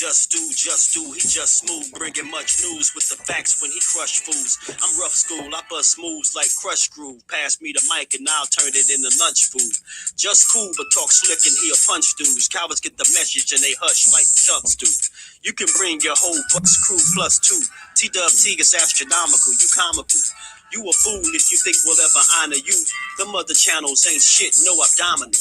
just do, he just smooth, bringing much news with the facts when he crush fools. I'm rough school, I bust moves like crush groove. Pass me the mic and I'll turn it into lunch food. Just cool, but talk slick and he'll punch dudes. Cowards get the message and they hush like chucks do. You can bring your whole bus crew plus two. T-Dub-T is astronomical, you comical. You a fool if you think we'll ever honor you. Them other channels ain't shit, no abdominal.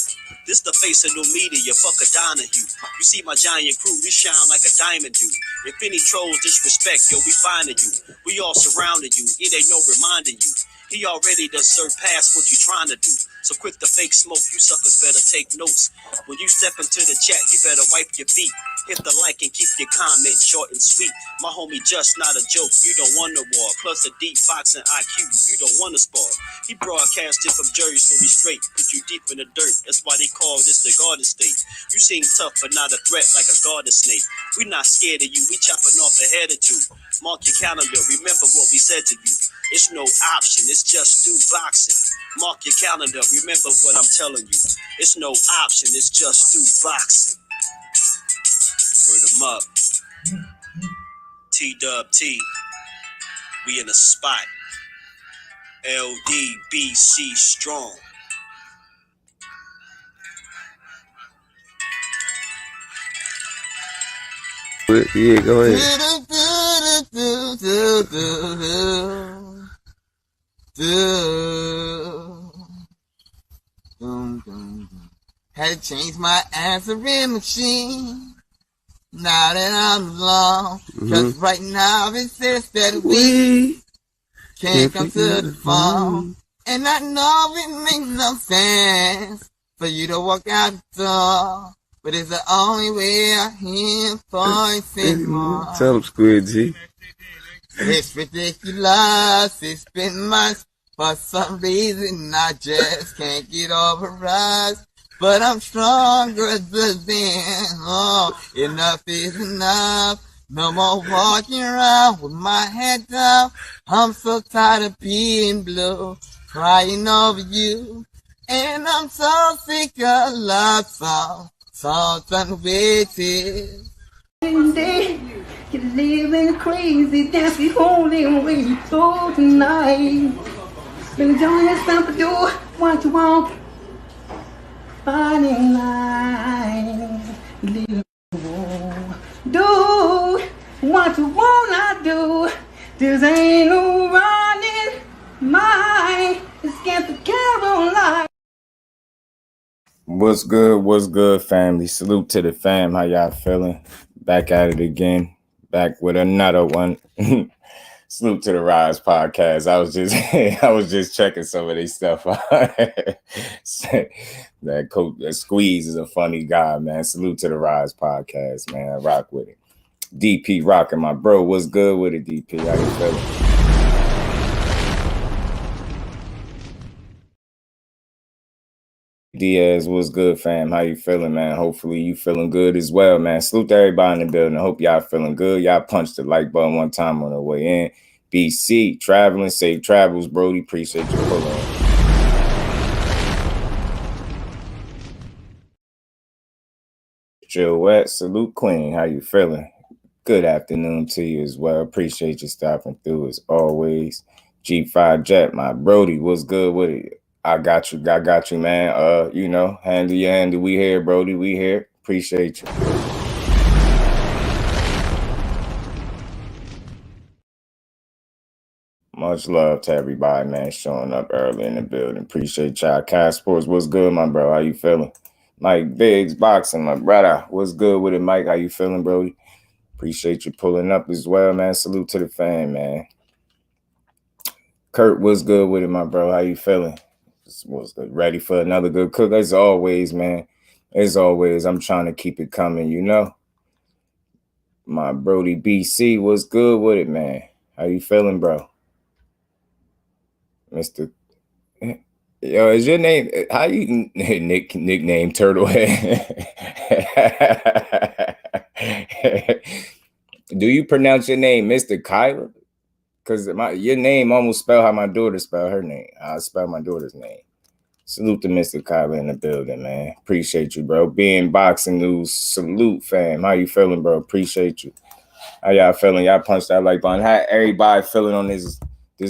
This the face of new media, fuck a Donahue. You see my giant crew, we shine like a diamond do. If any trolls disrespect, yo, we finding you. We all surrounded you, it ain't no reminding you. He already done surpassed what you trying to do. So quit the fake smoke, you suckers better take notes. When you step into the chat, you better wipe your feet. Hit the like and keep your comment short and sweet. My homie just not a joke, you don't want to war. Plus a deep boxing IQ, you don't want to spar. He broadcasted from Jersey, so we straight. Put you deep in the dirt, that's why they call this the Garden State. You seem tough but not a threat like a garden snake. We not scared of you, we chopping off a head or two. Mark your calendar, remember what we said to you. It's no option, it's just do boxing. Mark your calendar, remember what I'm telling you. It's no option, it's just do boxing. Word 'em up. T-Dub-T, we in the spot. LDBC strong. Yeah, go ahead. Had to change my answering machine. Now that I'm alone, cause right now it says that we can't come to the phone. And I know it makes no sense for you to walk out the door, but it's the only way I hear voice anymore. Tell him, Squid G. It's ridiculous, it's been months. For some reason I just can't get over us. But I'm stronger than oh, enough is enough. No more walking around with my head down. I'm so tired of being blue, crying over you. And I'm so sick of love songs unwaited. You're living crazy, that's the only way you go tonight. Been enjoying yourself to do what you want. Finding life, do what you wanna do. This ain't no running mind. It's get the carol life. What's good, family? Salute to the fam. How y'all feeling? Back at it again. Back with another one. Salute to the Rise podcast. I was just checking some of these stuff. that Squeeze is a funny guy, man. Salute to the Rise podcast, man. Rock with it. DP rocking, my bro. What's good with it, DP? How you feeling? Diaz, what's good, fam? How you feeling, man? Hopefully you feeling good as well, man. Salute to everybody in the building. I hope y'all feeling good. Y'all punched the like button one time on the way in. BC, traveling, safe travels, Brody. Appreciate you pulling. Jill Wet, salute Queen. How you feeling? Good afternoon to you as well. Appreciate you stopping through as always. G5 Jet, my Brody, what's good with it? I got you, man. You know, handle your handle. We here, Brody. We here. Appreciate you. Much love to everybody, man, showing up early in the building. Appreciate y'all. Kai Sports, what's good, my bro? How you feeling? Mike Biggs, Boxing, my brother. What's good with it, Mike? How you feeling, Brody? Appreciate you pulling up as well, man. Salute to the fan, man. Kurt, what's good with it, my bro? How you feeling? Was ready for another good cook? As always, man. As always, I'm trying to keep it coming, you know. My Brody BC, what's good with it, man? How you feeling, bro? Mr. Yo, is your name, how you nickname Turtlehead? Do you pronounce your name Mr. Kyler? Because your name almost spell how my daughter spell her name. I spell my daughter's name. Salute to Mr. Kyler in the building, man. Appreciate you, bro. Being boxing news, salute, fam. How you feeling, bro? Appreciate you. How y'all feeling? Y'all punched that like button. How everybody feeling on this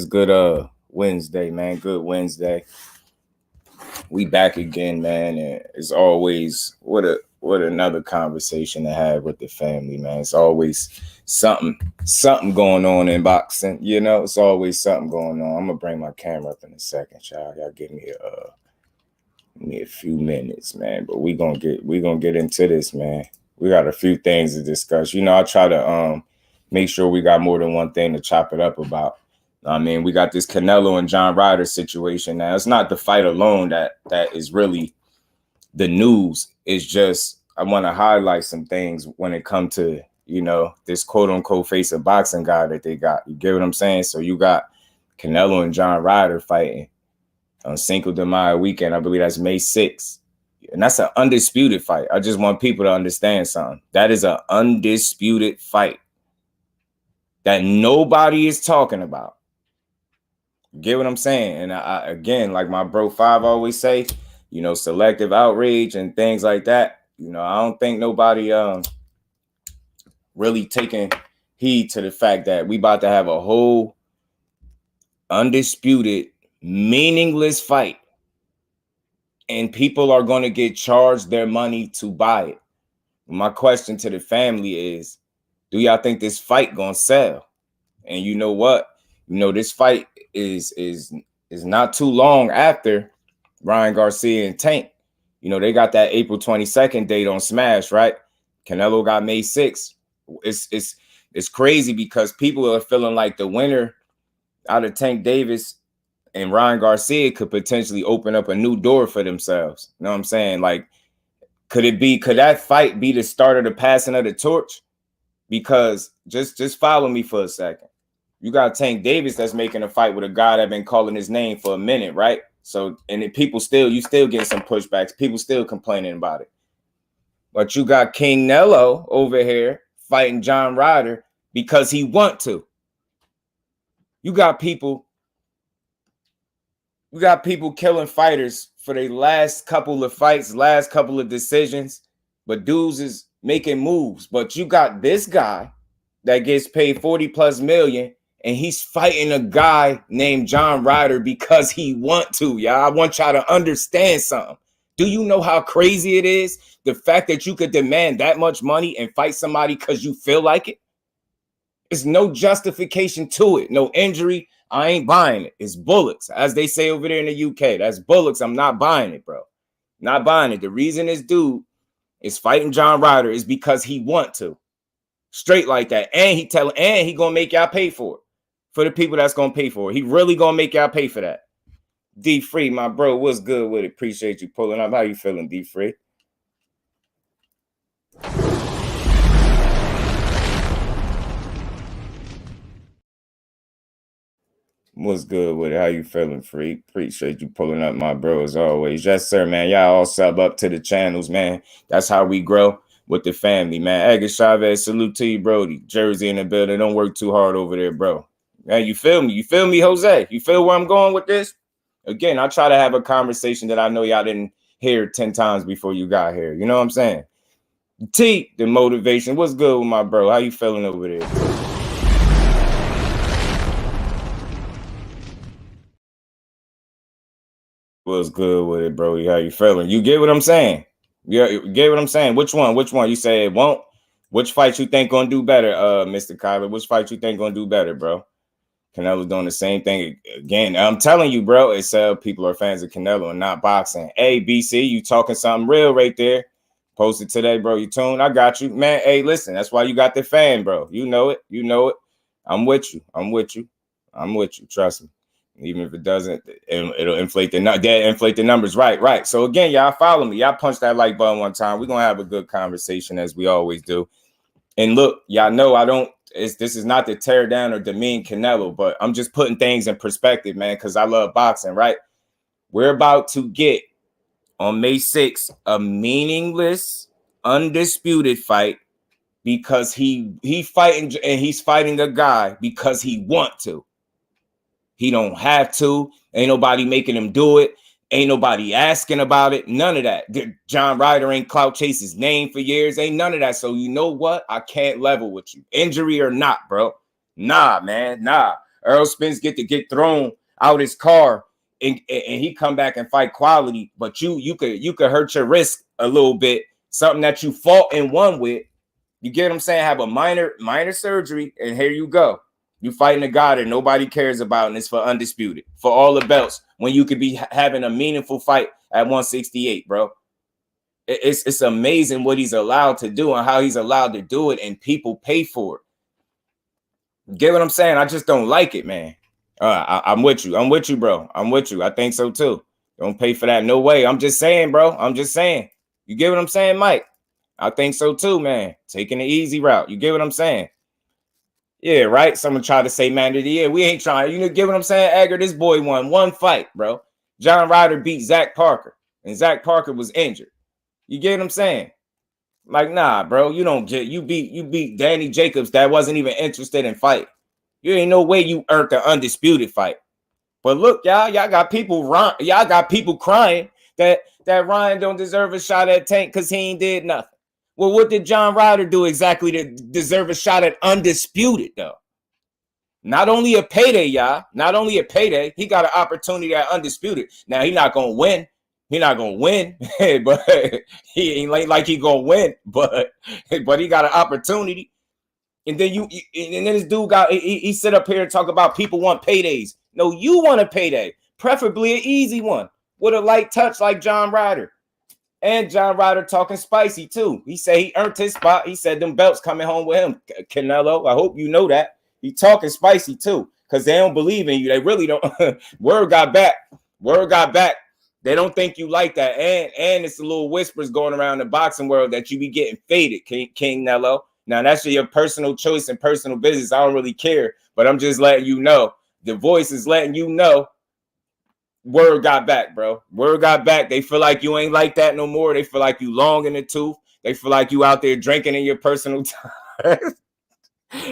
good Wednesday, man? Good Wednesday. We back again, man. And it's always what another conversation to have with the family, man. It's always something going on in boxing. You know, it's always something going on. I'm gonna bring my camera up in a second, y'all. Y'all give me a few minutes, man. But we gonna get into this, man. We got a few things to discuss. You know, I try to make sure we got more than one thing to chop it up about. I mean, we got this Canelo and John Ryder situation now. It's not the fight alone that is really the news. It's just I want to highlight some things when it comes to, you know, this quote unquote face of boxing guy that they got. You get what I'm saying? So you got Canelo and John Ryder fighting on Cinco de Mayo weekend. I believe that's May 6th. And that's an undisputed fight. I just want people to understand something. That is an undisputed fight that nobody is talking about. Get what I'm saying? And I again, like my bro 5 always say, you know, selective outrage and things like that. You know, I don't think nobody really taking heed to the fact that we about to have a whole undisputed, meaningless fight. And people are going to get charged their money to buy it. My question to the family is, do y'all think this fight going to sell? And you know what? You know, this fight is not too long after Ryan Garcia and Tank. You know, they got that April 22nd date on Smash, right? Canelo got May 6th. It's crazy because people are feeling like the winner out of Tank Davis and Ryan Garcia could potentially open up a new door for themselves. You know what I'm saying? Like, could that fight be the start of the passing of the torch? Because just follow me for a second. You got Tank Davis that's making a fight with a guy that been calling his name for a minute, right? So, and then you still get some pushbacks. People still complaining about it. But you got Canelo over here fighting John Ryder because he want to. You got people killing fighters for their last couple of fights, last couple of decisions, but dudes is making moves. But you got this guy that gets paid 40 plus million, and he's fighting a guy named John Ryder because he want to, y'all. I want y'all to understand something. Do you know how crazy it is? The fact that you could demand that much money and fight somebody because you feel like it? There's no justification to it. No injury. I ain't buying it. It's bullets. As they say over there in the UK, that's bullets. I'm not buying it, bro. Not buying it. The reason this dude is fighting John Ryder is because he want to. Straight like that. And he gonna make y'all pay for it. For the people that's gonna pay for it. He really gonna make y'all pay for that. D Free, my bro, what's good with it? Appreciate you pulling up. How you feeling, D Free? What's good with it? How you feeling, Free? Appreciate you pulling up, my bro, as always. Yes, sir, man. Y'all all sub up to the channels, man. That's how we grow with the family, man. Edgar Chavez, salute to you, Brody. Jersey in the building. Don't work too hard over there, bro. Man, you feel me? You feel me, Jose? You feel where I'm going with this? Again, I try to have a conversation that I know y'all didn't hear 10 times before you got here. You know what I'm saying? T, the motivation. What's good with my bro? How you feeling over there? What's good with it, bro? How you feeling? You get what I'm saying? Yeah, you get what I'm saying? Which one? You say it won't? Which fight you think gonna do better, Mr. Kyler? Which fight you think gonna do better, bro? Canelo doing the same thing again. I'm telling you, bro, it's people are fans of Canelo and not boxing. Hey, BC, you talking something real right there. Posted today, bro. You tuned? I got you, man. Hey, listen, that's why you got the fan, bro. You know it. You know it. I'm with you. Trust me. Even if it doesn't, it'll inflate the numbers. Right. So again, y'all follow me. Y'all punch that like button one time. We're gonna have a good conversation as we always do. And look, y'all know this is not to tear down or demean Canelo, but I'm just putting things in perspective, man, because I love boxing, right? We're about to get on May 6th a meaningless, undisputed fight because he's fighting a guy because he want to. He don't have to. Ain't nobody making him do it. Ain't nobody asking about it. None of that. John Ryder ain't clout chase his name for years. Ain't none of that. So you know what? I can't level with you. Injury or not, bro. Nah, man. Nah. Earl Spence get thrown out his car and he come back and fight quality. But you could hurt your wrist a little bit. Something that you fought and won with. You get what I'm saying? Have a minor surgery, and here you go. You fighting a guy that nobody cares about, and it's for undisputed, for all the belts, when you could be having a meaningful fight at 168, bro. It's amazing what he's allowed to do and how he's allowed to do it, and people pay for it. Get what I'm saying? I just don't like it, man. I'm with you. I'm with you, bro. I'm with you. I think so, too. Don't pay for that. No way. I'm just saying, bro. I'm just saying. You get what I'm saying, Mike? I think so, too, man. Taking the easy route. You get what I'm saying? Yeah, right. Someone tried to say man of the year. We ain't trying. You know, get what I'm saying? Edgar, this boy won one fight, bro. John Ryder beat Zach Parker, and Zach Parker was injured. You get what I'm saying? Like, nah, bro. You don't get. You beat Danny Jacobs that wasn't even interested in fight. You ain't no way you earned the undisputed fight. But look, y'all got people crying that Ryan don't deserve a shot at Tank because he ain't did nothing. Well, what did John Ryder do exactly to deserve a shot at undisputed, though? Not only a payday, y'all. Not only a payday. He got an opportunity at undisputed. Now, he's not going to win. He's not going to win. But he ain't like he going to win. But he got an opportunity. And then this dude he sit up here and talk about people want paydays. No, you want a payday. Preferably an easy one. With a light touch like John Ryder. And John Ryder talking spicy too. He said he earned his spot. He said them belts coming home with him. Canelo, I hope you know that. He talking spicy too. Because they don't believe in you. They really don't. Word got back. Word got back. They don't think you like that. And it's a little whispers going around the boxing world that you be getting faded, King Nello. Now, that's your personal choice and personal business. I don't really care. But I'm just letting you know. The voice is letting you know. Word got back, bro. Word got back. They feel like you ain't like that no more. They feel like you long in the tooth. They feel like you out there drinking in your personal time.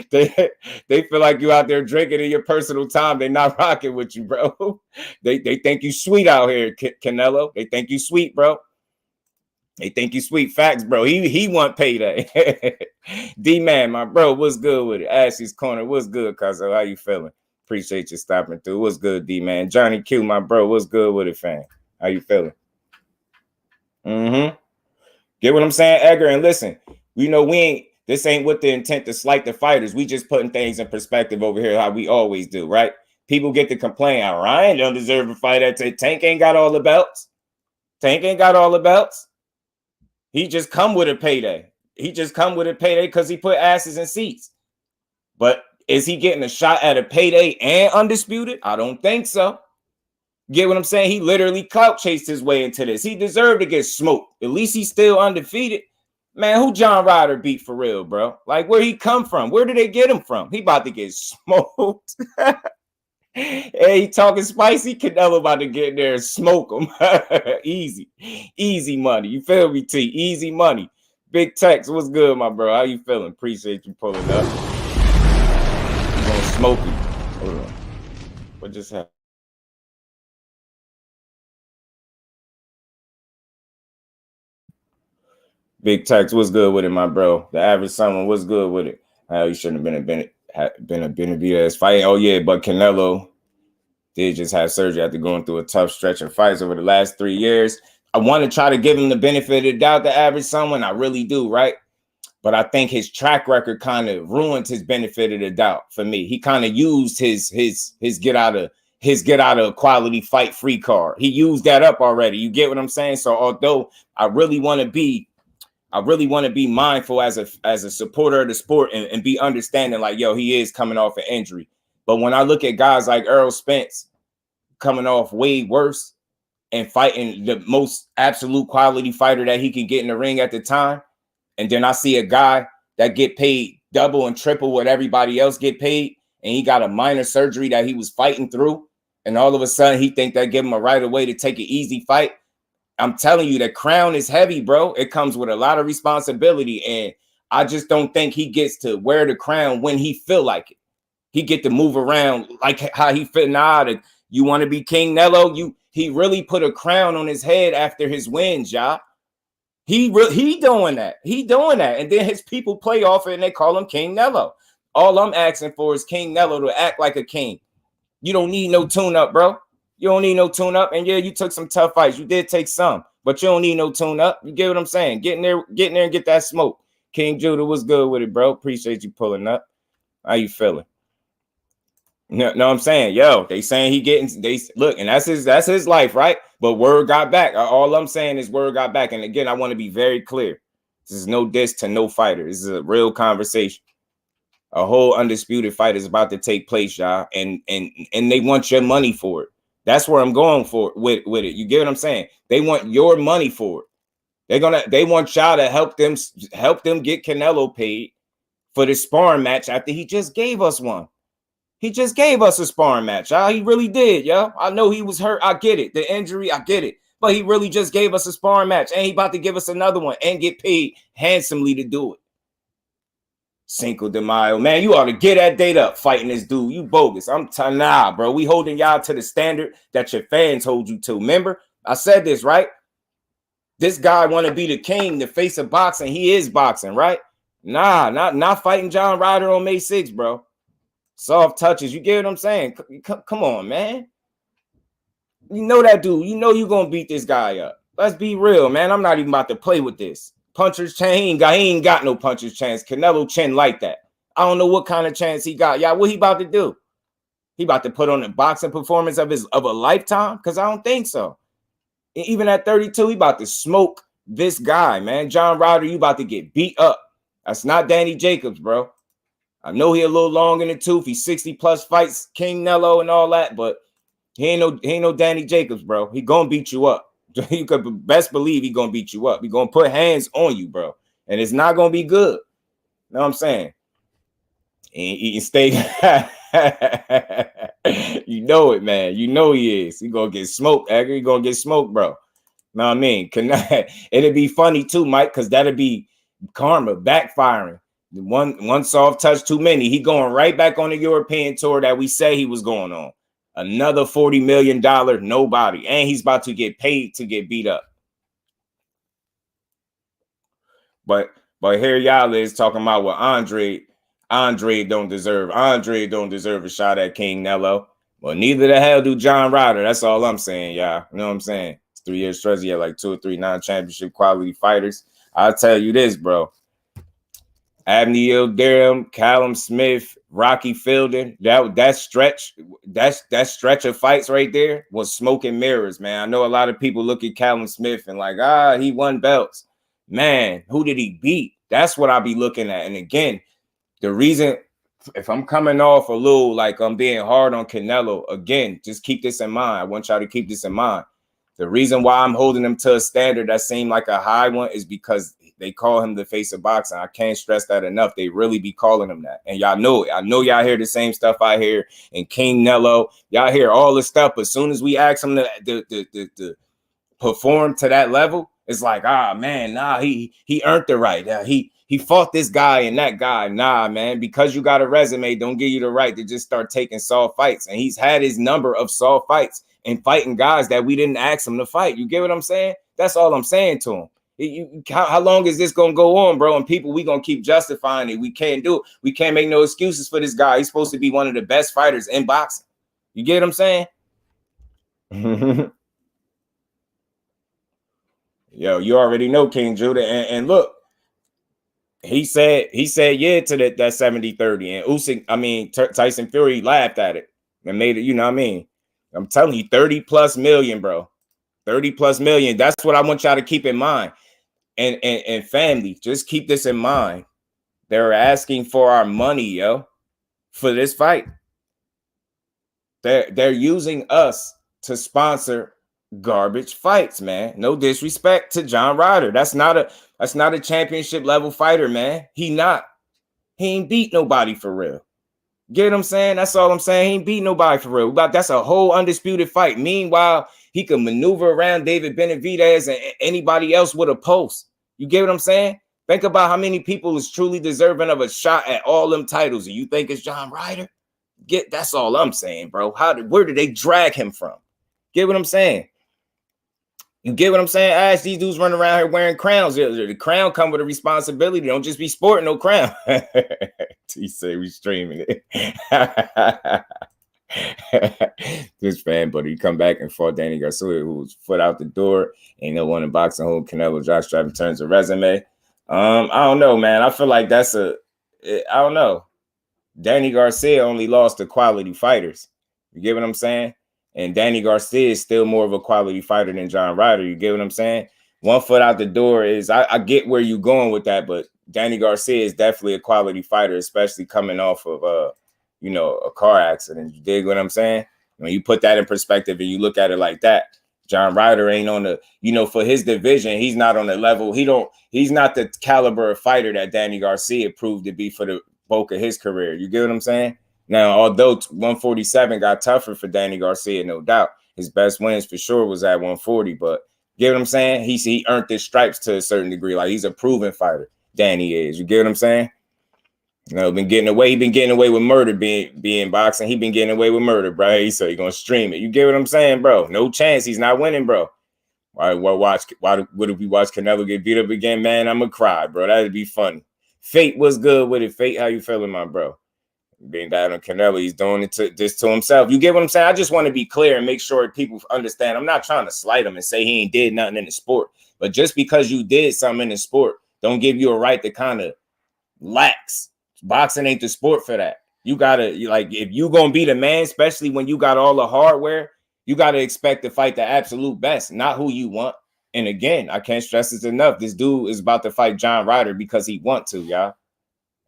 they feel like you out there drinking in your personal time. They're not rocking with you, bro. They think you sweet out here, Canelo. They think you sweet, bro. They think you sweet. Facts, bro. He want payday. D-Man, my bro, what's good with it? Ashley's Corner, what's good, Cuzzo? How you feeling? Appreciate you stopping through. What's good, D-Man? Johnny Q, my bro, what's good with it, fam? How you feeling? Get what I'm saying, Edgar? And listen, you know, this ain't with the intent to slight the fighters. We just putting things in perspective over here, how we always do, right? People get to complain, Ryan don't deserve a fight at Tank ain't got all the belts. Tank ain't got all the belts. He just come with a payday. He just come with a payday because he put asses in seats. But is he getting a shot at a payday and undisputed? I don't think so. Get what I'm saying? He literally clout chased his way into this. He deserved to get smoked. At least he's still undefeated. Man, who John Ryder beat for real, bro? Like, where he come from? Where did they get him from? He about to get smoked. Hey, he talking spicy. Canelo about to get in there and smoke him. Easy money. You feel me, T? Easy money. Big Tex, what's good, my bro? How you feeling? Appreciate you pulling up. Gonna smoke you. Hold on. What just happened? Big Tex, what's good with it, my bro? The average someone, what's good with it? You shouldn't have been a Benavidez fight. Oh yeah, but Canelo did just have surgery after going through a tough stretch of fights over the last 3 years. I want to try to give him the benefit of the doubt, the average someone. I really do, right? But I think his track record kind of ruined his benefit of the doubt for me. He kind of used his get out of quality fight free card. He used that up already. You get what I'm saying? So although I really want to be mindful as a supporter of the sport and be understanding like, yo, he is coming off an injury. But when I look at guys like Errol Spence coming off way worse and fighting the most absolute quality fighter that he could get in the ring at the time, and then I see a guy that get paid double and triple what everybody else get paid, and he got a minor surgery that he was fighting through, and all of a sudden he think that give him a right of way to take an easy fight. I'm telling you, the crown is heavy, bro. It comes with a lot of responsibility, and I just don't think he gets to wear the crown when he feel like it. He get to move around like how he fit. Nah, you want to be King Nello? he really put a crown on his head after his wins, y'all. He doing that. He doing that. And then his people play off it and they call him King Nello. All I'm asking for is King Nello to act like a king. You don't need no tune-up, bro. You don't need no tune-up. And yeah, you took some tough fights. You did take some, but you don't need no tune-up. You get what I'm saying? Get in there and get that smoke. King Judah was good with it, bro. Appreciate you pulling up. How you feeling? No, I'm saying, yo, they saying he getting, they look, and that's his life, right? But word got back. All I'm saying is word got back. And again, I want to be very clear. This is no diss to no fighter. This is a real conversation. A whole undisputed fight is about to take place, y'all, and they want your money for it. That's where I'm going for with it. You get what I'm saying? They want your money for it. They want y'all to help them get Canelo paid for the sparring match after he just gave us one. He just gave us a sparring match, y'all. He really did, yo. I know he was hurt. I get it. The injury, I get it. But he really just gave us a sparring match, and he about to give us another one and get paid handsomely to do it. Cinco de Mayo, man, you ought to get that date up fighting this dude. You bogus. I'm telling nah, bro. We holding y'all to the standard that your fans hold you to. Remember, I said this, right? This guy want to be the king, the face of boxing. He is boxing, right? Nah, not fighting John Ryder on May 6th, bro. Soft touches. You get what I'm saying? Come on, man. You know that dude. You know you're going to beat this guy up. Let's be real, man. I'm not even about to play with this. Puncher's chance. He ain't got no puncher's chance. Canelo chin like that. I don't know what kind of chance he got. Yeah, what he about to do? He about to put on a boxing performance of a lifetime? Because I don't think so. Even at 32, he about to smoke this guy, man. John Ryder, you about to get beat up. That's not Danny Jacobs, bro. I know he a little long in the tooth. He's 60 plus fights, King Nello and all that, but he ain't no Danny Jacobs, bro. He gonna beat you up. You could best believe he gonna beat you up. He gonna put hands on you, bro, and it's not gonna be good. Know what I'm saying? And eating steak. You know it, man. You know he is. He gonna get smoked, Edgar. He gonna get smoked, bro. Know what I mean? It'd be funny too, Mike, because that'd be karma backfiring. One soft touch too many. He going right back on the European tour that we say he was going on. Another $40 million nobody. And he's about to get paid to get beat up. But here y'all is talking about what Andrade don't deserve. Andrade don't deserve a shot at King Nello. Well, neither the hell do John Ryder. That's all I'm saying, y'all. You know what I'm saying? It's 3 years stretch. He had like 2 or 3 non-championship quality fighters. I'll tell you this, bro. Abney Ilderim, Callum Smith, Rocky Fielding, that stretch of fights right there was smoke and mirrors, man. I know a lot of people look at Callum Smith and like, he won belts. Man, who did he beat? That's what I be looking at. And again, the reason, if I'm coming off a little like I'm being hard on Canelo, again, just keep this in mind. I want y'all to keep this in mind. The reason why I'm holding him to a standard that seemed like a high one is because they call him the face of boxing. I can't stress that enough. They really be calling him that. And y'all know it. I know y'all hear the same stuff I hear. And King Nello, y'all hear all this stuff. But as soon as we ask him to perform to that level, it's like, man, he earned the right. He fought this guy and that guy. Nah, man, because you got a resume, don't give you the right to just start taking soft fights. And he's had his number of soft fights and fighting guys that we didn't ask him to fight. You get what I'm saying? That's all I'm saying to him. How long is this gonna go on, bro? And people, we gonna keep justifying it. We can't do it. We can't make no excuses for this guy. He's supposed to be one of the best fighters in boxing. You get what I'm saying? Yo, you already know King Judah. And look, he said yeah to that 70-30. And Usyk, Tyson Fury laughed at it and made it, you know what I mean? I'm telling you, 30+ million, bro. 30+ million. That's what I want y'all to keep in mind. And family, just keep this in mind. They're asking for our money, yo, for this fight. They're using us to sponsor garbage fights, man. No disrespect to John Ryder. That's not a championship level fighter, man. He ain't beat nobody for real. Get what I'm saying? That's all I'm saying. He ain't beat nobody for real. That's a whole undisputed fight. Meanwhile, he can maneuver around David Benavidez and anybody else with a post. You get what I'm saying? Think about how many people is truly deserving of a shot at all them titles. And you think it's John Ryder? That's all I'm saying, bro. Where did they drag him from? Get what I'm saying? You get what I'm saying? Ask these dudes running around here wearing crowns. The crown come with a responsibility. Don't just be sporting no crown. He say we streaming it. This fan, but he come back and fought Danny Garcia, who was foot out the door. Ain't no one in boxing hold Canelo jockstrap in terms of resume. I don't know, man. I feel like I don't know. Danny Garcia only lost to quality fighters. You get what I'm saying? And Danny Garcia is still more of a quality fighter than John Ryder. You get what I'm saying? One foot out the door is, I get where you're going with that, but Danny Garcia is definitely a quality fighter, especially coming off of, a car accident. You dig what I'm saying? When you put that in perspective and you look at it like that, John Ryder ain't on the, for his division, he's not on the level. He's not the caliber of fighter that Danny Garcia proved to be for the bulk of his career. You get what I'm saying? Now, although 147 got tougher for Danny Garcia, no doubt, his best wins for sure was at 140. But get what I'm saying? He earned his stripes to a certain degree. Like, he's a proven fighter. Danny is. You get what I'm saying? You know, been getting away. He been getting away with murder being boxing. He been getting away with murder, bro. He said he's gonna stream it. You get what I'm saying, bro? No chance. He's not winning, bro. Why would if we watch Canelo get beat up again, man? I'm gonna cry, bro. That'd be funny. Fate was good with it. Fate, how you feeling, my bro? Being bad on Canelo, he's doing this to himself. You get what I'm saying? I just want to be clear and make sure people understand. I'm not trying to slight him and say he ain't did nothing in the sport. But just because you did something in the sport, don't give you a right to kind of lax. Boxing ain't the sport for that. You gotta, like, if you gonna be the man, especially when you got all the hardware, you gotta expect to fight the absolute best, not who you want. And again, I can't stress this enough. This dude is about to fight John Ryder because he want to, y'all.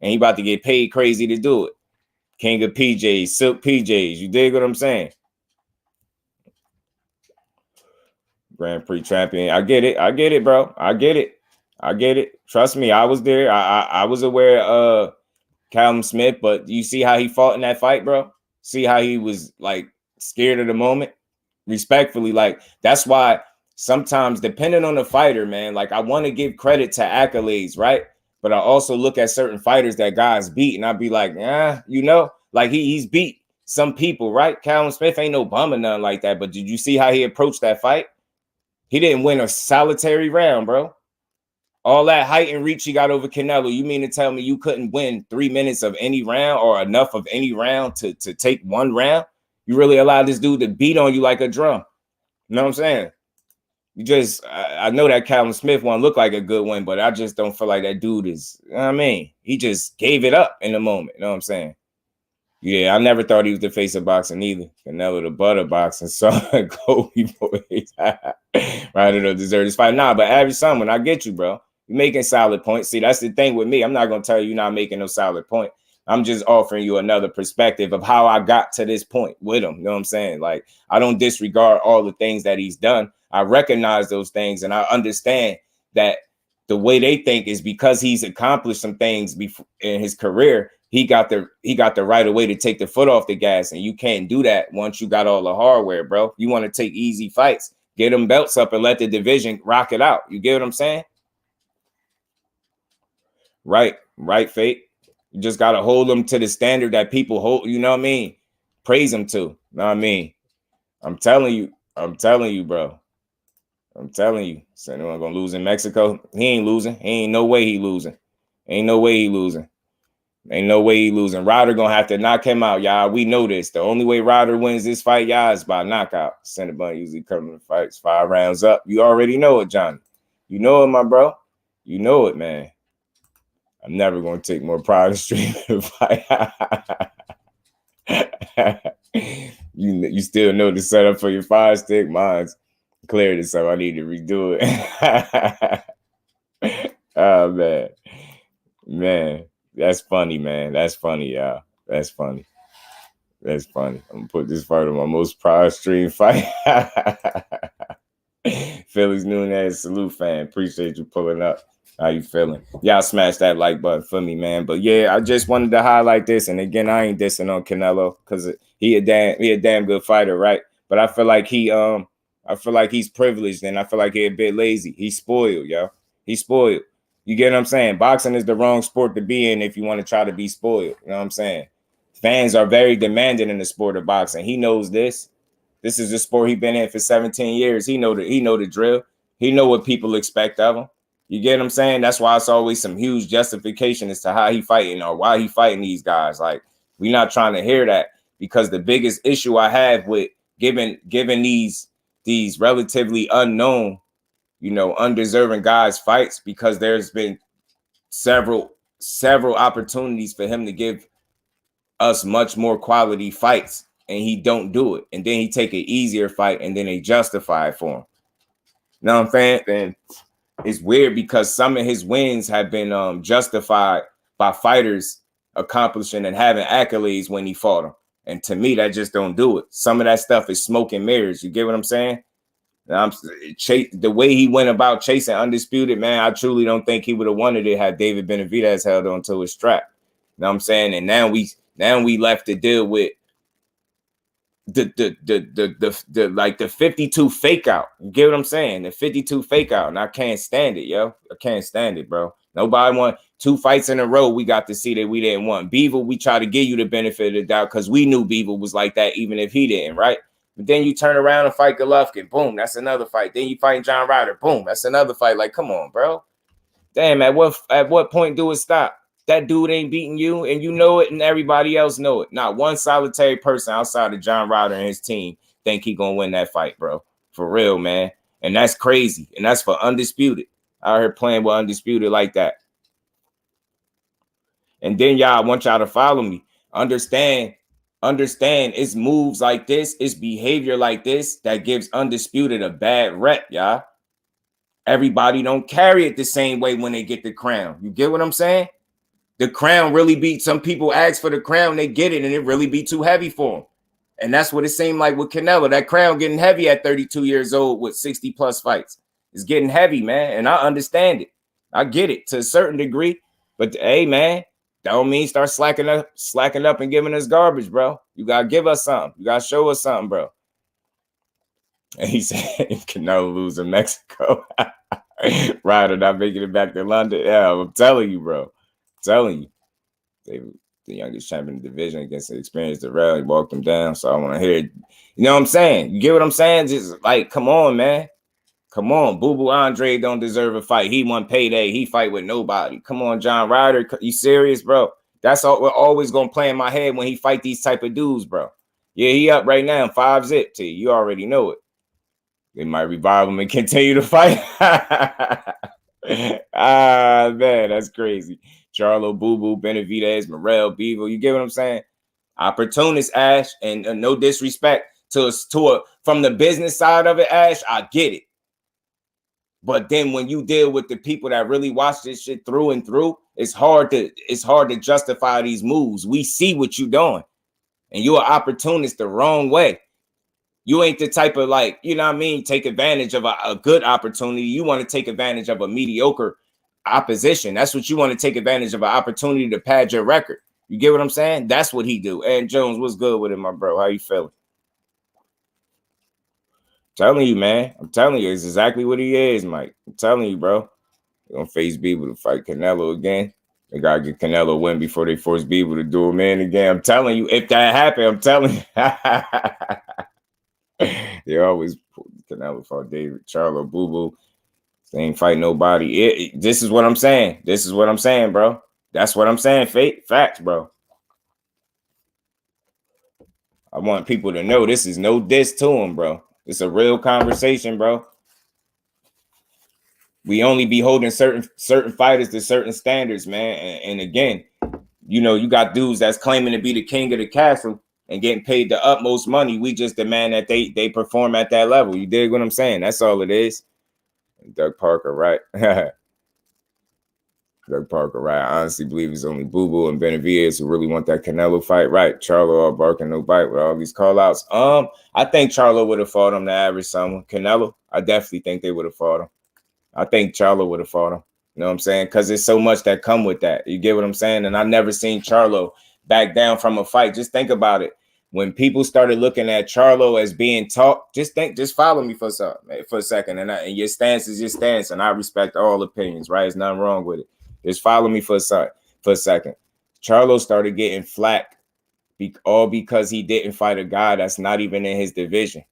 And he about to get paid crazy to do it. King of PJs, Silk PJs. You dig what I'm saying? Grand Prix champion. I get it. I get it, bro. I get it. I get it. Trust me, I was there. I was aware of Callum Smith, but you see how he fought in that fight, bro? See how he was, like, scared of the moment? Respectfully, like, that's why sometimes, depending on the fighter, man, like, I want to give credit to accolades, right? But I also look at certain fighters that guys beat, and I'd be like, like he's beat some people, right? Callum Smith ain't no bum or nothing like that. But did you see how he approached that fight? He didn't win a solitary round, bro. All that height and reach he got over Canelo, you mean to tell me you couldn't win 3 minutes of any round or enough of any round to take one round? You really allowed this dude to beat on you like a drum. You know what I'm saying? I know that Callum Smith one look like a good one, but I just don't feel like that dude is, you know what I mean? He just gave it up in the moment. You know what I'm saying? Yeah, I never thought he was the face of boxing either. Canelo the butt of boxing. So Kobe boys. Ryder don't deserve this fight. Nah, but average someone, I get you, bro. You're making solid points. See, that's the thing with me. I'm not going to tell you you're not making no solid point. I'm just offering you another perspective of how I got to this point with him. You know what I'm saying? Like, I don't disregard all the things that he's done. I recognize those things, and I understand that the way they think is because he's accomplished some things in his career. He got the right away to take the foot off the gas, and you can't do that once you got all the hardware, bro. You want to take easy fights, get them belts up, and let the division rock it out. You get what I'm saying? Right, Fate. You just got to hold them to the standard that people hold, you know what I mean? Praise them to, you know what I mean? I'm telling you, bro. I'm telling you. So anyone gonna lose in Mexico? He ain't losing. Ain't no way he losing. Ain't no way he losing. Ryder gonna have to knock him out, y'all. We know this. The only way Ryder wins this fight, y'all, is by knockout. Cinnabon usually coming to fights 5 rounds up. You already know it, Johnny. You know it, my bro. You know it, man. I'm never gonna take more pride in streaming a fight. You still know the setup for your 5-stick. Mine's cleared it, so I need to redo it. Oh man, that's funny, man. That's funny, y'all. That's funny. I'm gonna put this fight on my most proud stream fight. Felix Nunez, salute, fan. Appreciate you pulling up. How you feeling? Y'all smash that like button for me, man. But yeah, I just wanted to highlight this. And again, I ain't dissing on Canelo because he a damn good fighter, right? But I feel like he's privileged, and I feel like he's a bit lazy. He's spoiled, yo. He's spoiled. You get what I'm saying? Boxing is the wrong sport to be in if you want to try to be spoiled. You know what I'm saying? Fans are very demanding in the sport of boxing. He knows this. This is the sport he been in for 17 years. He know the drill. He know what people expect of him. You get what I'm saying? That's why it's always some huge justification as to how he fighting or why he fighting these guys. Like, we're not trying to hear that, because the biggest issue I have with giving these relatively unknown, you know, undeserving guys fights, because there's been several opportunities for him to give us much more quality fights, and he don't do it. And then he take an easier fight, and then they justify it for him. You know what I'm saying? And it's weird because some of his wins have been justified by fighters accomplishing and having accolades when he fought them. And to me, that just don't do it. Some of that stuff is smoke and mirrors. You get what I'm saying? The way he went about chasing Undisputed, man, I truly don't think he would have wanted it had David Benavidez held on to his strap. You know what I'm saying? And now we left to deal with the like the 52 fake out. You get what I'm saying? The 52 fake out. And I can't stand it, yo. I can't stand it, bro. Nobody won 2 fights in a row. We got to see that we didn't want. Beaver, we try to give you the benefit of the doubt because we knew Beaver was like that, even if he didn't, right? But then you turn around and fight Golovkin, boom, that's another fight. Then you fight John Ryder, boom, that's another fight. Like, come on, bro. Damn, at what point do it stop? That dude ain't beating you, and you know it, and everybody else know it. Not one solitary person outside of John Ryder and his team think he gonna win that fight, bro. For real, man. And that's crazy. And that's for Undisputed. Out here playing with Undisputed like that. And then y'all, I want y'all to follow me. Understand it's moves like this, it's behavior like this that gives Undisputed a bad rep, y'all. Everybody don't carry it the same way when they get the crown. You get what I'm saying? The crown really be, some people ask for the crown, they get it, and it really be too heavy for them. And that's what it seemed like with Canelo. That crown getting heavy at 32 years old with 60 plus fights. It's getting heavy, man. And I understand it. I get it to a certain degree. But hey, man, that don't mean start slacking up and giving us garbage, bro. You gotta give us something. You gotta show us something, bro. And he said, if Canelo lose in Mexico, Ryder not making it back to London. Yeah, I'm telling you, bro. I'm telling you. They the youngest champion of the division against the experienced Darrell. He walked him down. So I want to hear it. You know what I'm saying? You get what I'm saying? Just like, come on, man. Come on. Boo-Boo Andrade don't deserve a fight. He won payday. He fight with nobody. Come on, John Ryder. You serious, bro? That's all we're always going to play in my head when he fight these type of dudes, bro. Yeah, he up right now, 5-zip to you. You already know it. They might revive him and continue to fight. Man, that's crazy. Charlo, Boo-Boo, Benavidez, Morrell, Beaver. You get what I'm saying? Opportunist, Ash, and no disrespect to from the business side of it, Ash, I get it. But then when you deal with the people that really watch this shit through and through, it's hard to justify these moves. We see what you're doing, and you're an opportunist the wrong way. You ain't the type of, like, you know what I mean, take advantage of a good opportunity. You want to take advantage of a mediocre opposition. That's what you want to take advantage of, an opportunity to pad your record. You get what I'm saying? That's what he do. And Jones, what's good with it, my bro? How you feeling? Telling you, man. I'm telling you, it's exactly what he is, Mike. I'm telling you, bro. They're gonna face Bieber to fight Canelo again. They gotta get Canelo a win before they force Bieber to do him in again. I'm telling you, if that happened, I'm telling you. They always put Canelo fought David, Charlo, Boo-Boo. They ain't fight nobody. This is what I'm saying. This is what I'm saying, bro. That's what I'm saying. Facts, bro. I want people to know this is no diss to him, bro. It's a real conversation, bro. We only be holding certain fighters to certain standards, man. And again, you know, you got dudes that's claiming to be the king of the castle and getting paid the utmost money. We just demand that they perform at that level. You dig what I'm saying? That's all it is. Doug Parker, right? Doug Parker, right? I honestly believe it's only Boo-Boo and Benavidez who really want that Canelo fight, right? Charlo all barking no bite with all these call-outs. I think Charlo would have fought him to average someone. Canelo, I definitely think they would have fought him. I think Charlo would have fought him. You know what I'm saying? Because there's so much that come with that. You get what I'm saying? And I never seen Charlo back down from a fight. Just think about it. When people started looking at Charlo as being taught, just follow me for a second. And your stance is your stance. And I respect all opinions, right? There's nothing wrong with it. Just follow me for a second. Charlo started getting flack all because he didn't fight a guy that's not even in his division.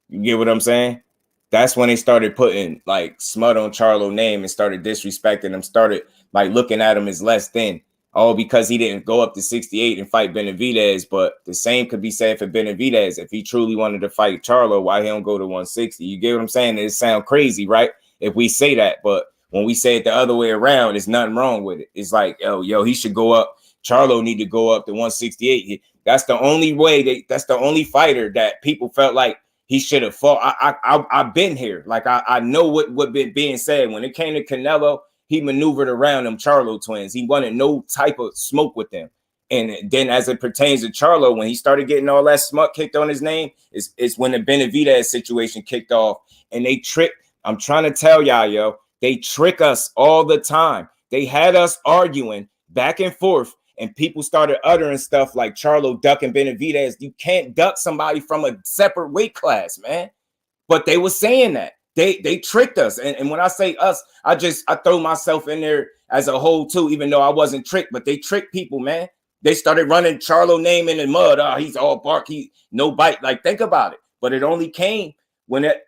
You get what I'm saying? That's when they started putting like smut on Charlo's name and started disrespecting him, started like looking at him as less than, all because he didn't go up to 68 and fight Benavidez. But the same could be said for Benavidez. If he truly wanted to fight Charlo, why he don't go to 160? You get what I'm saying? It sounds crazy, right? If we say that, but when we say it the other way around, there's nothing wrong with it. It's like, yo, he should go up. Charlo need to go up to 168. That's the only way. That's the only fighter that people felt like he should have fought. I've been here. Like, I know what been being said. When it came to Canelo, he maneuvered around them Charlo twins. He wanted no type of smoke with them. And then as it pertains to Charlo, when he started getting all that smut kicked on his name, it's when the Benavidez situation kicked off. And they tricked. I'm trying to tell y'all, yo, they trick us all the time. They had us arguing back and forth. And people started uttering stuff like Charlo ducking Benavidez. You can't duck somebody from a separate weight class, man. But they were saying that. They tricked us. And when I say us, I throw myself in there as a whole too, even though I wasn't tricked. But they tricked people, man. They started running Charlo name in the mud. Oh, he's all bark. He no bite. Like, think about it. But it only came when that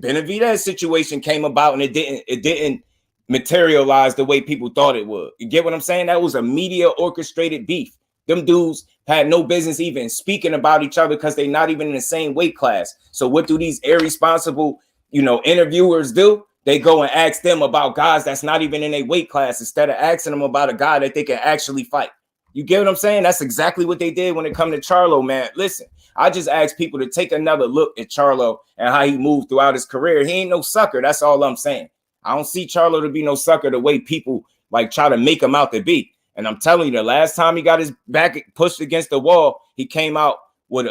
Benavidez situation came about, and it didn't materialize the way people thought it would. You get what I'm saying? That was a media orchestrated beef. Them dudes had no business even speaking about each other because they're not even in the same weight class. So what do these irresponsible, interviewers do? They go and ask them about guys that's not even in a weight class instead of asking them about a guy that they can actually fight. You get what I'm saying? That's exactly what they did when it come to Charlo, man. Listen, I just ask people to take another look at Charlo and how he moved throughout his career. He ain't no sucker. That's all I'm saying. I don't see Charlo to be no sucker the way people like try to make him out to be. And I'm telling you, the last time he got his back pushed against the wall, he came out with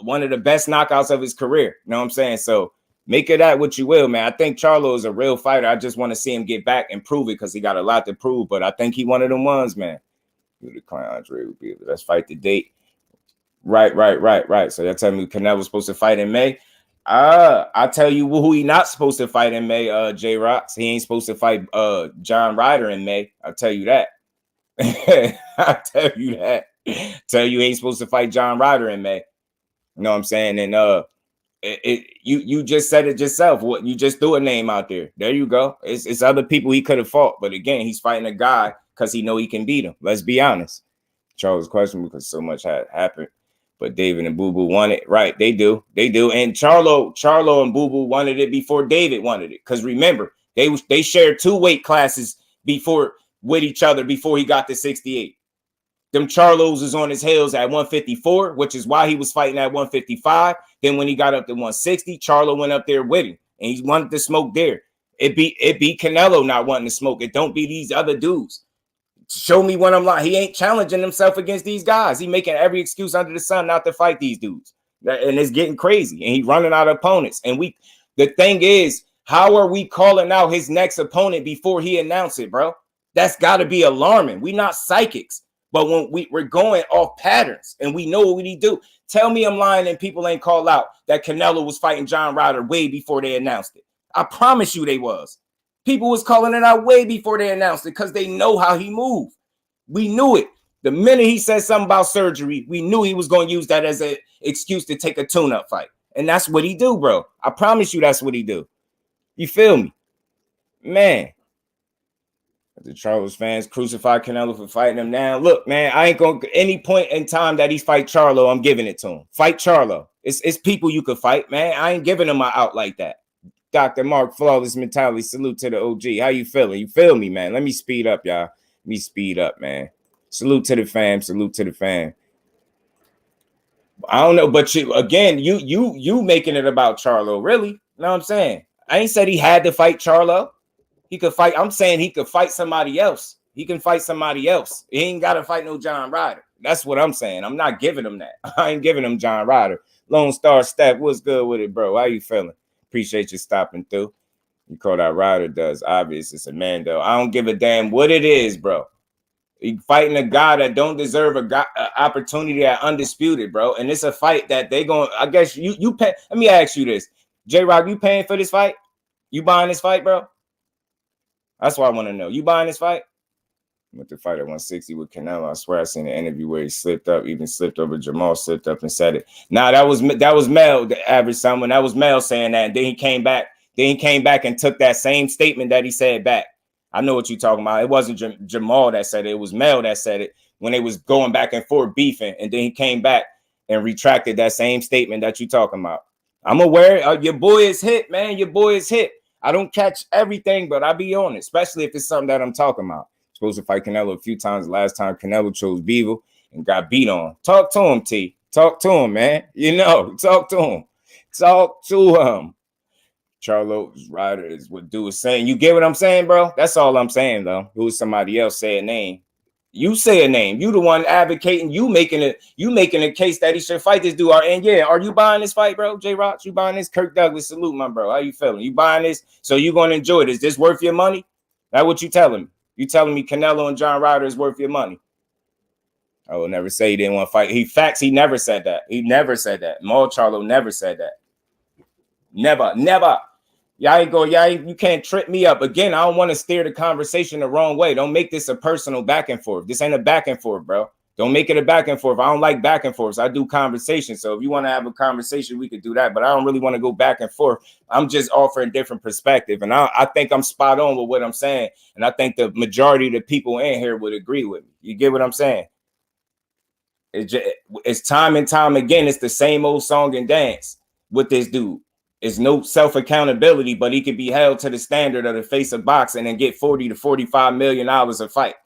one of the best knockouts of his career. You know what I'm saying? So make it that what you will, man. I think Charlo is a real fighter. I just want to see him get back and prove it because he got a lot to prove. But I think he one of them ones, man. Andre would be. Let's fight the date. Right. So they're telling me Canelo's supposed to fight in May. I tell you who he not supposed to fight in May, J-Rocks. He ain't supposed to fight John Ryder in May. I'll tell you that. I'll tell you that. Tell you he ain't supposed to fight John Ryder in May. You know what I'm saying? And you just said it yourself. What you just threw a name out there. There you go. It's other people he could have fought. But again, he's fighting a guy because he know he can beat him. Let's be honest. Charles' question because so much had happened. But David and Boo Boo want it. Right. They do. And Charlo and Boo Boo wanted it before David wanted it. Because remember, they shared 2 weight classes with each other before he got to 68. Them Charlos is on his heels at 154, which is why he was fighting at 155. Then when he got up to 160, Charlo went up there with him. And he wanted to smoke there. It be Canelo not wanting to smoke. It don't be these other dudes. Show me when I'm lying. He ain't challenging himself against these guys. He making every excuse under the sun not to fight these dudes. And it's getting crazy. And he running out of opponents. And the thing is, how are we calling out his next opponent before he announced it, bro? That's got to be alarming. We're not psychics. But when we're going off patterns and we know what he do. Tell me I'm lying and people ain't called out that Canelo was fighting John Ryder way before they announced it. I promise you they was. People was calling it out way before they announced it because they know how he moved. We knew it. The minute he said something about surgery, we knew he was going to use that as an excuse to take a tune-up fight. And that's what he do, bro. I promise you that's what he do. You feel me? Man. The Charlo's fans crucify Canelo for fighting him now. Look, man, I ain't going to any point in time that he's fight Charlo, I'm giving it to him. Fight Charlo. It's people you could fight, man. I ain't giving him an out like that. Dr. Mark, Flawless Mentality, salute to the OG. How you feeling? You feel me, man? Let me speed up, y'all. Let me speed up, man. Salute to the fam. Salute to the fam. I don't know, but you making it about Charlo, really? You know what I'm saying? I ain't said he had to fight Charlo. He could fight. I'm saying he could fight somebody else. He can fight somebody else. He ain't got to fight no John Ryder. That's what I'm saying. I'm not giving him that. I ain't giving him John Ryder. Lone Star Step, what's good with it, bro? How you feeling? Appreciate you stopping through. You call that Ryder does. Obvious, it's a man, though. I don't give a damn what it is, bro. You fighting a guy that don't deserve a opportunity at Undisputed, bro. And it's a fight that they going. I guess you pay. Let me ask you this, J-Rock. You paying for this fight? You buying this fight, bro? That's what I want to know. You buying this fight? with the fight at 160 with Canelo. I swear I seen an interview where he slipped up, even slipped over Jamal, slipped up and said it. Nah, that was Mel, the average someone. That was Mel saying that. And then he came back. And took that same statement that he said back. I know what you're talking about. It wasn't Jamal that said it. It was Mel that said it when they was going back and forth beefing. And then he came back and retracted that same statement that you're talking about. I'm aware. Your boy is hit, man. Your boy is hit. I don't catch everything, but I be on it, especially if it's something that I'm talking about. Supposed to fight Canelo a few times. Last time Canelo chose Beaver and got beat on. Talk to him, T. Talk to him, man. You know, talk to him. Talk to him. Charlo's Ryder is what dude is saying. You get what I'm saying, bro? That's all I'm saying, though. Who's somebody else say a name? You say a name. You the one advocating. You making a case that he should fight this dude. And yeah, are you buying this fight, bro? J Rock, you buying this? Kirk Douglas, salute, my bro. How you feeling? You buying this? So you gonna enjoy it? Is this worth your money? That's what you telling me. You telling me Canelo and John Ryder is worth your money? I will never say he didn't want to fight. He never said that. He never said that. Maul Charlo never said that. Never. You can't trip me up. Again, I don't want to steer the conversation the wrong way. Don't make this a personal back and forth. This ain't a back and forth, bro. Don't make it a back and forth. I don't like back and forths. I do conversation. So if you want to have a conversation, we could do that. But I don't really want to go back and forth. I'm just offering different perspective. And I think I'm spot on with what I'm saying. And I think the majority of the people in here would agree with me. You get what I'm saying? It's time and time again. It's the same old song and dance with this dude. It's no self-accountability, but he could be held to the standard of the face of boxing and get $40 to $45 million a fight.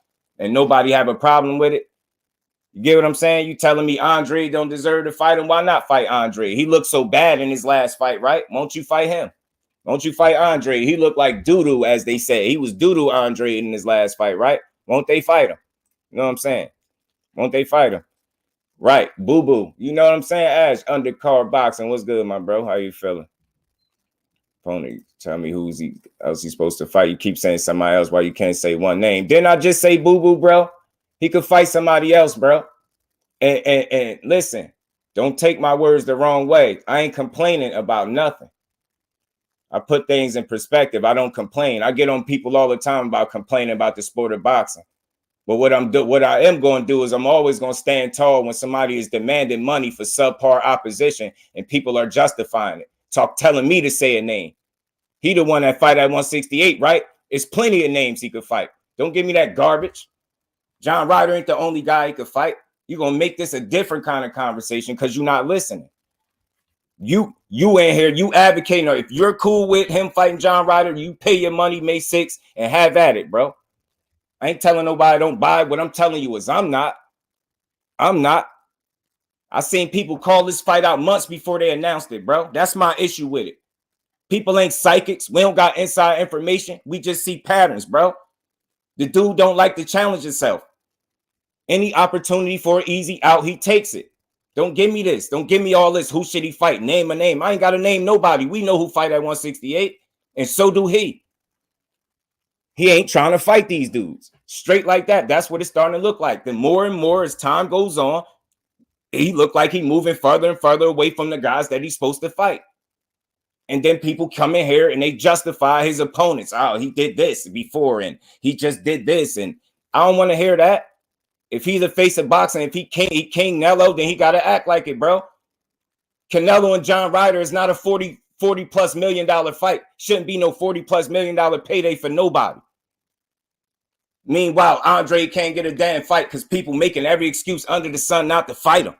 And nobody have a problem with it. You get what I'm saying? You telling me Andre don't deserve to fight him? Why not fight Andre? He looked so bad in his last fight, right? Won't you fight him? Won't you fight Andre? He looked like doo-doo, as they say. He was doo-doo Andre in his last fight, right? Won't they fight him? You know what I'm saying? Won't they fight him? Right. Boo-boo. You know what I'm saying? Ash, undercard boxing. What's good, my bro? How you feeling? Pony, tell me who's else he's supposed to fight. You keep saying somebody else. Why you can't say one name? Didn't I just say boo-boo, bro? He could fight somebody else, bro. And listen, don't take my words the wrong way. I ain't complaining about nothing. I put things in perspective. I don't complain. I get on people all the time about complaining about the sport of boxing. But what I am going to do is I'm always going to stand tall when somebody is demanding money for subpar opposition and people are justifying it. Telling me to say a name. He the one that fight at 168, right? It's plenty of names he could fight. Don't give me that garbage. John Ryder ain't the only guy he could fight. You're going to make this a different kind of conversation because you're not listening. You in here, you advocating, or if you're cool with him fighting John Ryder, you pay your money May 6th and have at it, bro. I ain't telling nobody don't buy. What I'm telling you is I'm not. I seen people call this fight out months before they announced it, bro. That's my issue with it. People ain't psychics. We don't got inside information. We just see patterns, bro. The dude don't like to challenge himself. Any opportunity for an easy out, he takes it. Don't give me this. Don't give me all this. Who should he fight? Name a name. I ain't got to name nobody. We know who fight at 168, and so do he. He ain't trying to fight these dudes. Straight like that. That's what it's starting to look like. The more and more as time goes on, he looked like he moving further and further away from the guys that he's supposed to fight. And then people come in here and they justify his opponents. Oh, he did this before and he just did this. And I don't want to hear that. If he's the face of boxing, if he King Nello, then he got to act like it, bro. Canelo and John Ryder is not a $40 plus million fight. Shouldn't be no $40 plus million payday for nobody. Meanwhile, Andre can't get a damn fight because people making every excuse under the sun not to fight him.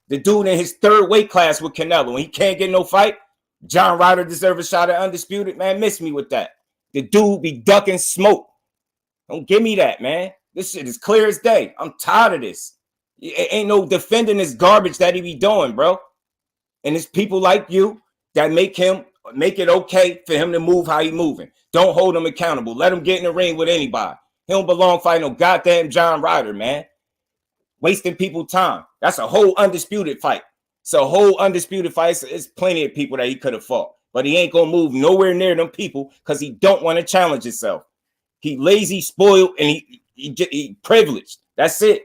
The dude in his third weight class with Canelo, and he can't get no fight. John Ryder deserves a shot at undisputed. Man, miss me with that. The dude be ducking smoke. Don't give me that, man. This shit is clear as day. I'm tired of this. Ain't no defending this garbage that he be doing, bro. And it's people like you that make it okay for him to move how he moving. Don't hold him accountable. Let him get in the ring with anybody. He don't belong fighting no goddamn John Ryder, man. Wasting people time. That's a whole undisputed fight. It's a whole undisputed fight. It's plenty of people that he could have fought. But he ain't going to move nowhere near them people because he don't want to challenge himself. He lazy, spoiled, and he privileged. That's it.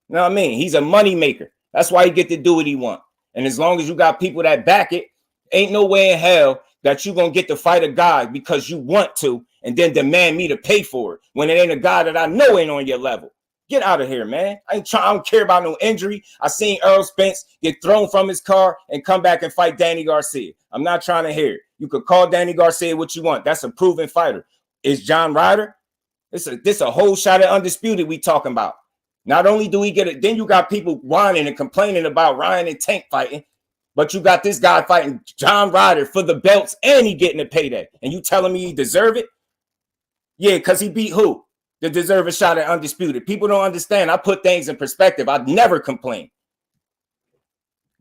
You know what I mean? He's a money maker. That's why he get to do what he want. And as long as you got people that back it, ain't no way in hell that you're going to get to fight a guy because you want to and then demand me to pay for it when it ain't a guy that I know ain't on your level. Get out of here, man. I don't care about no injury. I seen Earl Spence get thrown from his car and come back and fight Danny Garcia. I'm not trying to hear it. You could call Danny Garcia what you want. That's a proven fighter. Is John Ryder? This a whole shot at Undisputed we talking about. Not only do we get it, then you got people whining and complaining about Ryan and Tank fighting, but you got this guy fighting John Ryder for the belts and he getting a payday. And you telling me he deserve it? Yeah, because he beat who? To deserve a shot at Undisputed. People don't understand. I put things in perspective. I never complain.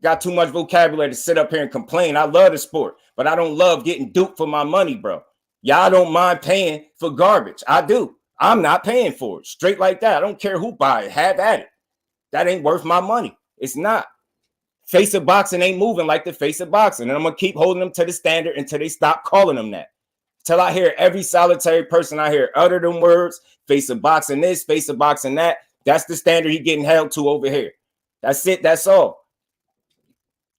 Got too much vocabulary to sit up here and complain. I love the sport, but I don't love getting duped for my money, bro. Y'all don't mind paying for garbage. I do. I'm not paying for it. Straight like that. I don't care who buy it. Have at it. That ain't worth my money. It's not. Face of boxing ain't moving like the face of boxing. And I'm going to keep holding them to the standard until they stop calling them that. Till I hear every solitary person I hear utter them words, face of boxing this, face of boxing that. That's the standard he getting held to over here. That's it. That's all.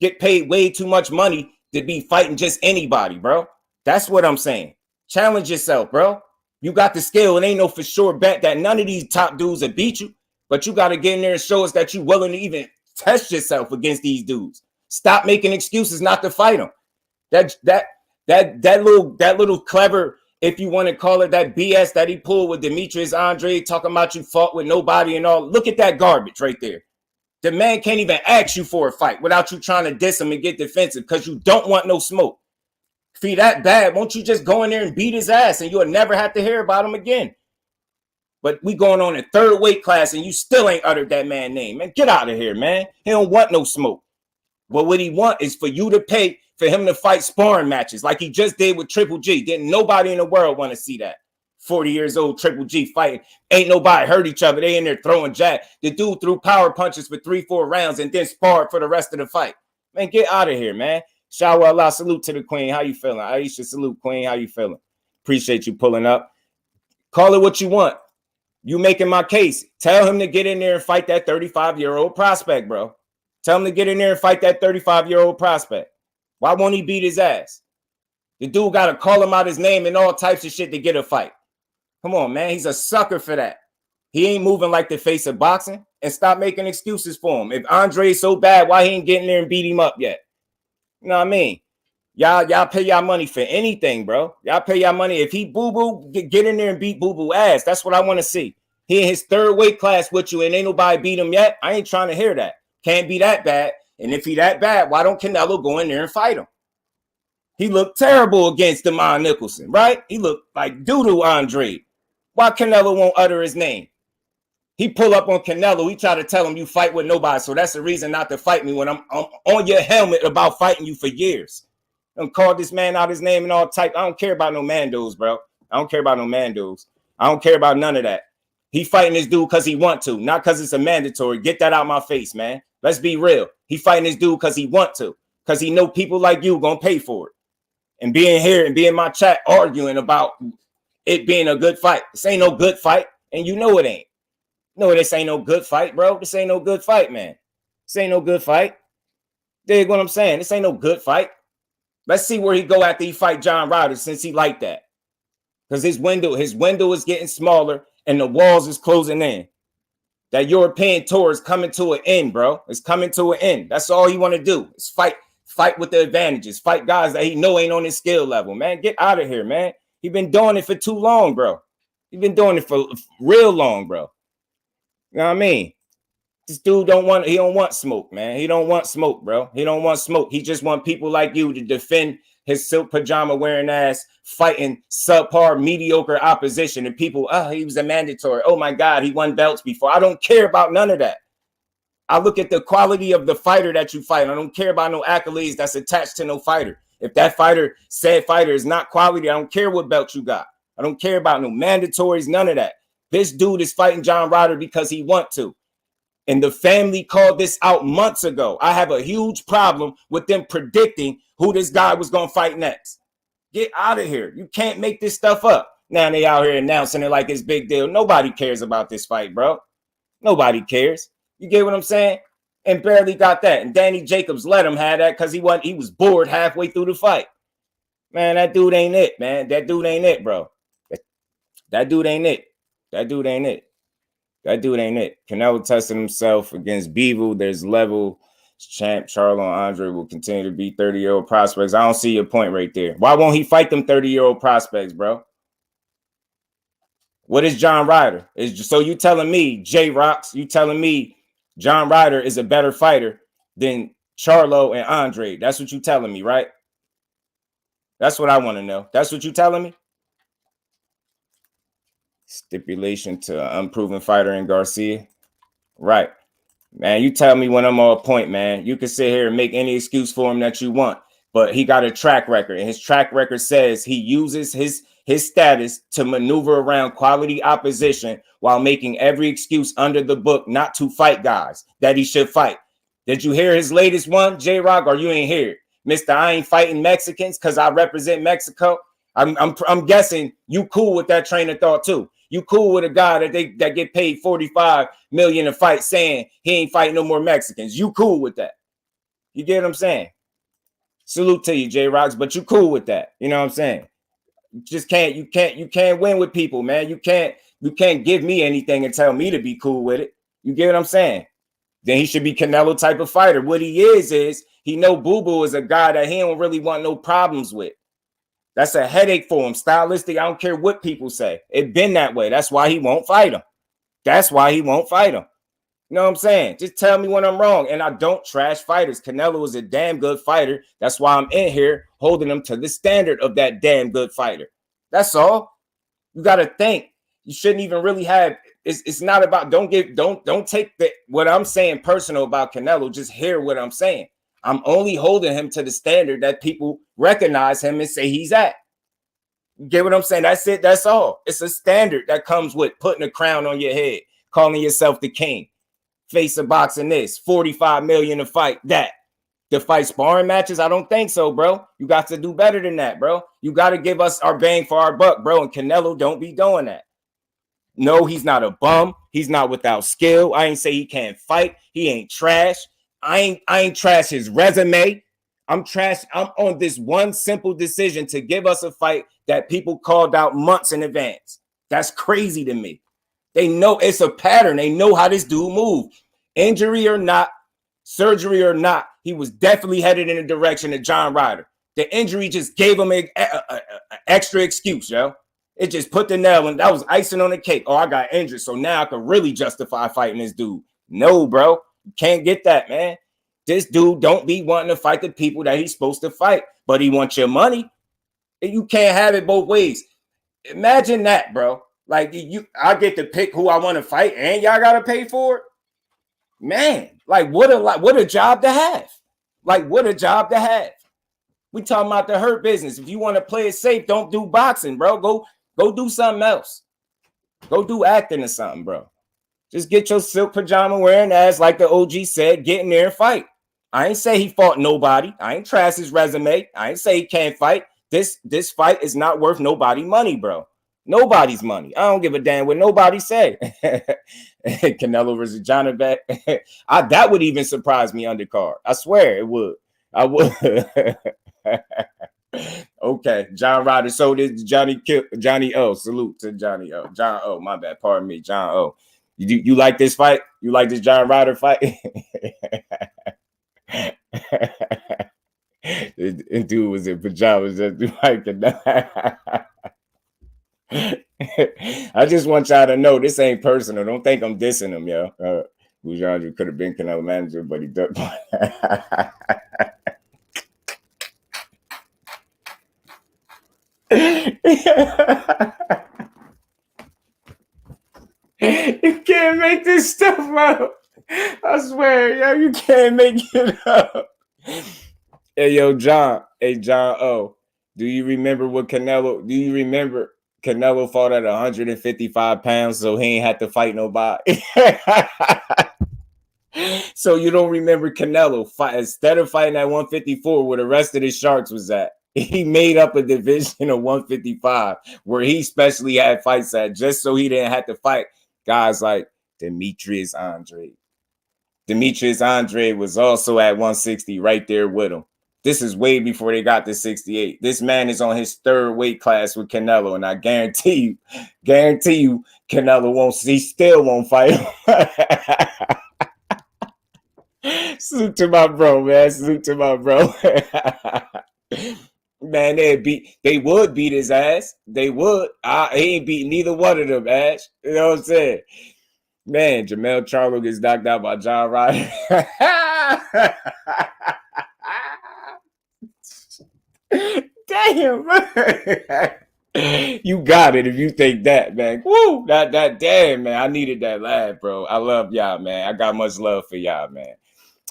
Get paid way too much money to be fighting just anybody, bro. That's what I'm saying. Challenge yourself, bro. You got the skill. It ain't no for sure bet that none of these top dudes will beat you, but you got to get in there and show us that you're willing to even test yourself against these dudes. Stop making excuses not to fight them. That little clever, if you want to call it, that BS that he pulled with Demetrius Andrade talking about you fought with nobody and all. Look at that garbage right there. The man can't even ask you for a fight without you trying to diss him and get defensive because you don't want no smoke. If he that bad, won't you just go in there and beat his ass and you'll never have to hear about him again? But we going on a third weight class and you still ain't uttered that man's name. Man, get out of here, man. He don't want no smoke. But what he want is for you to pay for him to fight sparring matches like he just did with Triple G. Didn't nobody in the world want to see that. 40 years old, Triple G fighting. Ain't nobody hurt each other. They in there throwing jack. The dude threw power punches for 3-4 rounds and then sparred for the rest of the fight. Man, get out of here, man. Shawa Allah, salute to the queen. How you feeling? Aisha, salute, queen. How you feeling? Appreciate you pulling up. Call it what you want. You making my case. Tell him to get in there and fight that 35-year-old prospect, bro. Tell him to get in there and fight that 35-year-old prospect. Why won't he beat his ass? The dude got to call him out his name and all types of shit to get a fight. Come on, man. He's a sucker for that. He ain't moving like the face of boxing. And stop making excuses for him. If Andre's so bad, why he ain't getting there and beat him up yet? You know what I mean? Y'all pay y'all money for anything, bro. Y'all pay y'all money. If he boo-boo, get in there and beat boo-boo ass. That's what I want to see. He in his third weight class with you and ain't nobody beat him yet. I ain't trying to hear that. Can't be that bad. And if he that bad, why don't Canelo go in there and fight him? He looked terrible against Demond Nicholson, right? He looked like doo-doo Andre. Why Canelo won't utter his name? He pull up on Canelo. He try to tell him you fight with nobody. So that's the reason not to fight me when I'm on your helmet about fighting you for years. I'm called this man out his name and all type. I don't care about no Mandos, bro. I don't care about no Mandos. I don't care about none of that. He fighting this dude because he want to, not because it's a mandatory. Get that out my face, man. Let's be real. He fighting this dude because he want to, because he know people like you gonna pay for it. And being here and being in my chat arguing about it being a good fight. This ain't no good fight, and you know it ain't. No, this ain't no good fight, bro. This ain't no good fight, man. This ain't no good fight. Dig what I'm saying? This ain't no good fight. Let's see where he go after he fight John Ryder, since he like that. Because his window is getting smaller and the walls is closing in. That European tour is coming to an end, bro. It's coming to an end. That's all he want to do is fight with the advantages. Fight guys that he know ain't on his skill level, man. Get out of here, man. He been doing it for too long, bro. He been doing it for real long, bro. You know what I mean? This dude don't want smoke, man. He don't want smoke, bro. He don't want smoke. He just want people like you to defend his silk pajama wearing ass, fighting subpar, mediocre opposition. And people, he was a mandatory. Oh my God, he won belts before. I don't care about none of that. I look at the quality of the fighter that you fight. I don't care about no accolades that's attached to no fighter. If that said fighter is not quality, I don't care what belt you got. I don't care about no mandatories, none of that. This dude is fighting John Ryder because he want to. And the family called this out months ago. I have a huge problem with them predicting who this guy was going to fight next. Get out of here. You can't make this stuff up. Now they out here announcing it like it's big deal. Nobody cares about this fight, bro. Nobody cares. You get what I'm saying? And barely got that. And Danny Jacobs let him have that because he was bored halfway through the fight. Man, that dude ain't it, man. That dude ain't it, bro. That dude ain't it. That dude ain't it. That dude ain't it. Canelo tested himself against Bivol. There's level. Champ Charlo and Andre will continue to be 30-year-old prospects. I don't see your point right there. Why won't he fight them 30-year-old prospects, bro? What is John Ryder? So you telling me, J-Rocks, you telling me John Ryder is a better fighter than Charlo and Andre? That's what you telling me, right? That's what I want to know. That's what you telling me? Stipulation to unproven fighter in Garcia. Right. Man, you tell me when I'm on point, man. You can sit here and make any excuse for him that you want, but he got a track record, and his track record says he uses his status to maneuver around quality opposition while making every excuse under the book not to fight guys that he should fight. Did you hear his latest one, J-Rock, or you ain't hear it? Mr. I ain't fighting Mexicans because I represent Mexico. I'm guessing you cool with that train of thought too. You cool with a guy that get paid $45 million to fight saying he ain't fighting no more Mexicans. You cool with that. You get what I'm saying? Salute to you, J-Rocks, but you cool with that. You know what I'm saying? You can't win with people, man. You can't give me anything and tell me to be cool with it. You get what I'm saying? Then he should be Canelo type of fighter. What he is he know Boo Boo is a guy that he don't really want no problems with. That's a headache for him. Stylistic, I don't care what people say. It been that way. That's why he won't fight him. That's why he won't fight him. You know what I'm saying? Just tell me when I'm wrong. And I don't trash fighters. Canelo is a damn good fighter. That's why I'm in here holding him to the standard of that damn good fighter. That's all. You got to think. You shouldn't even really have. It's not about, don't take what I'm saying personal about Canelo. Just hear what I'm saying. I'm only holding him to the standard that people recognize him and say he's at. You get what I'm saying? That's it. That's all. It's a standard that comes with putting a crown on your head, calling yourself the king. Face of boxing this, $45 million to fight that. To fight sparring matches? I don't think so, bro. You got to do better than that, bro. You got to give us our bang for our buck, bro. And Canelo don't be doing that. No, he's not a bum. He's not without skill. I ain't say he can't fight. He ain't trash. I ain't trash his resume. I'm on this one simple decision to give us a fight that people called out months in advance. That's crazy to me. They know it's a pattern. They know how this dude moves. Injury or not, surgery or not, he was definitely headed in the direction of John Ryder. The injury just gave him an extra excuse, yo. It just put the nail in. That was icing on the cake. Oh, I got injured, so now I can really justify fighting this dude. No, bro. You can't get that, man. This dude don't be wanting to fight the people that he's supposed to fight, but he wants your money. You can't have it both ways. Imagine that, bro. Like I get to pick who I want to fight, and y'all gotta pay for it. Man, like what a job to have. Like what a job to have. We talking about the hurt business. If you want to play it safe, don't do boxing, bro. Go do something else. Go do acting or something, bro. Just get your silk pajama wearing ass, like the OG said, get in there and fight. I ain't say he fought nobody. I ain't trash his resume. I ain't say he can't fight. This fight is not worth nobody money, bro. Nobody's money. I don't give a damn what nobody say. Canelo versus Johnny back. That would even surprise me undercard. I swear it would. I would. Okay, John Ryder. So this Johnny O. Salute to Johnny O. John O. My bad. Pardon me, John O. You like this fight? You like this John Ryder fight? And dude was in pajamas just like I just want y'all to know this ain't personal. Don't think I'm dissing him, yo. Bujandra could have been Canelo manager, but he doesn't. You can't make this stuff up. I swear, yo, you can't make it up. Hey, yo, John. Hey, John O. Do you remember Canelo fought at 155 pounds, so he ain't had to fight nobody? So you don't remember Canelo instead of fighting at 154 where the rest of the Sharks was at? He made up a division of 155 where he specially had fights at just so he didn't have to fight guys like Demetrius Andrade. Demetrius Andrade was also at 160 right there with him. This is way before they got to 68. This man is on his third weight class with Canelo, and I guarantee you, Canelo won't. He still won't fight him. Salute to my bro, man. Salute to my bro. Man, they would beat his ass. They would. He ain't beat neither one of them, Ash. You know what I'm saying? Man, Jermell Charlo gets knocked out by John Ryder. Damn, you got it if you think that, man. Woo, that damn, man. I needed that laugh, bro. I love y'all, man. I got much love for y'all, man.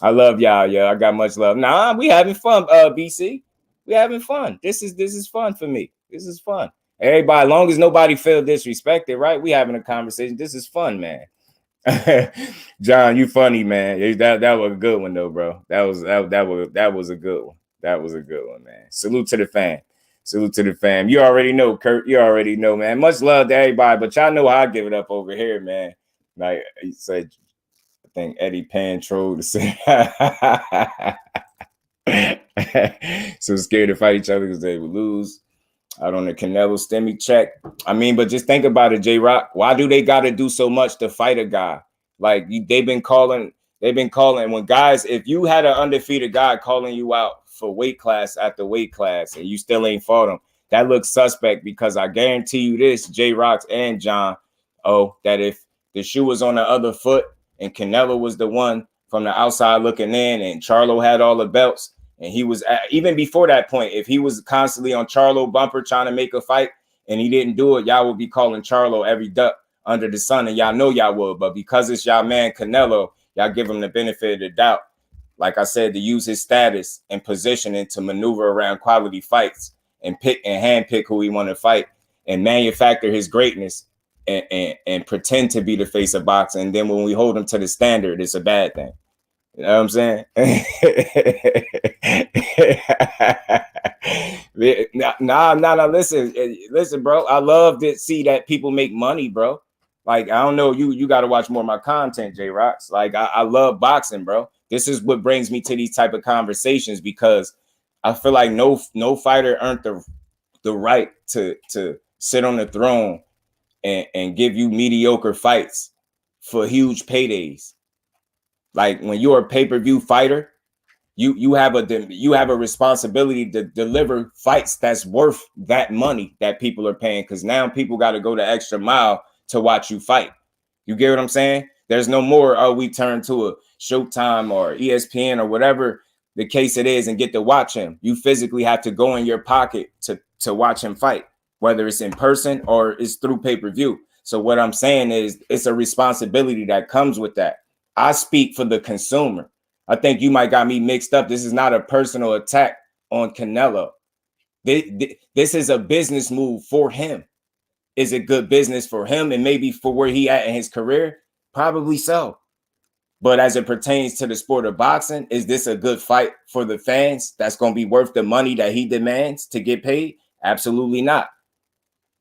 I love y'all, yo. I got much love. Nah, we having fun, BC. We having fun. This is fun for me. This is fun. Everybody, as long as nobody feel disrespected, right? We having a conversation. This is fun, man. John, you funny, man. That was a good one though, bro. That was a good one. That was a good one, man. Salute to the fam. Salute to the fam. You already know, Kurt. You already know, man. Much love to everybody, but y'all know how I give it up over here, man. Like he said, I think Eddie Pan trolled to say so scared to fight each other because they would lose. Out on the Canelo stimmy check. I mean, but just think about it, J-Rock. Why do they got to do so much to fight a guy? Like they've been calling when guys, if you had an undefeated guy calling you out for weight class after weight class and you still ain't fought him, that looks suspect because I guarantee you this, J-Rocks and John, that if the shoe was on the other foot and Canelo was the one from the outside looking in and Charlo had all the belts, and he was even before that point, if he was constantly on Charlo bumper trying to make a fight and he didn't do it, y'all would be calling Charlo every duck under the sun, and y'all know y'all would. But because it's y'all man Canelo, y'all give him the benefit of the doubt. Like I said, to use his status and positioning to maneuver around quality fights and pick and handpick who he want to fight and manufacture his greatness and pretend to be the face of boxing. And then when we hold him to the standard, it's a bad thing. You know what I'm saying? Nah. Listen, bro. I love to see that people make money, bro. Like, I don't know, you got to watch more of my content, J-Rocks. Like, I love boxing, bro. This is what brings me to these type of conversations because I feel like no fighter earned the right to sit on the throne and give you mediocre fights for huge paydays. Like when you're a pay-per-view fighter, you have a responsibility to deliver fights that's worth that money that people are paying, because now people got to go the extra mile to watch you fight. You get what I'm saying? There's no more, we turn to a Showtime or ESPN or whatever the case it is and get to watch him. You physically have to go in your pocket to watch him fight, whether it's in person or it's through pay-per-view. So what I'm saying is it's a responsibility that comes with that. I speak for the consumer. I think you might got me mixed up. This is not a personal attack on Canelo. This is a business move for him. Is it good business for him and maybe for where he at in his career? Probably so. But as it pertains to the sport of boxing, is this a good fight for the fans that's going to be worth the money that he demands to get paid? Absolutely not.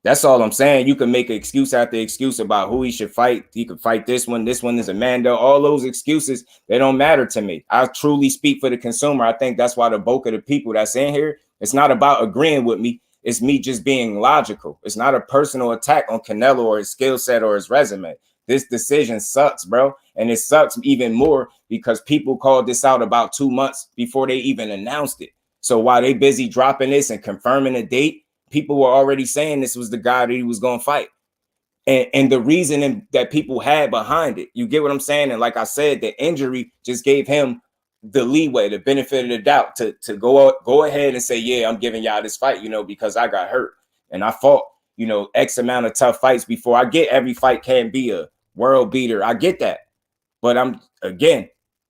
That's all I'm saying. You can make an excuse after excuse about who he should fight. He could fight this one. This one is Amanda. All those excuses, they don't matter to me. I truly speak for the consumer. I think that's why the bulk of the people that's in here, it's not about agreeing with me. It's me just being logical. It's not a personal attack on Canelo or his skill set or his resume. This decision sucks, bro. And it sucks even more because people called this out about 2 months before they even announced it. So while they busy dropping this and confirming a date, people were already saying this was the guy that he was going to fight. And the reasoning that people had behind it, you get what I'm saying? And like I said, the injury just gave him the leeway, the benefit of the doubt to go ahead and say, yeah, I'm giving y'all this fight, because I got hurt. And I fought, X amount of tough fights before. I get every fight can be a world beater. I get that. But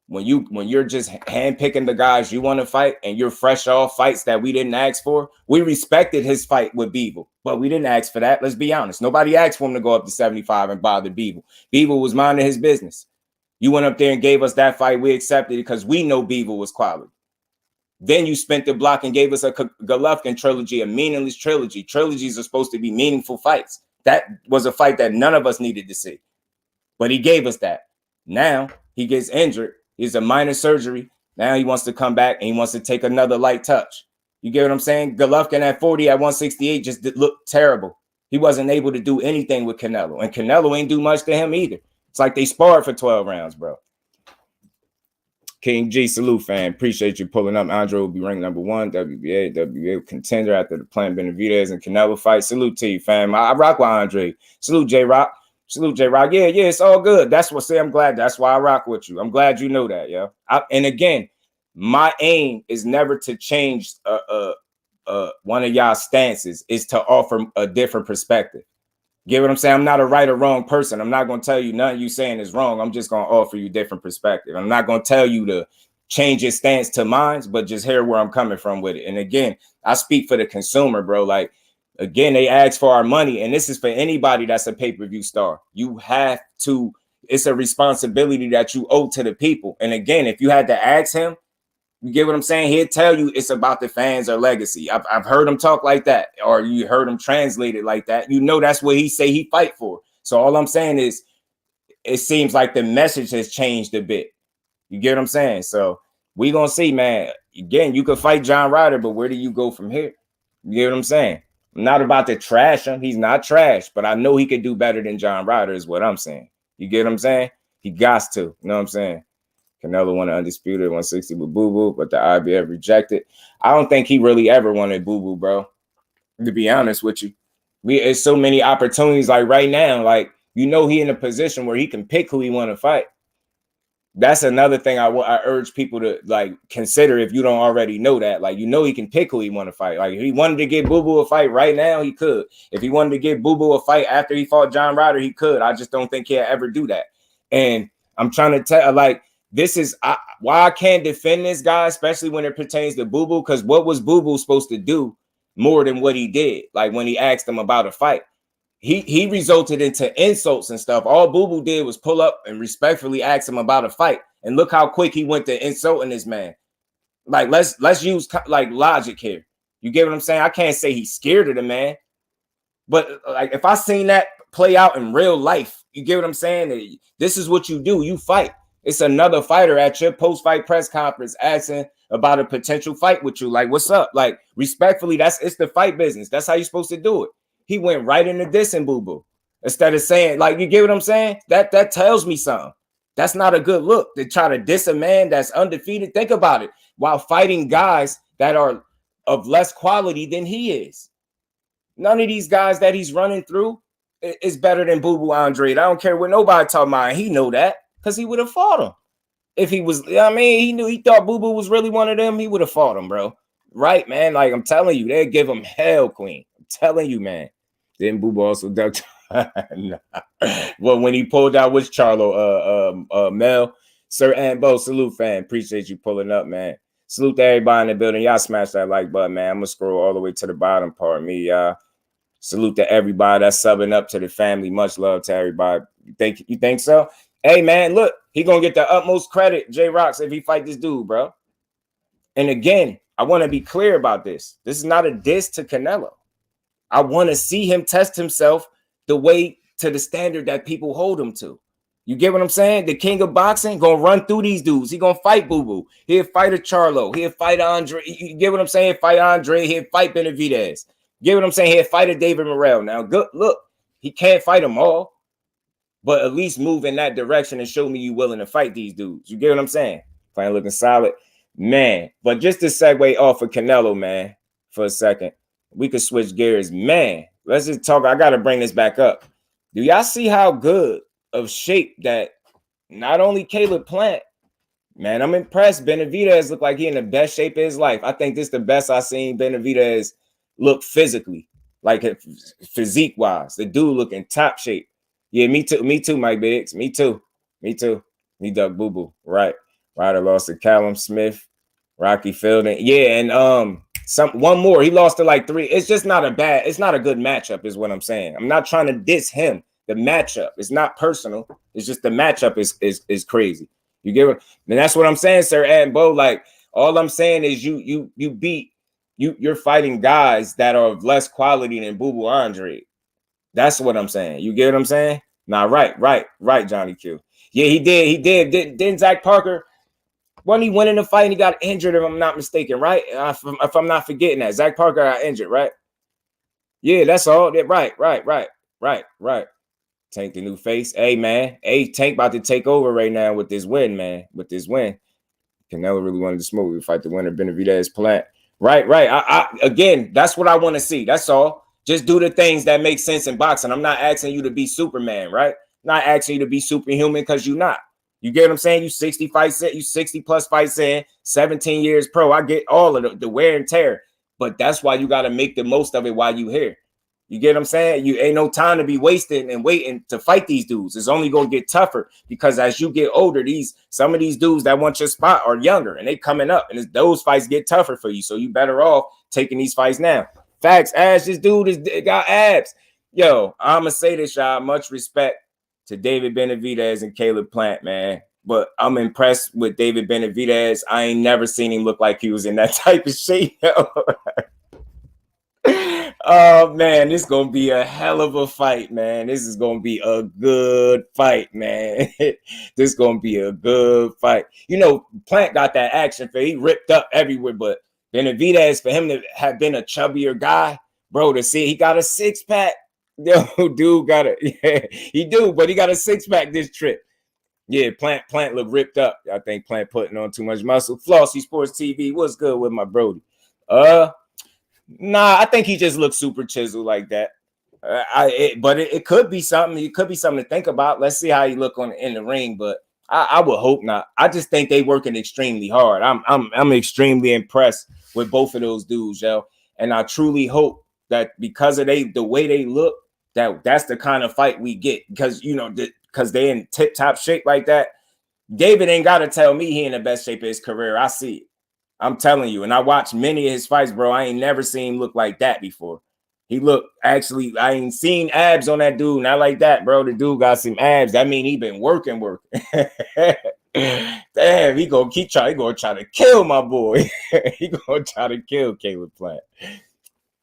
when you're just handpicking the guys you want to fight and you're fresh off fights that we didn't ask for, we respected his fight with Beeble, but we didn't ask for that. Let's be honest. Nobody asked for him to go up to 75 and bother Beeble. Beeble was minding his business. You went up there and gave us that fight. We accepted it because we know Beeble was quality. Then you spent the block and gave us a Golovkin trilogy, a meaningless trilogy. Trilogies are supposed to be meaningful fights. That was a fight that none of us needed to see, but he gave us that. Now he gets injured. He's a minor surgery. Now he wants to come back and he wants to take another light touch. You get what I'm saying? Golovkin at 40 at 168 just looked terrible. He wasn't able to do anything with Canelo. And Canelo ain't do much to him either. It's like they sparred for 12 rounds, bro. King G, salute, fan. Appreciate you pulling up. Andre will be ranked number 1, WBA contender after the Plant Benavidez and Canelo fight. Salute to you, fam. I rock with Andre. Salute, J-Rock. Salute, J-Rock. Yeah, it's all good. That's what I'm glad. That's why I rock with you. I'm glad you know that, yo. And again, my aim is never to change one of y'all stances. Is to offer a different perspective. Get what I'm saying? I'm not a right or wrong person. I'm not going to tell you nothing you saying is wrong. I'm just going to offer you different perspective. I'm not going to tell you to change your stance to mine, but just hear where I'm coming from with it. And again, I speak for the consumer, bro. Like, again, they ask for our money, and this is for anybody that's a pay-per-view star. You have to, it's a responsibility that you owe to the people. And again, if you had to ask him, you get what I'm saying? He'll tell you it's about the fans or legacy. I've heard him talk like that, or you heard him translate it like that. You know that's what he say he fight for. So all I'm saying is it seems like the message has changed a bit. You get what I'm saying? So we gonna see, man. Again, you could fight John Ryder, but where do you go from here? You get what I'm saying? I'm not about to trash him. He's not trash, but I know he could do better than John Ryder is what I'm saying. You get what I'm saying? He got to. You know what I'm saying? Canelo won Undisputed 160 with Boo Boo, but the IBF rejected. I don't think he really ever wanted Boo Boo, bro. To be honest with you, it's so many opportunities. Like right now, like he in a position where he can pick who he want to fight. That's another thing I urge people to like consider if you don't already know that. Like he can pick who he want to fight. Like if he wanted to get Boo Boo a fight right now, he could. If he wanted to get Boo Boo a fight after he fought John Ryder, he could. I just don't think he'll ever do that. And I'm trying to tell like. This is why I can't defend this guy, especially when it pertains to Boo Boo, because what was Boo Boo supposed to do more than what he did? Like when he asked him about a fight, he resulted into insults and stuff. All Boo Boo did was pull up and respectfully ask him about a fight, and look how quick he went to insulting this man. Like let's use like logic here. You get what I'm saying? I can't say he's scared of the man, but like if I seen that play out in real life, you get what I'm saying? This is what you do. You fight. It's another fighter at your post-fight press conference asking about a potential fight with you. Like, what's up? Like, respectfully, it's the fight business. That's how you're supposed to do it. He went right into dissing Boo Boo. Instead of saying, like, you get what I'm saying? That tells me something. That's not a good look to try to diss a man that's undefeated. Think about it. While fighting guys that are of less quality than he is. None of these guys that he's running through is better than Boo Boo Andrade. I don't care what nobody talking about. He know that. Because he would have fought him. If he was, he thought Boo Boo was really one of them, he would have fought him, bro. Right, man? Like, I'm telling you, they'd give him hell, Queen. I'm telling you, man. Then Boo Boo also ducked. Nah. Well, when he pulled out, which Charlo? Mel? Sir Ambo, salute, fan. Appreciate you pulling up, man. Salute to everybody in the building. Y'all smash that like button, man. I'm going to scroll all the way to the bottom part of me, y'all. Salute to everybody that's subbing up to the family. Much love to everybody. You think so? Hey, man, look, he going to get the utmost credit, J-Rocks, if he fight this dude, bro. And again, I want to be clear about this. This is not a diss to Canelo. I want to see him test himself the way to the standard that people hold him to. You get what I'm saying? The king of boxing going to run through these dudes. He going to fight Boo Boo. He'll fight a Charlo. He'll fight Andre. You get what I'm saying? Fight Andre. He'll fight Benavidez. You get what I'm saying? He'll fight a David Morrell. Now, good look, he can't fight them all. But at least move in that direction and show me you willing to fight these dudes. You get what I'm saying? Playing looking solid. Man, but just to segue off of Canelo, man, for a second, we could switch gears. Man, let's just talk. I got to bring this back up. Do y'all see how good of shape that not only Caleb Plant, man, I'm impressed. Benavidez look like he in the best shape of his life. I think this is the best I've seen Benavidez look physically, like physique-wise. The dude look in top shape. Yeah, me too, Mike Biggs. Me too. He ducked Boo Boo. Right. Ryder lost to Callum Smith, Rocky Fielding. Yeah, and one more. He lost to like 3. It's just not a good matchup, is what I'm saying. I'm not trying to diss him. The matchup. It's not personal. It's just the matchup is crazy. You get what? And that's what I'm saying, sir. And Bo, like, all I'm saying is you're fighting guys that are of less quality than Boo Boo Andre. That's what I'm saying. You get what I'm saying? Nah, right, Johnny Q. Yeah, he did. Didn't Zach Parker Wasn't he winning the fight and he got injured, if I'm not mistaken, right? If I'm not forgetting that. Zach Parker got injured, right? Yeah, that's all. Right. Tank the new face. Hey, man. Hey, Tank about to take over right now with this win, man. With this win. Canelo really wanted to smoke. We fight the winner, Benavidez Plant. Right. Again, that's what I want to see. That's all. Just do the things that make sense in boxing. I'm not asking you to be Superman, right? I'm not asking you to be superhuman because you're not. You get what I'm saying? You 60 fights in, you 60 plus fights in, 17 years pro. I get all of the wear and tear, but that's why you got to make the most of it while you here. You get what I'm saying? You ain't no time to be wasting and waiting to fight these dudes. It's only gonna get tougher because as you get older, some of these dudes that want your spot are younger and they coming up, and those fights get tougher for you. So you better off taking these fights now. Facts, Ash, this dude got abs. Yo, I'ma say this, y'all. Much respect to David Benavidez and Caleb Plant, man. But I'm impressed with David Benavidez. I ain't never seen him look like he was in that type of shape. Oh man, this is gonna be a hell of a fight, man. This is gonna be a good fight, man. This is gonna be a good fight. You know, Plant got that action for he ripped up everywhere, but Benavidez, for him to have been a chubbier guy, bro, to see he got a six-pack. Yo, dude got it. Yeah, he do, but he got a six-pack this trip. Yeah, Plant look ripped up. I think Plant putting on too much muscle. Flossy Sports TV, what's good with my Brody? Nah, I think he just looks super chiseled like that. But it could be something. It could be something to think about. Let's see how he look in the ring. But I would hope not. I just think they working extremely hard. I'm extremely impressed with both of those dudes, yo. And I truly hope that because of the way they look, that's the kind of fight we get. Because because they in tip top shape like that. David ain't got to tell me he in the best shape of his career. I see it. I'm telling you, and I watched many of his fights, bro. I ain't never seen him look like that before. He looked I ain't seen abs on that dude, not like that, bro. The dude got some abs. That mean he been working. Damn, he gonna try to kill my boy. He gonna try to kill Caleb Plant.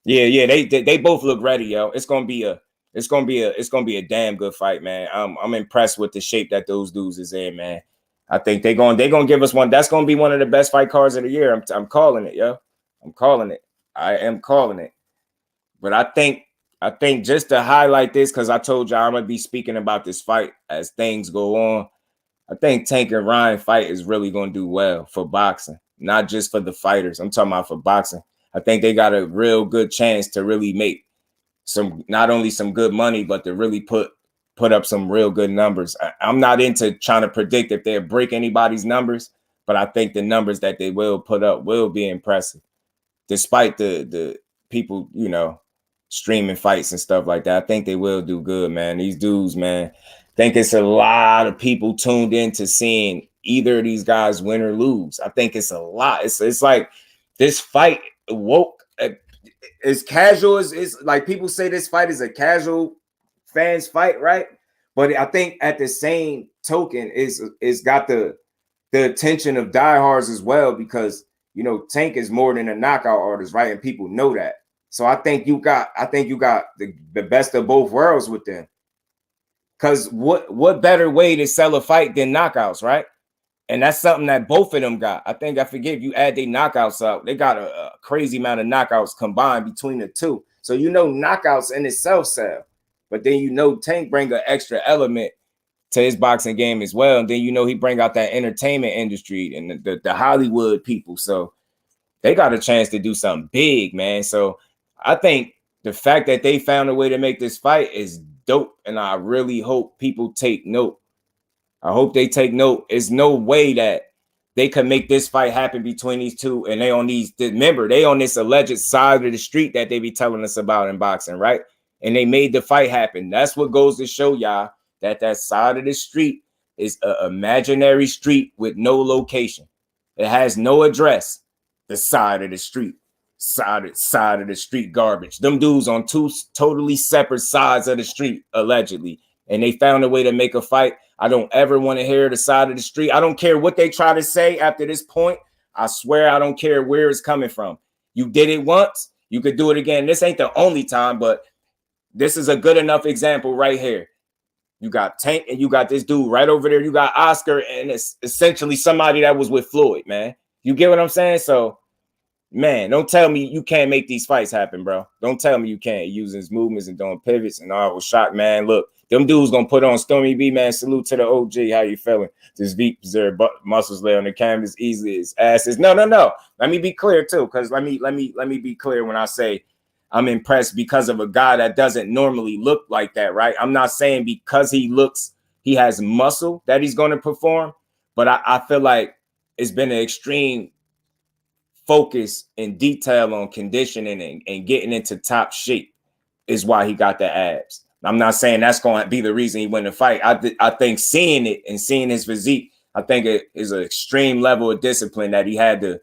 Yeah, they both look ready, yo. It's gonna be a damn good fight, man. I'm impressed with the shape that those dudes is in, man. I think they're gonna give us one. That's gonna be one of the best fight cards of the year. I'm calling it, yo. I'm calling it. I am calling it. But I think just to highlight this, because I told you I'm gonna be speaking about this fight as things go on. I think Tank and Ryan fight is really gonna do well for boxing, not just for the fighters. I'm talking about for boxing. I think they got a real good chance to really make not only some good money, but to really put up some real good numbers. I'm not into trying to predict if they'll break anybody's numbers, but I think the numbers that they will put up will be impressive, despite the people, streaming fights and stuff like that. I think they will do good, man. These dudes, man, I think it's a lot of people tuned into seeing either of these guys win or lose. I think it's a lot. It's like this fight woke as casual as like people say this fight is a casual fans fight, right? But I think at the same token is got the attention of diehards as well, because Tank is more than a knockout artist, right? And people know that. So I think you got the best of both worlds with them. Because what better way to sell a fight than knockouts, right? And that's something that both of them got. I think, I forget, if you add their knockouts up, they got a crazy amount of knockouts combined between the two. So knockouts in itself sell. But then Tank bring an extra element to his boxing game as well. And then he bring out that entertainment industry and the Hollywood people. So they got a chance to do something big, man. So I think the fact that they found a way to make this fight is dope. And I really hope people take note. I hope they take note. There's no way that they could make this fight happen between these two. And they on this alleged side of the street that they be telling us about in boxing, right? And they made the fight happen. That's what goes to show y'all that side of the street is an imaginary street with no location. It has no address. The side of the street. Side of the street garbage. Them dudes on two totally separate sides of the street, allegedly. And they found a way to make a fight. I don't ever want to hear the side of the street. I don't care what they try to say after this point. I swear I don't care where it's coming from. You did it once. You could do it again. This ain't the only time, but this is a good enough example right here. You got Tank and you got this dude right over there. You got Oscar, and it's essentially somebody that was with Floyd, man. You get what I'm saying? So, man, don't tell me you can't make these fights happen, bro. Don't tell me you can't using his movements and doing pivots. And I was shocked, man. Look, them dudes gonna put on Stormy B, man. Salute to the OG. How you feeling? This V their muscles lay on the canvas easily as asses. No. Let me be clear too, because let me be clear when I say I'm impressed because of a guy that doesn't normally look like that, right? I'm not saying because he has muscle that he's going to perform, but I feel like it's been an extreme focus and detail on conditioning and getting into top shape is why he got the abs. I'm not saying that's going to be the reason he won the fight. I think seeing it and seeing his physique, I think it is an extreme level of discipline that he had to,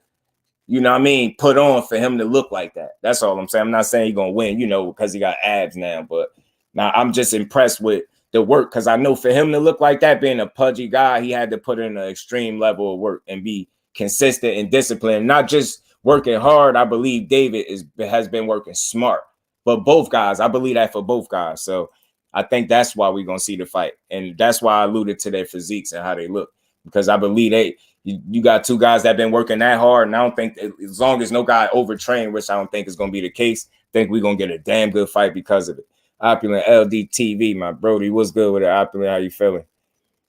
you know what I mean, put on for him to look like that. That's all I'm saying. I'm not saying he's going to win, you know, because he got abs now. But now I'm just impressed with the work because I know for him to look like that, being a pudgy guy, he had to put in an extreme level of work and be consistent and disciplined, not just working hard. I believe David has been working smart. But both guys, I believe that for both guys. So I think that's why we're going to see the fight. And that's why I alluded to their physiques and how they look. Because I believe you got two guys that have been working that hard. And I don't think, as long as no guy overtrained, which I don't think is going to be the case, I think we're going to get a damn good fight because of it. Opulent LDTV, my Brody, what's good with it? Opulent, how you feeling?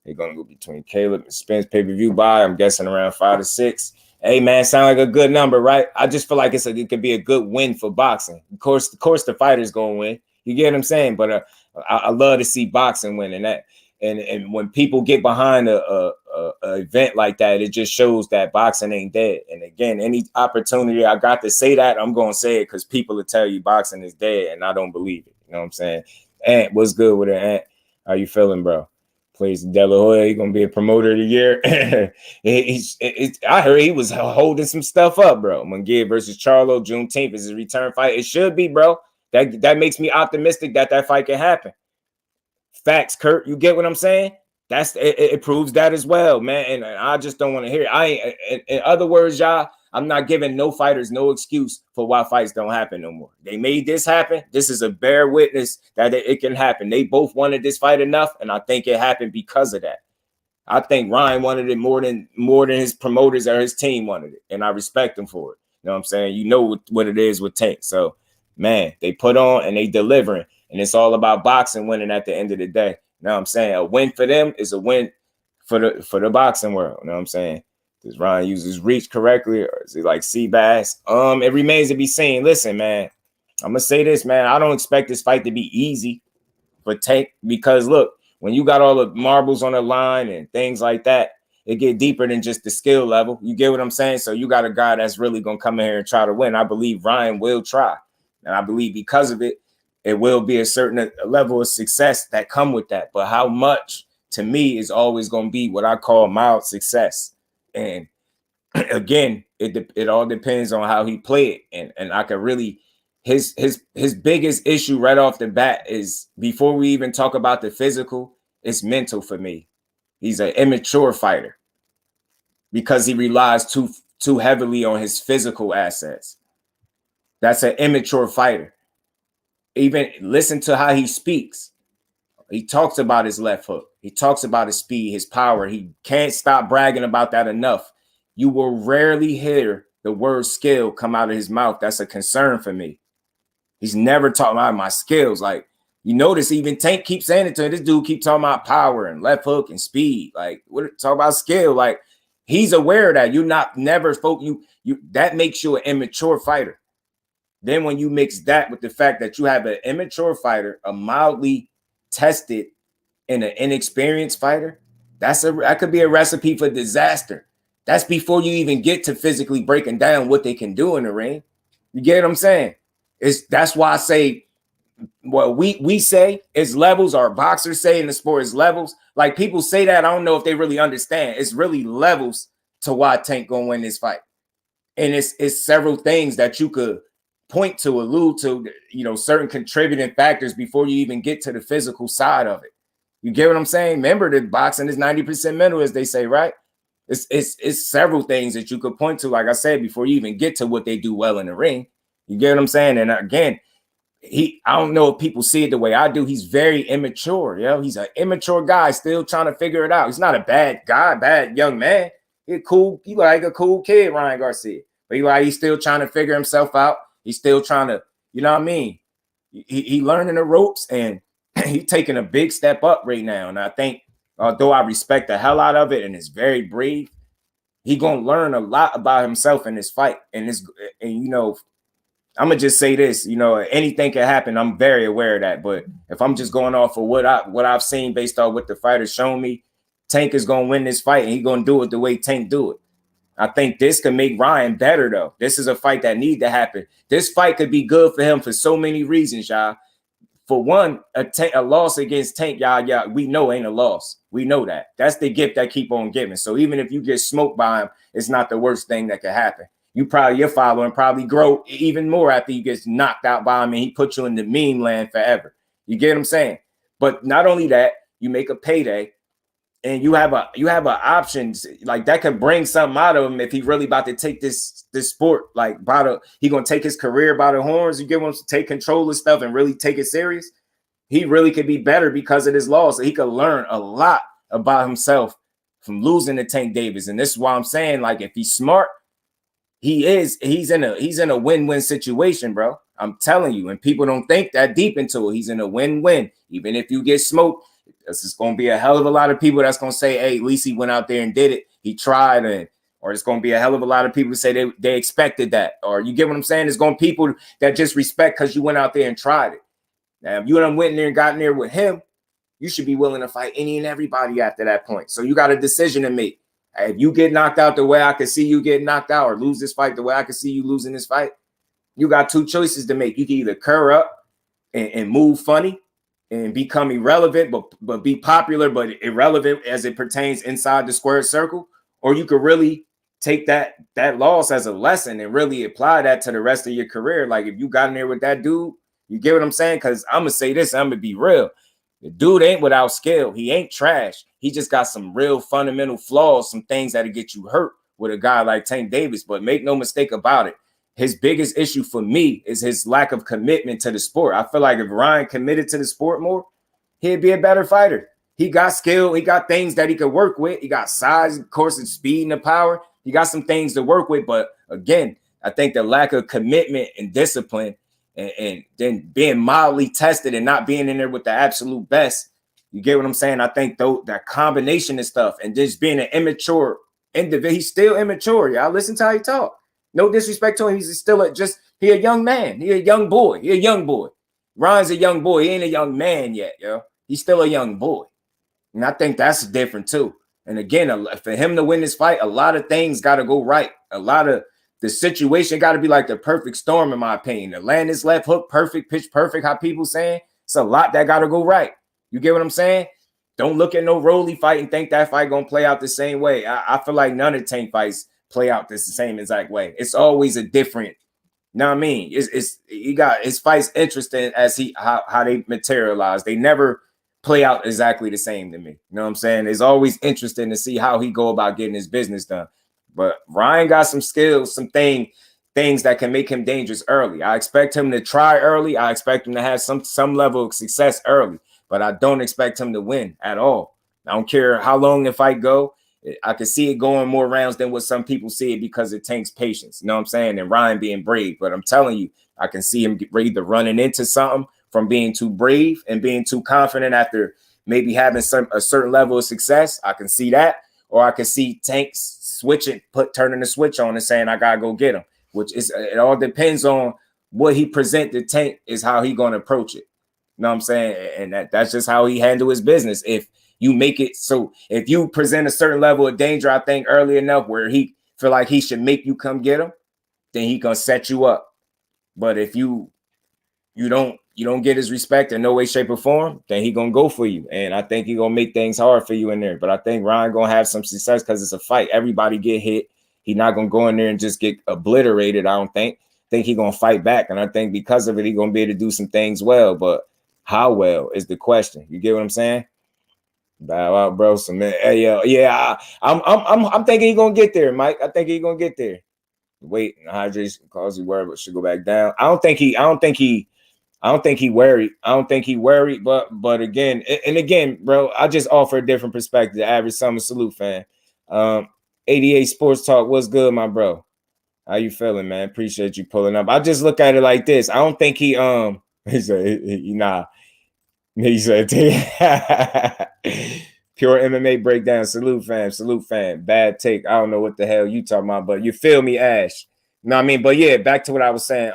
They're going to go between Caleb and Spence pay-per-view buy. I'm guessing around 5 to 6. Hey, man, sound like a good number, right? I just feel like it could be a good win for boxing. Of course, the fighter's going to win. You get what I'm saying? But I love to see boxing win, and that. And when people get behind a event like that, it just shows that boxing ain't dead. And again, any opportunity I got to say that, I'm going to say it because people will tell you boxing is dead, and I don't believe it. You know what I'm saying? Ant, what's good with it, Ant? How you feeling, bro? Plays De La Hoya. He's going to be a promoter of the year. I heard he was holding some stuff up, bro. Munguia versus Charlo, Juneteenth is his return fight. It should be, bro. That makes me optimistic that fight can happen. Facts, Kurt. You get what I'm saying? It proves that as well, man. And I just don't want to hear it. In other words, y'all, I'm not giving no fighters no excuse for why fights don't happen no more. They made this happen. This is a bare witness that it can happen. They both wanted this fight enough, and I think it happened because of that. I think Ryan wanted it more than his promoters or his team wanted it, and I respect them for it. You know what I'm saying? You know what it is with Tank. So, man, they put on and they delivering, and it's all about boxing winning at the end of the day. You know what I'm saying? A win for them is a win for the boxing world. You know what I'm saying? Does Ryan use his reach correctly, or is he like Seabass? It remains to be seen. Listen, man, I'm gonna say this, man. I don't expect this fight to be easy for Tank because look, when you got all the marbles on the line and things like that, it get deeper than just the skill level. You get what I'm saying? So you got a guy that's really gonna come in here and try to win. I believe Ryan will try, and I believe because of it, it will be a certain level of success that come with that. But how much, to me, is always gonna be what I call mild success. And again, it all depends on how he played. And I can really his biggest issue right off the bat is, before we even talk about the physical, it's mental for me. He's an immature fighter because he relies too heavily on his physical assets. That's an immature fighter. Even listen to how he speaks. He talks about his left hook. He talks about his speed, his power. He can't stop bragging about that enough. You will rarely hear the word skill come out of his mouth. That's a concern for me. He's never talking about my skills. Like, you notice even Tank keeps saying it to him. This dude keep talking about power and left hook and speed. Like, what talk about skill? Like, he's aware of that. You never spoke. You that makes you an immature fighter. Then when you mix that with the fact that you have an immature fighter, a mildly tested and an inexperienced fighter, that could be a recipe for disaster. That's before you even get to physically breaking down what they can do in the ring. You get what I'm saying? That's why I say what we say is levels, or boxers say in the sport is levels. Like, people say that, I don't know if they really understand. It's really levels to why Tank gonna win this fight. And it's several things that you could point to, allude to, you know, certain contributing factors before you even get to the physical side of it. You get what I'm saying? Remember that boxing is 90% mental, as they say, right? It's several things that you could point to, like I said, before you even get to what they do well in the ring. You get what I'm saying? And again, I don't know if people see it the way I do. He's very immature. He's an immature guy still trying to figure it out. He's not a bad guy, bad young man. He's cool. He like a cool kid, Ryan Garcia. But he's still trying to figure himself out. He's still trying to, you know what I mean? He learning the ropes, and he's taking a big step up right now. And I think, although I respect the hell out of it and is very brave, he gonna learn a lot about himself in this fight. And I'm gonna just say this, anything can happen. I'm very aware of that. But if I'm just going off of what I've seen based on what the fighter's shown me, Tank is gonna win this fight, and he's gonna do it the way Tank do it. I think this could make Ryan better, though. This is a fight that needs to happen. This fight could be good for him for so many reasons, y'all. For one, a loss against Tank, y'all, we know ain't a loss. We know that. That's the gift that keep on giving. So even if you get smoked by him, it's not the worst thing that could happen. Your following probably grow even more after you get knocked out by him and he put you in the meme land forever. You get what I'm saying? But not only that, you make a payday. And you have a option like that could bring something out of him if he really about to take this sport he gonna take his career by the horns. You get him to take control of stuff and really take it serious. He really could be better because of this loss. So he could learn a lot about himself from losing to Tank Davis. And this is why I'm saying, like, if he's smart, he's in a win-win situation, bro. I'm telling you, and people don't think that deep into it. He's in a win-win. Even if you get smoked, this is going to be a hell of a lot of people that's going to say, hey, at least he went out there and did it. He tried. Or it's going to be a hell of a lot of people who say they expected that. Or you get what I'm saying? There's going to be people that just respect because you went out there and tried it. Now, if you done went in there and got in there with him, you should be willing to fight any and everybody after that point. So you got a decision to make. If you get knocked out the way I can see you getting knocked out, or lose this fight the way I can see you losing this fight, you got two choices to make. You can either curl up and move funny and become irrelevant, but be popular, but irrelevant as it pertains inside the squared circle, or you could really take that loss as a lesson and really apply that to the rest of your career. Like if you got in there with that dude, you get what I'm saying? Because I'm gonna say this, I'm gonna be real. The dude ain't without skill. He ain't trash. He just got some real fundamental flaws, some things that'll get you hurt with a guy like Tank Davis. But make no mistake about it, his biggest issue for me is his lack of commitment to the sport. I feel like if Ryan committed to the sport more, he'd be a better fighter. He got skill. He got things that he could work with. He got size, of course, and speed and the power. He got some things to work with. But again, I think the lack of commitment and discipline and then being mildly tested and not being in there with the absolute best, you get what I'm saying? I think though that combination of stuff and just being an immature individual, he's still immature. Y'all listen to how he talk. No disrespect to him. He's still he a young man. He a young boy. He a young boy. Ryan's a young boy. He ain't a young man yet, yo. He's still a young boy. And I think that's different too. And again, for him to win this fight, a lot of things got to go right. A lot of the situation got to be like the perfect storm, in my opinion. To land his left hook perfect, pitch perfect, how people saying. It's a lot that got to go right. You get what I'm saying? Don't look at no Rolly fight and think that fight going to play out the same way. I feel like none of Tank fights play out the same exact way. It's always a different, you know what I mean? He got his fights interesting as how they materialize. They never play out exactly the same to me. You know what I'm saying? It's always interesting to see how he go about getting his business done. But Ryan got some skills, some things that can make him dangerous early. I expect him to try early. I expect him to have some level of success early, but I don't expect him to win at all. I don't care how long the fight go. I can see it going more rounds than what some people see it because it takes patience. You know what I'm saying? And Ryan being brave. But I'm telling you, I can see him either running into something from being too brave and being too confident after maybe having a certain level of success. I can see that. Or I can see Tank turning the switch on and saying, I got to go get him. Which is, it all depends on what he present to Tank is how he going to approach it. You know what I'm saying? And that's just how he handle his business. If you make it so, if you present a certain level of danger, I think early enough where he feel like he should make you come get him, then he gonna set you up. But if you don't get his respect in no way, shape, or form, then he gonna go for you. And I think he gonna make things hard for you in there. But I think Ryan gonna have some success because it's a fight. Everybody get hit. He not gonna go in there and just get obliterated. I don't think. I think he gonna fight back. And I think because of it, he gonna be able to do some things well. But how well is the question. You get what I'm saying? Bow out, bro. So man, yeah. I'm thinking he gonna get there, Mike. I think he gonna get there. Wait, hydration cause you worry, but should go back down. I don't think he I don't think he worried. But again, and again, bro, I just offer a different perspective. The average summer salute fan. 88 Sports Talk, what's good, my bro? How you feeling, man? Appreciate you pulling up. I just look at it like this. I don't think he he said nah. He said pure MMA breakdown. Salute fam. Bad take. I don't know what the hell you talking about, but you feel me, Ash. You know what I mean? But yeah, back to what I was saying.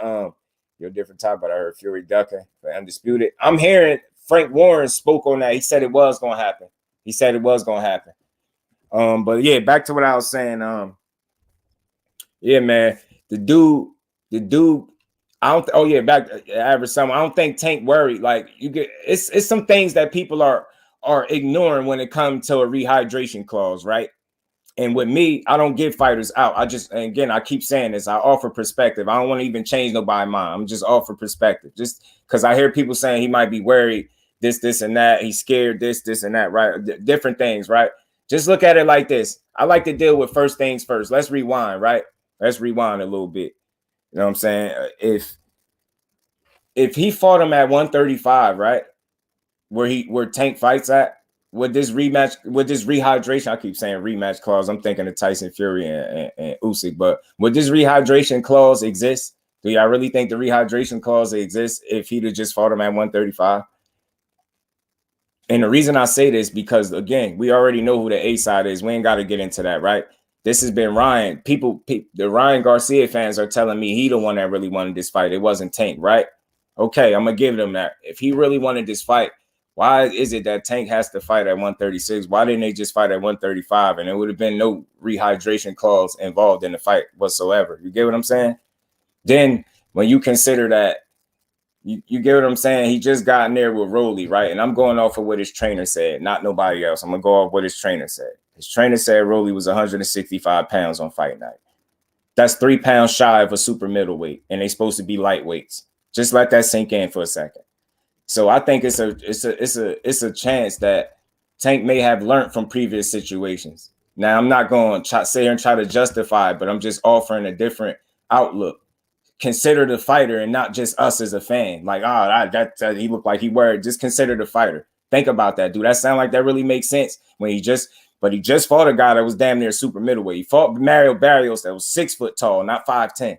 You're a different type, but I heard Fury ducking for Undisputed. I'm hearing Frank Warren spoke on that. He said it was gonna happen. But yeah, back to what I was saying. Yeah, man. The dude. I don't. Oh yeah, back to average summer. I don't think Tank worried. Like you get, it's some things that people are ignoring when it comes to a rehydration clause, right? And with me, I don't give fighters out. I keep saying this. I offer perspective. I don't want to even change nobody's mind. I'm just offer perspective. Just because I hear people saying he might be worried, this, and that. He's scared, this, and that, right? Different things, right? Just look at it like this. I like to deal with first things first. Let's rewind, right? Let's rewind a little bit. You know what I'm saying? If he fought him at 135, right? Where Tank fights at, with this rehydration, I keep saying rematch clause. I'm thinking of Tyson Fury and Usyk, but would this rehydration clause exist? Do y'all really think the rehydration clause exists if he'd have just fought him at 135? And the reason I say this because again, we already know who the A side is. We ain't got to get into that, right? This has been Ryan. The Ryan Garcia fans are telling me he the one that really wanted this fight. It wasn't Tank, right? Okay, I'm gonna give them that. If he really wanted this fight, why is it that Tank has to fight at 136? Why didn't they just fight at 135? And there would have been no rehydration clause involved in the fight whatsoever. You get what I'm saying? Then when you consider that, you get what I'm saying? He just got in there with Rolly, right? And I'm going off of what his trainer said, not nobody else. I'm going to go off what his trainer said. His trainer said Rolly was 165 pounds on fight night. That's 3 pounds shy of a super middleweight, and they supposed to be lightweights. Just let that sink in for a second. So I think it's a chance that Tank may have learned from previous situations. Now, I'm not going to sit here and try to justify it, but I'm just offering a different outlook. Consider the fighter and not just us as a fan. Like, he looked like he worried. Just consider the fighter. Think about that. Do that sound like that really makes sense? When he just fought a guy that was damn near super middleweight. He fought Mario Barrios that was 6 foot tall, not 5'10".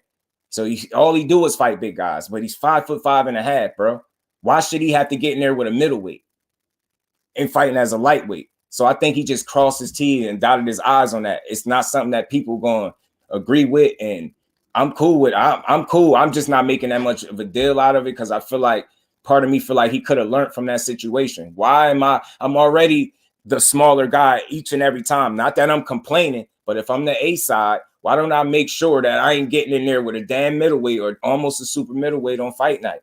So all he do is fight big guys, but he's 5'5.5", bro. Why should he have to get in there with a middleweight and fighting as a lightweight? So I think he just crossed his T's and dotted his I's on that. It's not something that people going to agree with, and I'm cool with. I'm cool. I'm just not making that much of a deal out of it because I feel like part of me feel like he could have learned from that situation. Why am I'm already the smaller guy each and every time. Not that I'm complaining, but if I'm the A side, why don't I make sure that I ain't getting in there with a damn middleweight or almost a super middleweight on fight night?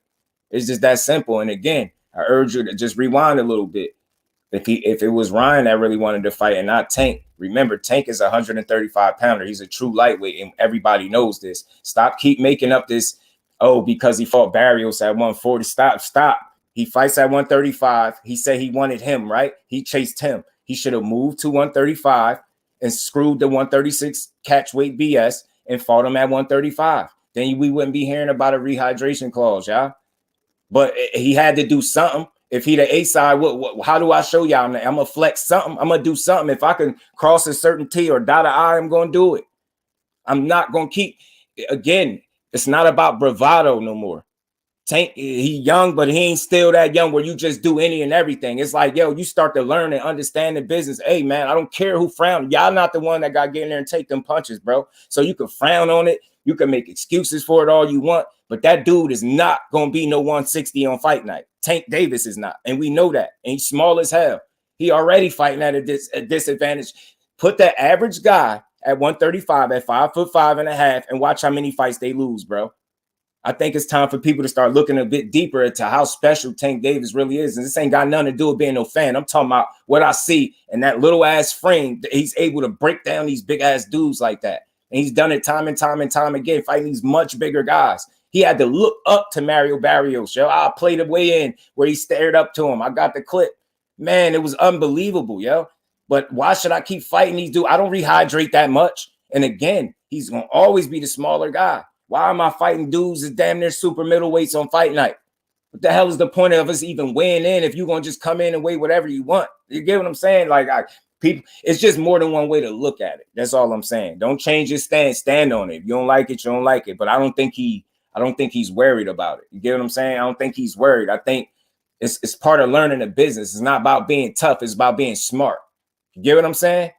It's just that simple. And again, I urge you to just rewind a little bit. If it was Ryan that really wanted to fight and not Tank, remember, Tank is a 135 pounder. He's a true lightweight, and everybody knows this. Keep making up this, because he fought Barrios at 140. Stop. He fights at 135. He said he wanted him, right? He chased him. He should have moved to 135 and screwed the 136 catchweight BS and fought him at 135. Then we wouldn't be hearing about a rehydration clause, y'all. But he had to do something. If he the A side, how do I show y'all? I'm gonna flex something. I'm gonna do something. If I can cross a certain T or dot an I, I'm gonna do it. I'm not gonna keep. Again, it's not about bravado no more. Tank, he young, but he ain't still that young where you just do any and everything. It's like, you start to learn and understand the business. Hey, man, I don't care who frowned. Y'all not the one that got to get in there and take them punches, bro. So you can frown on it. You can make excuses for it all you want. But that dude is not going to be no 160 on fight night. Tank Davis is not. And we know that. And he's small as hell. He already fighting at a disadvantage. Put that average guy at 135 at 5'5.5" and watch how many fights they lose, bro. I think it's time for people to start looking a bit deeper into how special Tank Davis really is. And this ain't got nothing to do with being no fan. I'm talking about what I see in that little ass frame. He's able to break down these big ass dudes like that. And he's done it time and time again, fighting these much bigger guys. He had to look up to Mario Barrios. I played the way in where he stared up to him. I got the clip. Man, it was unbelievable, yo. But why should I keep fighting these dudes? I don't rehydrate that much. And again, he's going to always be the smaller guy. Why am I fighting dudes that damn near super middleweights on fight night? What the hell is the point of us even weighing in if you're gonna just come in and weigh whatever you want? You get what I'm saying? Like, people, it's just more than one way to look at it. That's all I'm saying. Don't change your stance. Stand on it. If you don't like it, you don't like it. But I don't think he's worried about it. You get what I'm saying? I don't think he's worried. I think it's part of learning the business. It's not about being tough. It's about being smart. You get what I'm saying?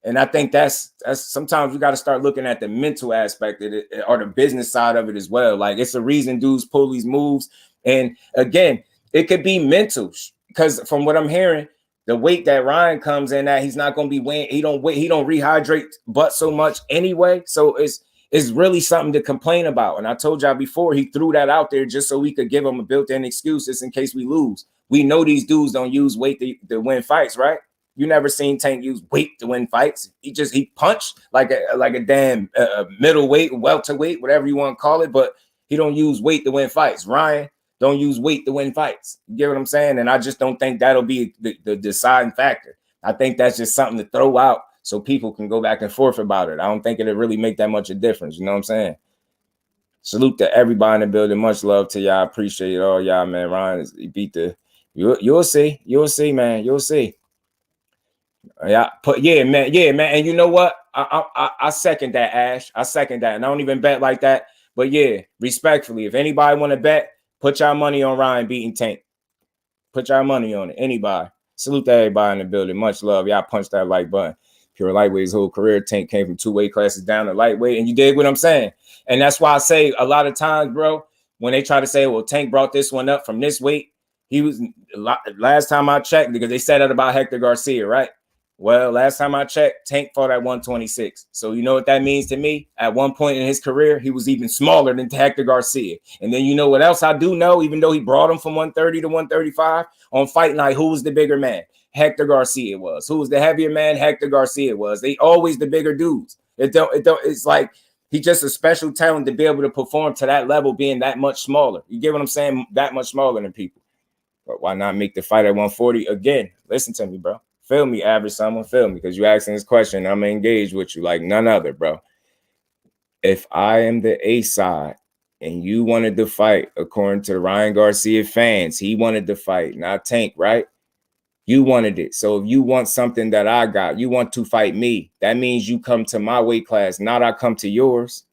And I think that's sometimes we got to start looking at the mental aspect of it, or the business side of it as well. Like, it's a reason dudes pull these moves. And again, it could be mental, because from what I'm hearing, the weight that Ryan comes in at, he's not going to be weighing. He don't rehydrate but so much anyway. So it's really something to complain about. And I told y'all before, he threw that out there just so we could give him a built-in excuse just in case we lose. We know these dudes don't use weight to win fights, right? You never seen Tank use weight to win fights. He punched like a damn middleweight, welterweight, whatever you want to call it, but he don't use weight to win fights. Ryan don't use weight to win fights. You get what I'm saying? And I just don't think that'll be the deciding factor. I think that's just something to throw out so people can go back and forth about it. I don't think it'll really make that much a difference. You know what I'm saying? Salute to everybody in the building. Much love to y'all. Appreciate it all, y'all, man. Ryan, he beat the... You'll see. You'll see, man. You'll see. Yeah, man. And you know what? I second that, Ash. I second that. And I don't even bet like that. But yeah, respectfully, if anybody want to bet, put your money on Ryan beating Tank. Put your money on it. Anybody. Salute to everybody in the building. Much love. Y'all punch that like button. Pure lightweight, his whole career. Tank came from 2 weight classes down to lightweight. And you dig what I'm saying? And that's why I say a lot of times, bro, when they try to say, well, Tank brought this one up from this weight, he was, last time I checked, because they said that about Hector Garcia, right? Well, last time I checked, Tank fought at 126. So you know what that means to me? At one point in his career, he was even smaller than Hector Garcia. And then you know what else I do know? Even though he brought him from 130 to 135, on fight night, who was the bigger man? Hector Garcia was. Who was the heavier man? Hector Garcia was. They always the bigger dudes. It's like he's just a special talent to be able to perform to that level, being that much smaller. You get what I'm saying? That much smaller than people. But why not make the fight at 140? Again, listen to me, bro. Feel me, average someone, feel me, because you asking this question, I'm engaged with you like none other, bro. If I am the A side and you wanted to fight, according to the Ryan Garcia fans, he wanted to fight, not Tank, right? You wanted it. So if you want something that I got, you want to fight me, that means you come to my weight class, not I come to yours.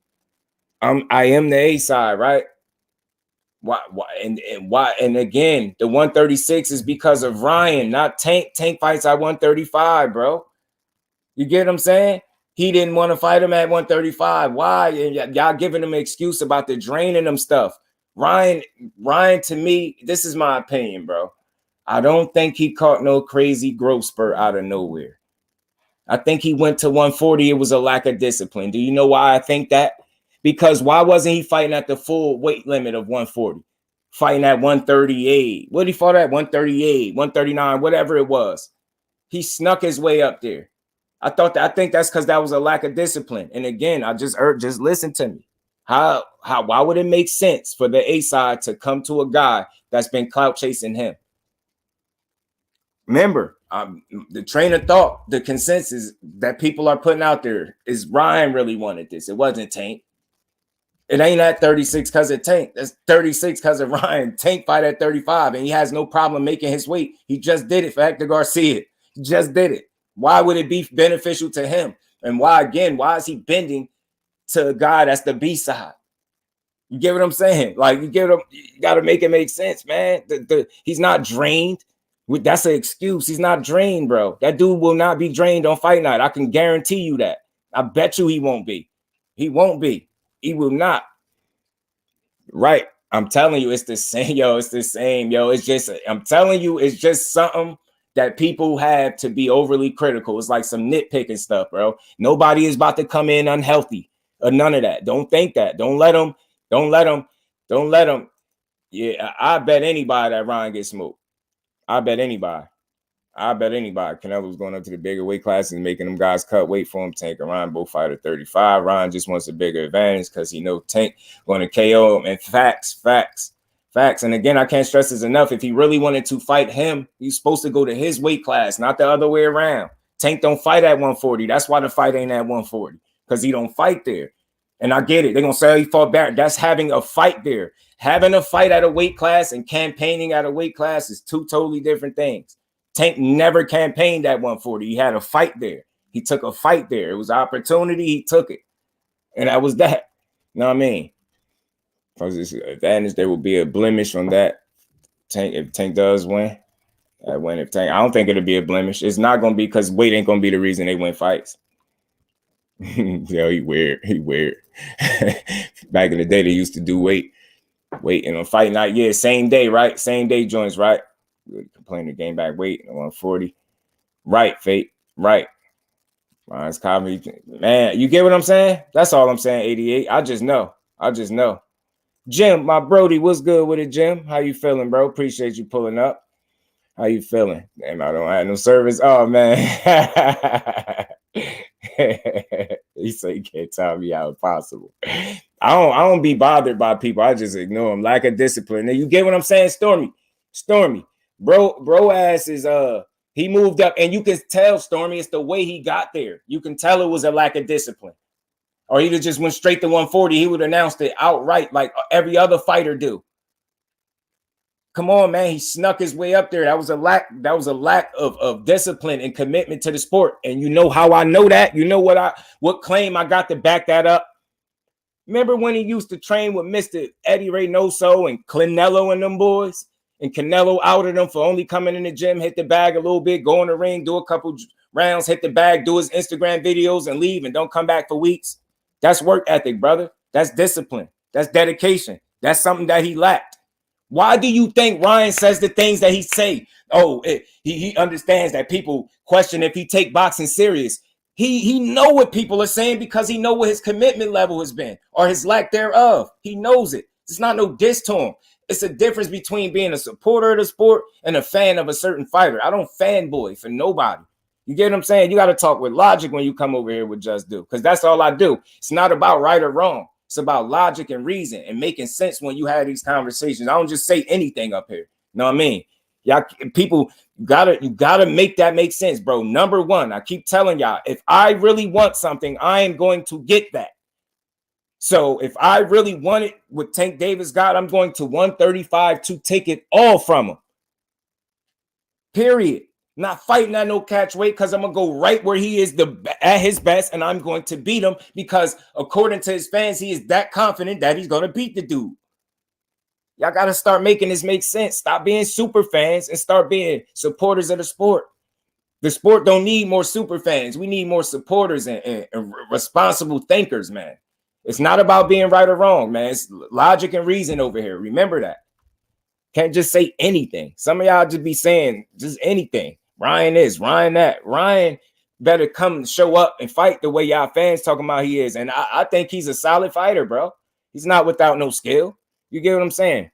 I am the A side, right? Why and again, the 136 is because of Ryan, not Tank. Tank fights at 135, bro. You get what I'm saying? He didn't want to fight him at 135. Why? And y'all giving him an excuse about the draining him stuff. Ryan, to me, this is my opinion, bro. I don't think he caught no crazy growth spurt out of nowhere. I think he went to 140. It was a lack of discipline. Do you know why I think that? Because why wasn't he fighting at the full weight limit of 140? Fighting at 138. What he fought at? 138, 139, whatever it was. He snuck his way up there. I think that's because that was a lack of discipline. And again, I just listen to me. Why would it make sense for the A side to come to a guy that's been clout chasing him? Remember, the train of thought, the consensus that people are putting out there is Ryan really wanted this. It wasn't Tank. It ain't at 36 because of Tank. That's 36 because of Ryan. Tank fight at 35, and he has no problem making his weight. He just did it for Hector Garcia. He just did it. Why would it be beneficial to him? And why is he bending to a guy that's the B side? You get what I'm saying? Like, you got to make it make sense, man. He's not drained. That's an excuse. He's not drained, bro. That dude will not be drained on fight night. I can guarantee you that. I bet you he won't be. He won't be. He will not. Right. I'm telling you, it's the same, yo. It's the same, yo. It's just, I'm telling you, it's just something that people have to be overly critical. It's like some nitpicking stuff, bro. Nobody is about to come in unhealthy or none of that. Don't think that. Don't let them. Yeah, I bet anybody that Ryan gets smoked. I bet anybody. Canelo's going up to the bigger weight classes and making them guys cut weight for him. Tank and Ryan both fight at 35. Ryan just wants a bigger advantage because he knows Tank going to KO him. And facts. And again, I can't stress this enough. If he really wanted to fight him, he's supposed to go to his weight class, not the other way around. Tank don't fight at 140. That's why the fight ain't at 140, because he don't fight there. And I get it. They're going to say, oh, he fought Barrett. That's having a fight there. Having a fight at a weight class and campaigning at a weight class is two totally different things. Tank never campaigned at 140. He had a fight there. He took a fight there. It was an opportunity. He took it. And that was that. You know what I mean? Advantage, there will be a blemish on that. Tank, if Tank does win, I win. If Tank, I don't think it'll be a blemish. It's not going to be because weight ain't going to be the reason they win fights. Yo, he weird. He weird. Back in the day, they used to do weight in a fight night. Yeah, same day, right? Same day joints, right? Complaining to gain back weight at 140. Right, Fate. Right. Mine's comedy. Man, you get what I'm saying? That's all I'm saying, 88. I just know. Jim, my Brody, what's good with it, Jim? How you feeling, bro? Appreciate you pulling up. How you feeling? Damn, I don't have no service. Oh, man. He said he can't tell me how it's possible. I don't be bothered by people. I just ignore them. Lack of discipline. Now, you get what I'm saying? Stormy. Bro ass is he moved up, and you can tell, Stormy, it's the way he got there. You can tell it was a lack of discipline. Or he just went straight to 140. He would announce it outright like every other fighter do. Come on, man. He snuck his way up there. That was a lack of discipline and commitment to the sport. And you know how I know that? You know what claim I got to back that up? Remember when he used to train with Mr. Eddie Reynoso and Canelo and them boys? And Canelo outed him for only coming in the gym, hit the bag a little bit, go in the ring, do a couple rounds, hit the bag, do his Instagram videos, and leave and don't come back for weeks. That's work ethic, brother. That's discipline. That's dedication. That's something that he lacked. Why do you think Ryan says the things that he say? Oh, he understands that people question if he take boxing serious. He know what people are saying because he know what his commitment level has been or his lack thereof. He knows it. It's not no diss to him. It's a difference between being a supporter of the sport and a fan of a certain fighter. I don't fanboy for nobody. You get what I'm saying? You got to talk with logic when you come over here with Just Do, because that's all I do. It's not about right or wrong. It's about logic and reason and making sense when you have these conversations. I don't just say anything up here. You know what I mean? Y'all people, you gotta make that make sense, bro. Number one, I keep telling y'all, if I really want something, I am going to get that. So if I really want it, what Tank Davis got, I'm going to 135 to take it all from him. Period. Not fighting at no catch weight, because I'm going to go right where he is at his best, and I'm going to beat him because according to his fans, he is that confident that he's going to beat the dude. Y'all got to start making this make sense. Stop being super fans and start being supporters of the sport. The sport don't need more super fans. We need more supporters and responsible thinkers, man. It's not about being right or wrong, man. It's logic and reason over here. Remember that. Can't just say anything. Some of y'all just be saying just anything. Ryan this, Ryan that. Ryan better come show up and fight the way y'all fans talking about he is. And I think he's a solid fighter, bro. He's not without no skill. You get what I'm saying?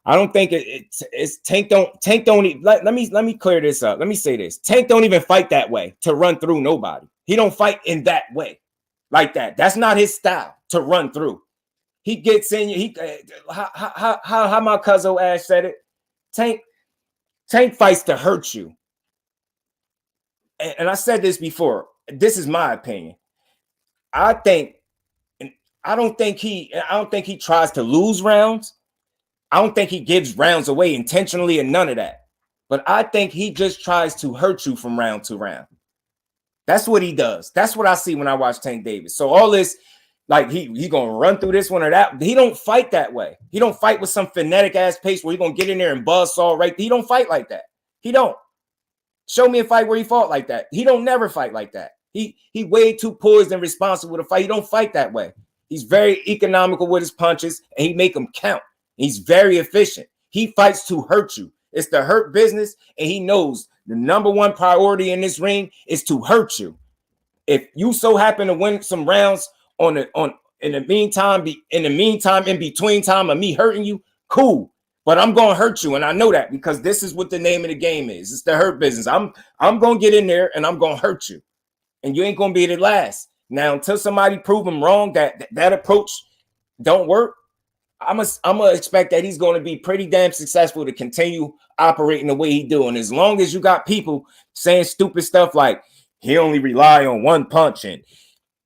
I don't think it's Tank don't even, let me clear this up. Let me say this. Tank don't even fight that way to run through nobody. He don't fight in that way like that. That's not his style to run through. He gets in you. How my cousin Ash said it. Tank fights to hurt you. And I said this before. This is my opinion. I don't think he tries to lose rounds. I don't think he gives rounds away intentionally and none of that. But I think he just tries to hurt you from round to round. That's what he does. That's what I see when I watch Tank Davis. So all this, like he gonna run through this one or that. He don't fight that way. He don't fight with some phonetic ass pace where he gonna get in there and buzzsaw right. He don't fight like that. He don't. Show me a fight where he fought like that. He don't never fight like that. He way too poised and responsible to fight. He don't fight that way. He's very economical with his punches and he make them count. He's very efficient. He fights to hurt you. It's the hurt business, and he knows the number one priority in this ring is to hurt you. If you so happen to win some rounds in the meantime, in between time of me hurting you, cool. But I'm gonna hurt you, and I know that because this is what the name of the game is. It's the hurt business. I'm gonna get in there and I'm gonna hurt you, and you ain't gonna be able to last. Now, until somebody prove him wrong that approach don't work, I'm gonna expect that he's going to be pretty damn successful to continue operating the way he do. And as long as you got people saying stupid stuff like he only rely on one punch and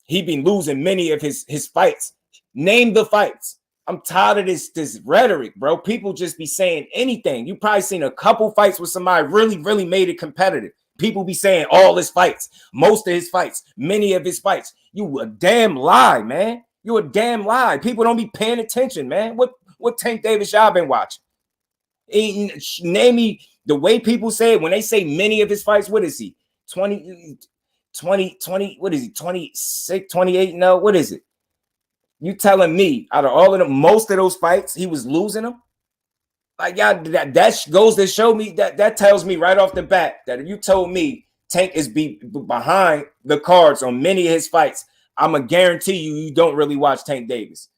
he been losing many of his fights. Name the fights. I'm tired of this rhetoric, bro. People just be saying anything. You probably seen a couple fights with somebody really made it competitive. People be saying all his fights, most of his fights, many of his fights. You a damn lie, man. You a damn lie. People don't be paying attention, man. What Tank Davis y'all been watching? Name me the way people say it when they say many of his fights. What is he? 20, what is he? 26, 28? No, what is it? You telling me out of all of them, most of those fights, he was losing them? Like, y'all, that goes to show me that tells me right off the bat that if you told me Tank is behind the cards on many of his fights, I'm going to guarantee you don't really watch Tank Davis.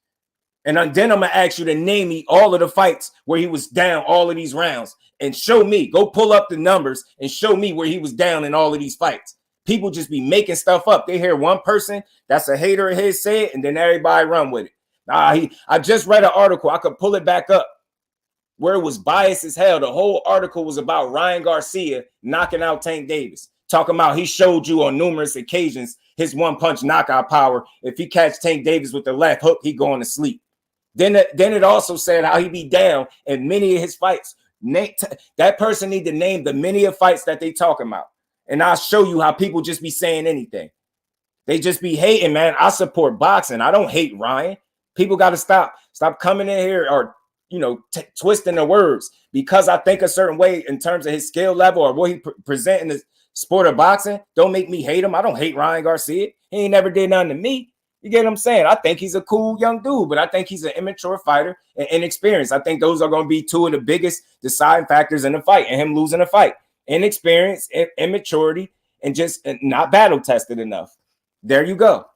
And then I'm going to ask you to name me all of the fights where he was down all of these rounds and show me, go pull up the numbers and show me where he was down in all of these fights. People just be making stuff up. They hear one person that's a hater of his say it, and then everybody run with it. I just read an article. I could pull it back up where it was biased as hell. The whole article was about Ryan Garcia knocking out Tank Davis. Talking about he showed you on numerous occasions his one-punch knockout power. If he catch Tank Davis with the left hook, he going to sleep. Then it also said how he be down in many of his fights. That person need to name the many of fights that they talking about. And I'll show you how people just be saying anything. They just be hating, man. I support boxing. I don't hate Ryan. People got to stop coming in here or, twisting the words because I think a certain way in terms of his skill level or what he present in the sport of boxing. Don't make me hate him. I don't hate Ryan Garcia. He ain't never did nothing to me. You get what I'm saying? I think he's a cool young dude, but I think he's an immature fighter and inexperienced. I think those are going to be two of the biggest deciding factors in the fight and him losing a fight. Inexperience, immaturity, and just not battle tested enough. There you go.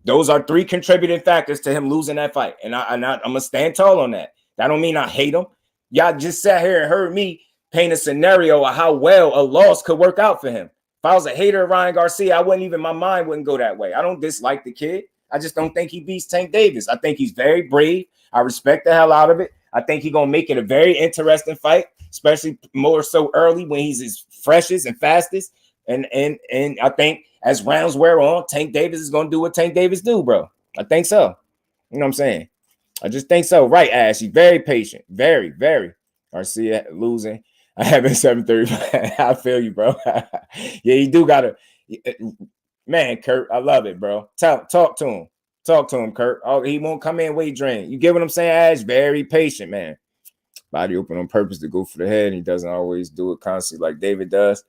Those are three contributing factors to him losing that fight. And I'm going to stand tall on that. That don't mean I hate him. Y'all just sat here and heard me paint a scenario of how well a loss could work out for him. If I was a hater of Ryan Garcia, my mind wouldn't go that way. I don't dislike the kid. I just don't think he beats Tank Davis. I think he's very brave. I respect the hell out of it. I think he's going to make it a very interesting fight, especially more so early when he's as freshest and fastest. And I think as rounds wear on, Tank Davis is going to do what Tank Davis do, bro. I think so. You know what I'm saying? I just think so. Right, Ashley. Very patient. Very. Garcia losing. I have been 7:30. I feel you, bro. Yeah, you do got to. Man, Kurt, I love it, bro. Talk to him. Talk to him, Kurt. Oh, he won't come in weight drain. You get what I'm saying, Ash? Very patient, man. Body open on purpose to go for the head. And he doesn't always do it constantly like David does.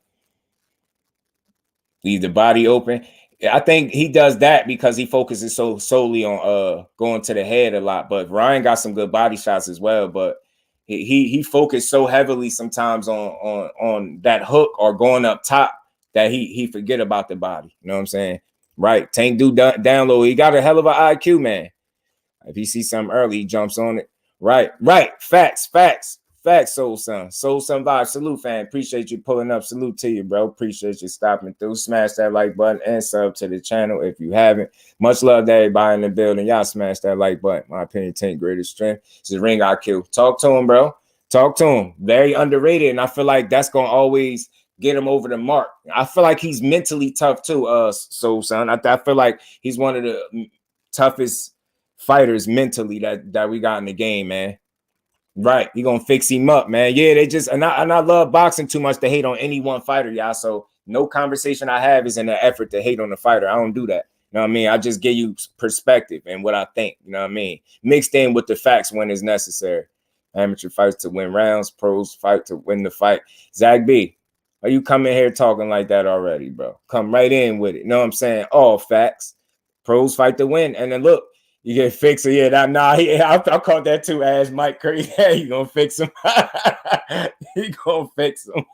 Leave the body open. I think he does that because he focuses so solely on going to the head a lot. But Ryan got some good body shots as well. But he focused so heavily sometimes on that hook or going up top that he forget about the body. You know what I'm saying? Right. Tank do down low. He got a hell of an IQ, man. If he sees something early, he jumps on it. Right. Facts, Soul Son vibe. Salute, fan. Appreciate you pulling up. Salute to you, bro. Appreciate you stopping through. Smash that like button and sub to the channel if you haven't. Much love to everybody in the building. Y'all smash that like button. My opinion, Tank greatest strength. It's a ring IQ. Talk to him, bro. Talk to him. Very underrated. And I feel like that's going to always get him over the mark. I feel like he's mentally tough too, Soul Son. I feel like he's one of the toughest fighters mentally that we got in the game, man. Right, you gonna fix him up, man. Yeah, they just and I love boxing too much to hate on any one fighter, y'all. So no conversation I have is in an effort to hate on the fighter. I don't do that. You know what I mean? I just give you perspective and what I think. You know what I mean? Mixed in with the facts when it's necessary. Amateur fights to win rounds, pros fight to win the fight. Zach B, are you coming here talking like that already, bro? Come right in with it. You know what I'm saying? All facts. Pros fight to win, and then look. You get fixed. Yeah, I caught that too, Ash Mike Curry. Yeah, you gonna fix him. He gonna fix him.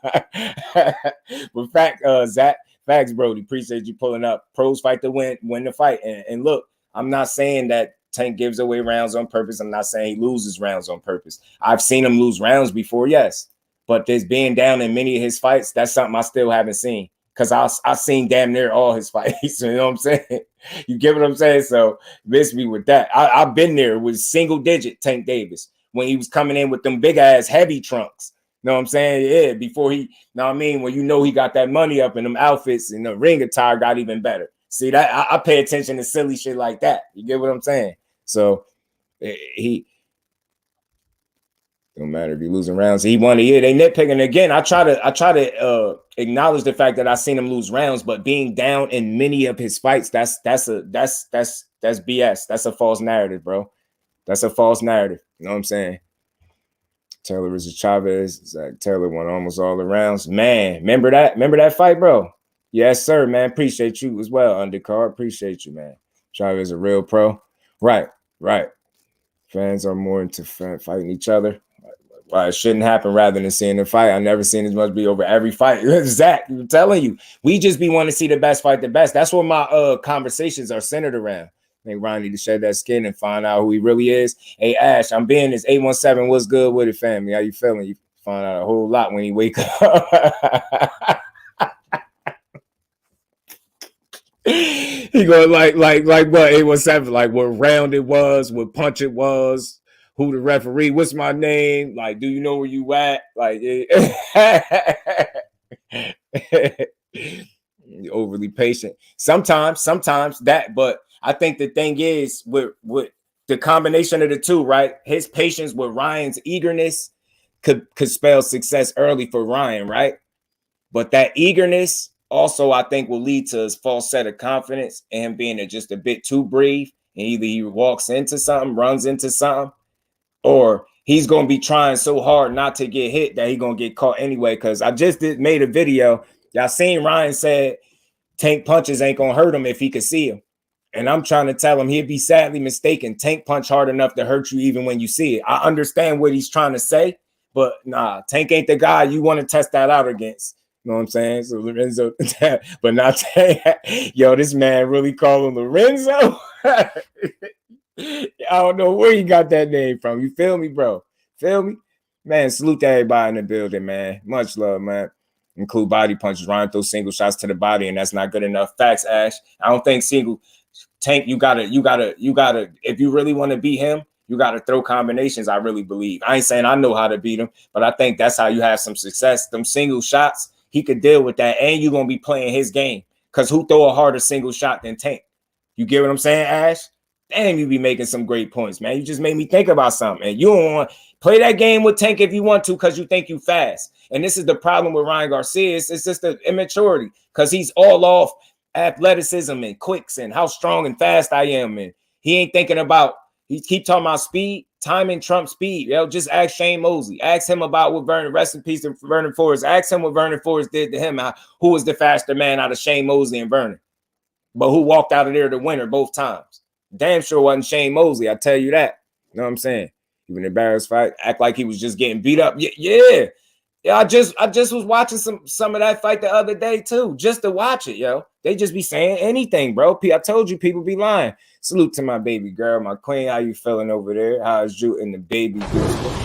But facts, Brody. Appreciate you pulling up. Pros fight to win the fight. And look, I'm not saying that Tank gives away rounds on purpose. I'm not saying he loses rounds on purpose. I've seen him lose rounds before, yes. But this being down in many of his fights, that's something I still haven't seen. Because I've seen damn near all his fights. You know what I'm saying? You get what I'm saying? So miss me with that. I've been there with single digit Tank Davis when he was coming in with them big ass heavy trunks. You know what I'm saying? Yeah, before he, you know what I mean? When you know he got that money up and them outfits and the ring attire got even better. See that I pay attention to silly shit like that. You get what I'm saying? So he don't matter if you're losing rounds. He won a year. They nitpicking again. I try to acknowledge the fact that I seen him lose rounds, but being down in many of his fights, that's BS. That's a false narrative, bro. That's a false narrative. You know what I'm saying? Taylor versus Chavez. Zach Taylor won almost all the rounds. Man, remember that? Remember that fight, bro? Yes, sir, man. Appreciate you as well, undercard. Appreciate you, man. Chavez a real pro. Right. Fans are more into fighting each other. It shouldn't happen rather than seeing the fight. I've never seen as much be over every fight. Zach, I'm telling you, we just be wanting to see the best fight the best. That's what my conversations are centered around. I think Ron need to shed that skin and find out who he really is. Hey, Ash, I'm being this 817. What's good with it, family? How you feeling? You find out a whole lot when you wake up. He going like what 817, like what round it was, what punch it was, who the referee, what's my name, like do you know where you at, like overly patient sometimes that, but I think the thing is with the combination of the two, right? His patience with Ryan's eagerness could spell success early for Ryan, right? But that eagerness also, I think, will lead to his false set of confidence and him being just a bit too brief. And either he walks into something, runs into something, or he's going to be trying so hard not to get hit that he's going to get caught anyway. Because I just made a video. Y'all seen Ryan said tank punches ain't going to hurt him if he could see him. And I'm trying to tell him he'd be sadly mistaken. Tank punch hard enough to hurt you even when you see it. I understand what he's trying to say, but nah, Tank ain't the guy you want to test that out against. You know what I'm saying? So Lorenzo, but not yo, this man really call him Lorenzo. I don't know where you got that name from. You feel me, bro? Feel me? Man, salute to everybody in the building, man. Much love, man. Include body punches. Ryan throws single shots to the body, and that's not good enough. Facts, Ash. I don't think single Tank, you gotta, if you really want to beat him, you got to throw combinations, I really believe. I ain't saying I know how to beat him, but I think that's how you have some success. Them single shots, he could deal with that, and you're going to be playing his game. Because who throw a harder single shot than Tank? You get what I'm saying, Ash? Damn, you be making some great points, man. You just made me think about something. And you don't want to play that game with Tank if you want to because you think you fast. And this is the problem with Ryan Garcia. It's just the immaturity because he's all off athleticism and quicks and how strong and fast I am. And he ain't thinking about, he keep talking about speed. Timing trump speed. Yo, just ask Shane Mosley. Ask him about what Vernon, rest in peace to Vernon Forrest. Ask him what Vernon Forrest did to him. Who was the faster man out of Shane Mosley and Vernon? But who walked out of there the winner both times? Damn sure wasn't Shane Mosley. I tell you that. You know what I'm saying? Even the Barris fight, act like he was just getting beat up. Yeah. I just was watching some of that fight the other day too, just to watch it, yo. They just be saying anything, bro. I told you people be lying. Salute to my baby girl, my queen. How you feeling over there? How's you and the baby girl?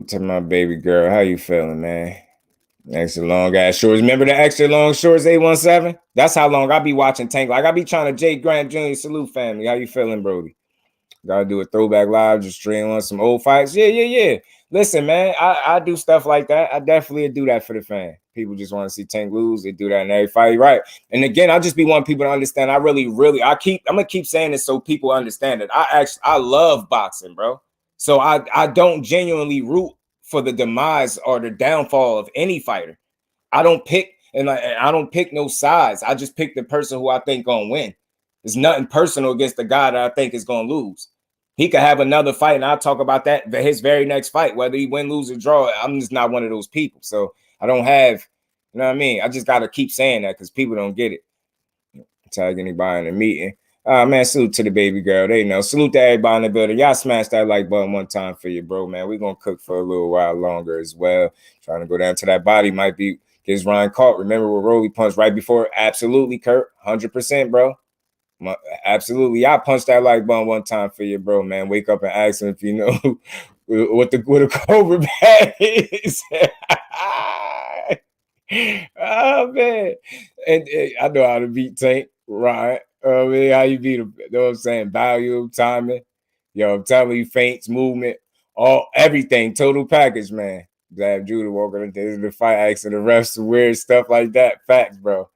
To my baby girl, how you feeling, man? Extra long ass shorts. Remember the extra long shorts 817? That's how long I be watching Tank. Like I be trying to Jake Grant Jr. Salute family. How you feeling, Brody? Gotta do a throwback live, just stream on some old fights. Yeah. Listen, man, I do stuff like that. I definitely do that for the fan. People just want to see Tank lose. They do that in every fight, right? And again, I just be wanting people to understand. I'm gonna keep saying this so people understand it. I love boxing, bro. So I don't genuinely root for the demise or the downfall of any fighter. I don't pick no sides. I just pick the person who I think gonna win. There's nothing personal against the guy that I think is gonna lose. He could have another fight, and I'll talk about that his very next fight, whether he win, lose, or draw. I'm just not one of those people. So I don't have, you know what I mean? I just gotta keep saying that because people don't get it. Tag anybody in the meeting. Man, salute to the baby girl. They know. Salute to everybody in the building. Y'all smash that like button one time for you, bro, man. We're gonna cook for a little while longer as well. Trying to go down to that body might be gets Ryan caught. Remember what Rolly punched right before? Absolutely, Kurt. 100%, bro. Absolutely. I punched that like button one time for you, bro, man. Wake up and ask him if you know what a cobra bag is. Oh man, and I know how to beat Tank, right? I mean, how you beat him? You know what I'm saying? Value, timing. Yo, I'm telling you, feints, movement, all everything, total package, man. Glad Judah walking into the fight, asking the refs to weird stuff like that. Facts, bro.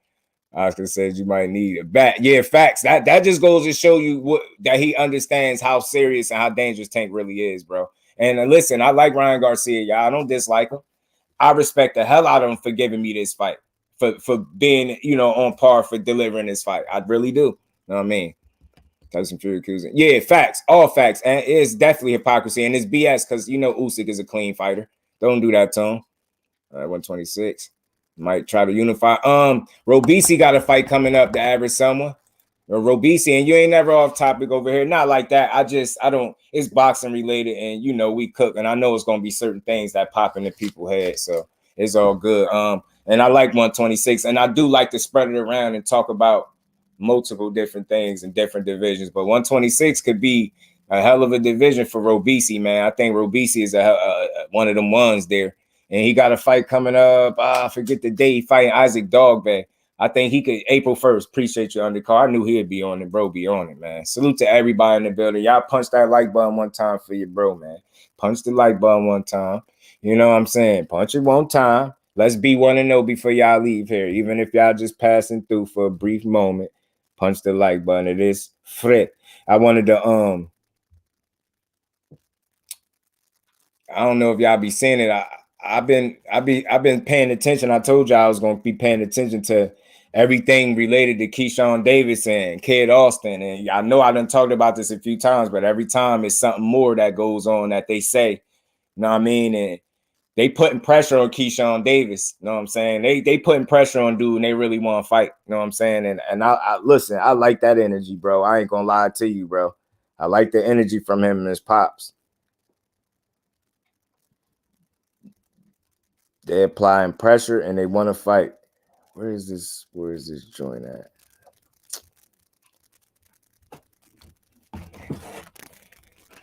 Oscar says you might need a bat. Yeah, facts. That just goes to show you what that he understands how serious and how dangerous Tank really is, bro. And listen, I like Ryan Garcia, y'all. I don't dislike him. I respect the hell out of him for giving me this fight, for being, you know, on par for delivering this fight. I really do. You know what I mean? Tyson Fury accusing. Yeah, facts. All facts. And it's definitely hypocrisy. And it's BS because, you know, Usyk is a clean fighter. Don't do that to him. 126. Might try to unify. Robisi got a fight coming up, the average someone. Robisi, and you ain't never off topic over here. Not like that. I don't, it's boxing related, and you know, we cook, and I know it's gonna be certain things that pop into people's heads. So it's all good. And I like 126, and I do like to spread it around and talk about multiple different things in different divisions. But 126 could be a hell of a division for Robisi, man. I think Robisi is one of them ones there. And he got a fight coming up. I forget the day. He fighting Isaac Dogban. I think he could April 1st. Appreciate you, undercard. I knew he'd be on it, bro. Be on it, man. Salute to everybody in the building. Y'all punch that like button one time for your bro, man. Punch the like button one time. You know what I'm saying? Punch it one time. Let's be 1-0 before y'all leave here. Even if y'all just passing through for a brief moment, punch the like button. It is Fred. I wanted to I don't know if y'all be seeing it. I've been paying attention. I told y'all I was gonna be paying attention to everything related to KEYSHAWN Davis and Kid Austin. And I know I done talked about this a few times, but every time it's something more that goes on that they say. You know what I mean? And they putting pressure on KEYSHAWN Davis. You know what I'm saying? They putting pressure on dude and they really want to fight. You know what I'm saying? And I listen, I like that energy, bro. I ain't gonna lie to you, bro. I like the energy from him and his pops. They're applying pressure and they want to fight. Where is this joint at?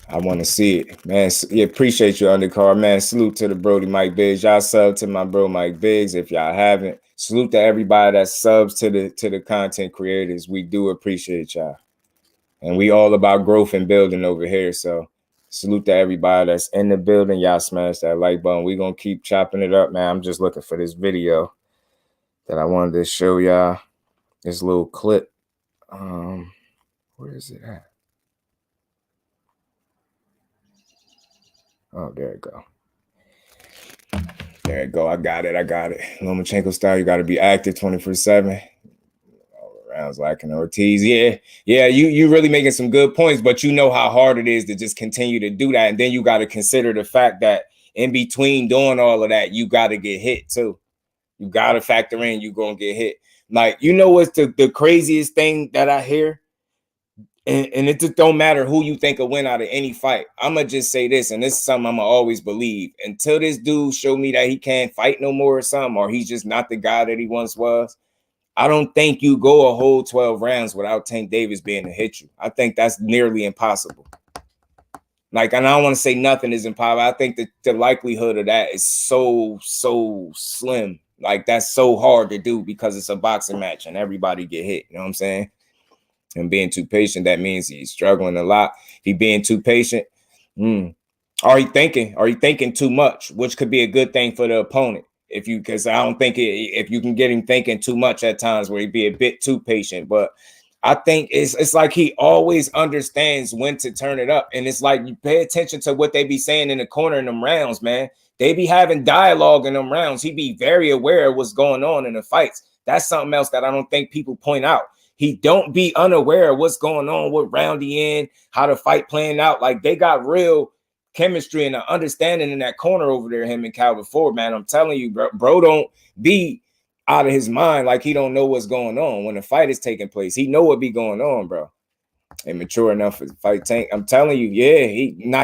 I want to see it, man. Yeah, appreciate you, undercard, man. Salute to the Brody Mike Biggs. Y'all sub to my bro Mike Biggs if y'all haven't. Salute to everybody that subs to the content creators. We do appreciate y'all, and we all about growth and building over here. So salute to everybody that's in the building. Y'all smash that like button. We gonna keep chopping it up, man. I'm just looking for this video that I wanted to show y'all. This little clip. Where is it at? Oh, there it go. There it go. I got it. Lomachenko style, you got to be active 24/7. All rounds lacking Ortiz. Yeah, you really making some good points, but you know how hard it is to just continue to do that. And then you got to consider the fact that in between doing all of that, you got to get hit too. You got to factor in you're going to get hit. Like, you know what's the craziest thing that I hear? And it just don't matter who you think will win out of any fight. I'm going to just say this, and this is something I'm going to always believe. Until this dude show me that he can't fight no more or something, or he's just not the guy that he once was, I don't think you go a whole 12 rounds without Tank Davis being to hit you. I think that's nearly impossible. Like, and I don't want to say nothing is impossible. I think that the likelihood of that is so slim. Like, that's so hard to do because it's a boxing match and everybody get hit. You know what I'm saying? And being too patient, that means he's struggling a lot. He being too patient. Are you thinking too much, which could be a good thing for the opponent. Because I don't think if you can get him thinking too much at times where he'd be a bit too patient. But I think it's like he always understands when to turn it up. And it's like you pay attention to what they be saying in the corner in them rounds, man. They be having dialogue in them rounds. He be very aware of what's going on in the fights. That's something else that I don't think people point out. He don't be unaware of what's going on, what round he in, how the fight playing out. Like, they got real chemistry and an understanding in that corner over there, him and Calvin Ford, man. I'm telling you, bro don't be out of his mind like he don't know what's going on when the fight is taking place. He know what be going on, bro. And mature enough to fight Tank. I'm telling you, yeah,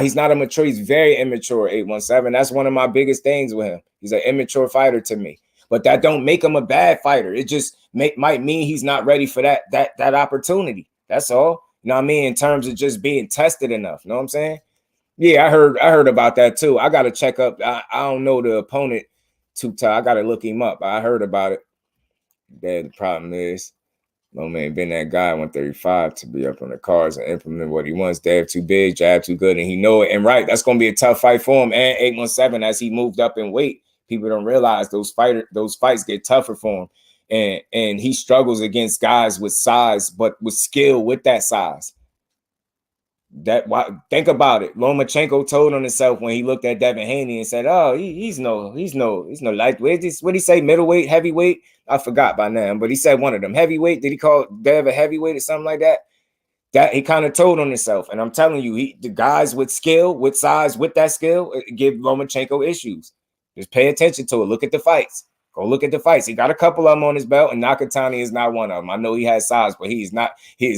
he's not immature. He's very immature, 817. That's one of my biggest things with him. He's an immature fighter to me. But that don't make him a bad fighter. It just might mean he's not ready for that opportunity. That's all. You know what I mean? In terms of just being tested enough. You know what I'm saying? Yeah, I heard about that too. I got to check up. I don't know the opponent too tough. I gotta look him up. I heard about it. The problem is, Loma ain't been that guy 135 to be up on the cards and implement what he wants. Dab too big, jab too good, and he know it. And right, that's gonna be a tough fight for him. And 817, as he moved up in weight, people don't realize those fights get tougher for him. And he struggles against guys with size, but with skill with that size. Think about it. Lomachenko told on himself when he looked at Devin Haney and said, "Oh, he's no lightweight. What did he say? Middleweight, heavyweight? I forgot by now, but he said one of them. Heavyweight. Did he call Dev a heavyweight or something like that? That he kind of told on himself. And I'm telling you, the guys with skill, with size, with that skill, give Lomachenko issues. Just pay attention to it. Look at the fights. Go look at the fights. He got a couple of them on his belt, and Nakatani is not one of them. I know he has size, but he is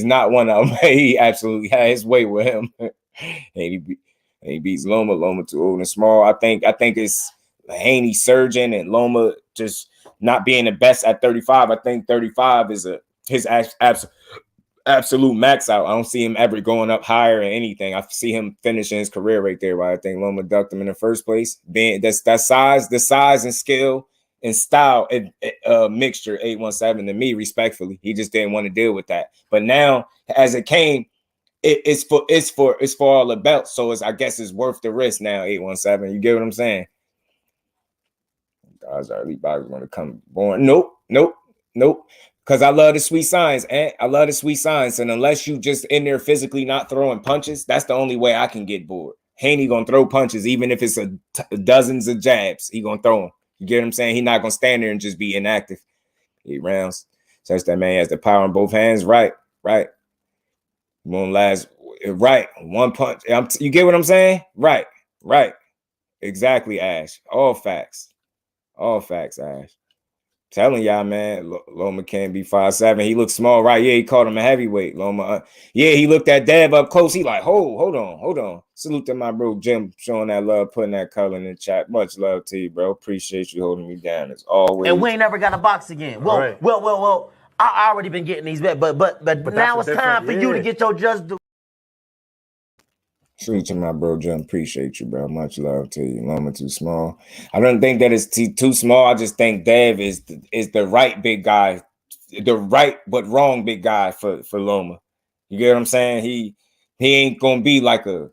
not one of them. He absolutely had his way with him. and he beats Loma. Loma too old and small. I think it's Haney surging and Loma just not being the best at 35. I think 35 is his absolute max out. I don't see him ever going up higher or anything. I see him finishing his career right there. Why I think Loma ducked him in the first place. Being the size and skill and style mixture 817 to me, respectfully. He just didn't want to deal with that. But now, as it came, it's for all the belts. So I guess it's worth the risk now. 817. You get what I'm saying? Guys are elite boxers want to come born. Nope. Because I love the sweet signs, and I love the sweet signs. And unless you just in there physically not throwing punches, that's the only way I can get bored. Haney gonna throw punches, even if it's dozens of jabs. He gonna throw them. You get what I'm saying? He not gonna stand there and just be inactive. 8 rounds. Since that man has the power in both hands, right. Won't last. Right, one punch. You get what I'm saying? Right. Exactly, Ash. All facts, Ash. Telling y'all, man, Loma can't be 5'7". He looks small, right? Yeah, he called him a heavyweight. Loma, yeah, he looked at Dev up close. He like, hold on. Salute to my bro Jim, showing that love, putting that color in the chat. Much love to you, bro. Appreciate you holding me down as always. And we ain't never got to box again. Well, right. well. I already been getting these bet, but now it's time for you to get your just do. Salute to my bro Jim. Appreciate you, bro. Much love to you. Loma too small. I don't think that it's too small. I just think Dev is the right big guy, the right but wrong big guy for Loma. You get what I'm saying? He ain't gonna be like a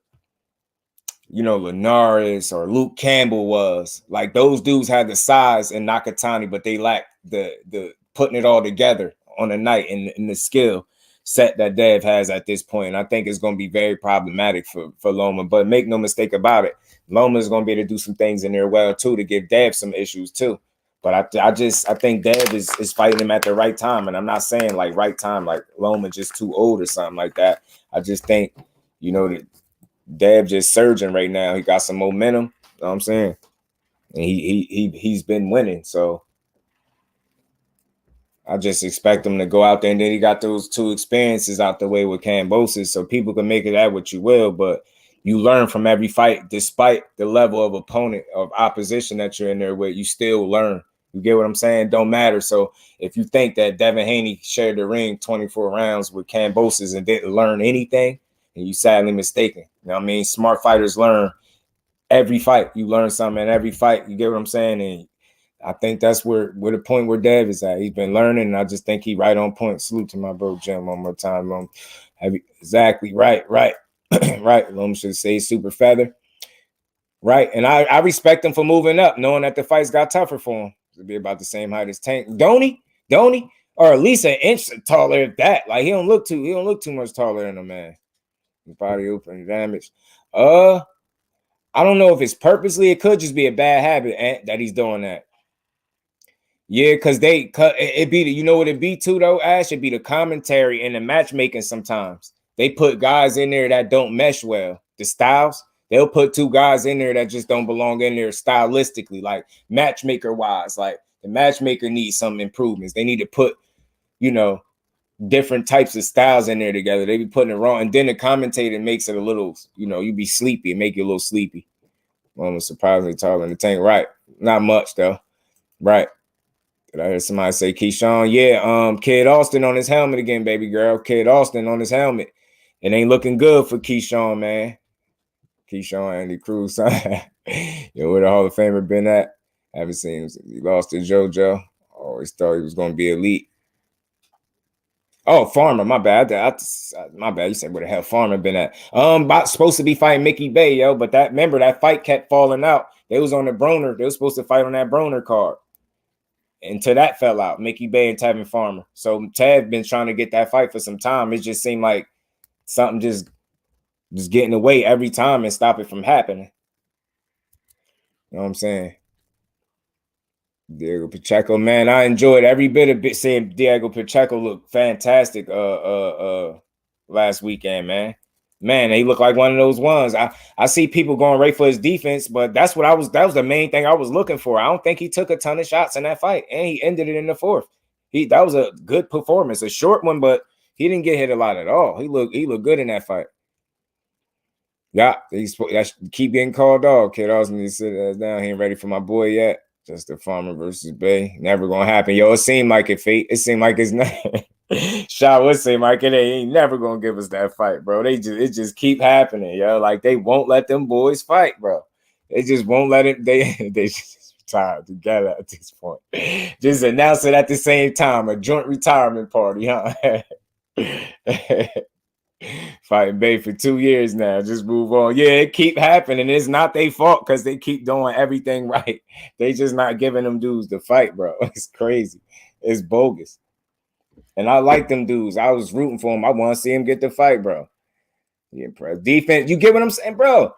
Linares or Luke Campbell was. Like those dudes had the size and Nakatani, but they lacked the putting it all together on a night and the skill set that Dev has at this point. And I think it's going to be very problematic for Loma. But make no mistake about it, Loma is going to be able to do some things in there well too to give Dev some issues too. But I think Dev is fighting him at the right time. And I'm not saying like right time, like Loma just too old or something like that. I just think, that Dev just surging right now. He got some momentum. You know what I'm saying? And he's been winning. So I just expect him to go out there, and then he got those 2 experiences out the way with Kambosos, so people can make it at what you will, but you learn from every fight, despite the level of opponent, of opposition that you're in there with, you still learn. You get what I'm saying? Don't matter. So if you think that Devin Haney shared the ring 24 rounds with Kambosos and didn't learn anything, and you sadly mistaken. You know what I mean? Smart fighters learn every fight. You learn something in every fight. You get what I'm saying? And I think that's where the point where Dev is at. He's been learning, and I just think he right on point. Salute to my bro Jim one more time. Exactly right. Right. Loma should say super feather. Right. And I respect him for moving up, knowing that the fights got tougher for him. To be about the same height as Tank. Don't he? Or at least an inch taller at that. Like he don't look too much taller than a man. His body open damage. I don't know if it's purposely. It could just be a bad habit that he's doing that. Yeah, because it be what it be too though, Ash. It be the commentary and the matchmaking sometimes. They put guys in there that don't mesh well. The styles, they'll put 2 guys in there that just don't belong in there stylistically, like matchmaker wise. Like the matchmaker needs some improvements. They need to put, different types of styles in there together. They be putting it wrong. And then the commentator makes it a little, you be sleepy and make you a little sleepy. One was surprisingly taller in the Tank. Right. Not much though. Right. Did I hear somebody say KEYSHAWN? Yeah, Kid Austin on his helmet again, baby girl. Kid Austin on his helmet. It ain't looking good for KEYSHAWN, man. KEYSHAWN, Andy Cruz. Yo, where the Hall of Famer been at? Haven't seen him since he lost to JoJo. Always thought he was going to be elite. Oh, Farmer, my bad. My bad. You said where the hell Farmer been at? Supposed to be fighting Mickey Bay, yo. But remember that fight kept falling out. They was on the Broner. They was supposed to fight on that Broner card. Until that fell out, Mickey Bay and Tevin Farmer. So Ted been trying to get that fight for some time. It just seemed like something just get in the way every time and stop it from happening. You know what I'm saying? Diego Pacheco, man, I enjoyed every bit of it. Seeing Diego Pacheco look fantastic last weekend, man. Man, he looked like one of those ones. I see people going right for his defense, but that was the main thing I was looking for. I don't think he took a ton of shots in that fight, and he ended it in the fourth. That was a good performance, a short one, but he didn't get hit a lot at all. He looked good in that fight. Yeah, keep getting called dog, kid. I was going to sit down. He ain't ready for my boy yet. Just the Farmer versus Bay. Never gonna happen. Yo, it seemed like it seemed like it's not. Shaw would seem like it ain't never gonna give us that fight, bro. It just keep happening, yo. Like they won't let them boys fight, bro. They just won't let it. They just retired together at this point. Just announce it at the same time, a joint retirement party, huh? Fighting Bay for 2 years now. Just move on. Yeah, it keep happening. It's not their fault because they keep doing everything right. They just not giving them dudes to fight, bro. It's crazy. It's bogus. And I like them dudes. I was rooting for them. I want to see him get the fight, bro. Yeah, bro. Defense. You get what I'm saying, bro?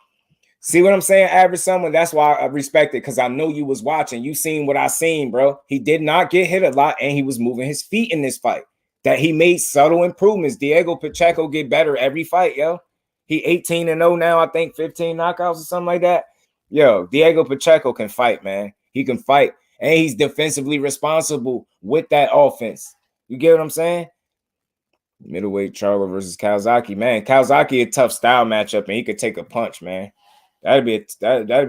See what I'm saying, average someone? That's why I respect it, because I know you was watching. You seen what I seen, bro. He did not get hit a lot, and he was moving his feet in this fight. That he made subtle improvements. Diego Pacheco get better every fight, yo. He 18-0 now, I think 15 knockouts or something like that. Yo, Diego Pacheco can fight, man. He can fight, and he's defensively responsible with that offense. You get what I'm saying? Middleweight Charlo versus Kawasaki, man. Kawasaki a tough style matchup, and he could take a punch, man. That'd be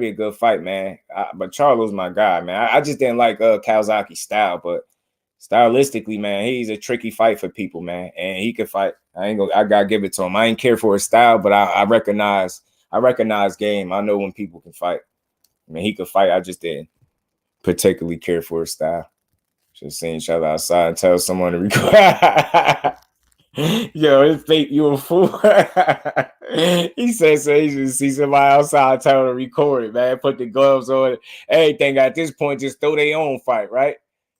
a good fight, man. But Charlo's my guy, man. I just didn't like Kawasaki's style, but stylistically, man, he's a tricky fight for people, man, and he can fight. I gotta give it to him. I ain't care for his style, but I recognize game. I know when people can fight. I mean, he could fight. I just didn't particularly care for his style. Just seeing each other outside and tell someone to record. Yo, it's fake. You a fool. He said so. He just see somebody outside, tell him to record it, man. Put the gloves on. Everything at this point, just throw their own fight, right?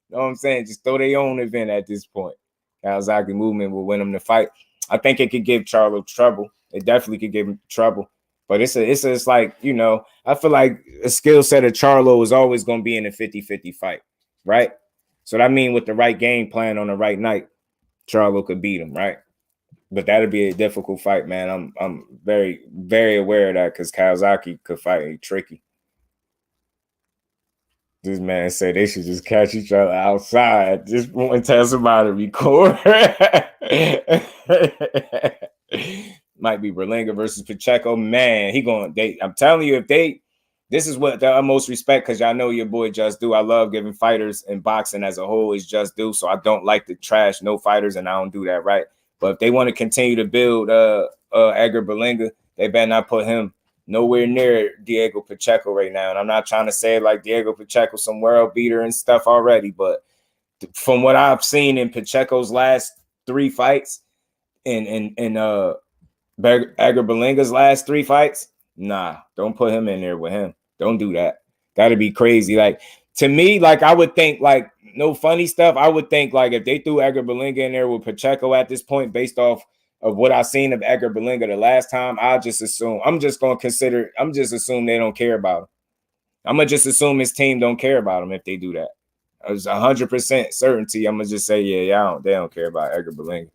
You know what I'm saying? Just throw their own event at this point. Kawasaki movement will win him the fight. I think it could give Charlo trouble. It definitely could give him trouble. But it's like, you know, I feel like a skill set of Charlo is always going to be in a 50-50 fight, right? So that means with the right game plan on the right night, Charlo could beat him, right? But that'd be a difficult fight, man. I'm very, very aware of that because Kawasaki could fight tricky. This man said they should just catch each other outside. Just want to tell somebody to record. Might be Berlinga versus Pacheco. Man, I'm telling you, this is what the utmost respect, because y'all know your boy Just Do. I love giving fighters and boxing as a whole is Just Do. So I don't like to trash no fighters, and I don't do that, right? But if they want to continue to build Edgar Berlinga, they better not put him nowhere near Diego Pacheco right now. And I'm not trying to say like Diego Pacheco some world beater and stuff already, but from what I've seen in Pacheco's last 3 fights and Edgar Berlinga's last 3 fights, nah, don't put him in there with him. Don't do that. That'd be crazy. Like, to me, like, I would think, like, no funny stuff. I would think, like, if they threw Edgar Berlinga in there with Pacheco at this point, based off of what I've seen of Edgar Berlinga the last time, I'm just assume they don't care about him. I'm going to just assume his team don't care about him if they do that. It's 100% certainty. I'm going to just say, they don't care about Edgar Berlinga.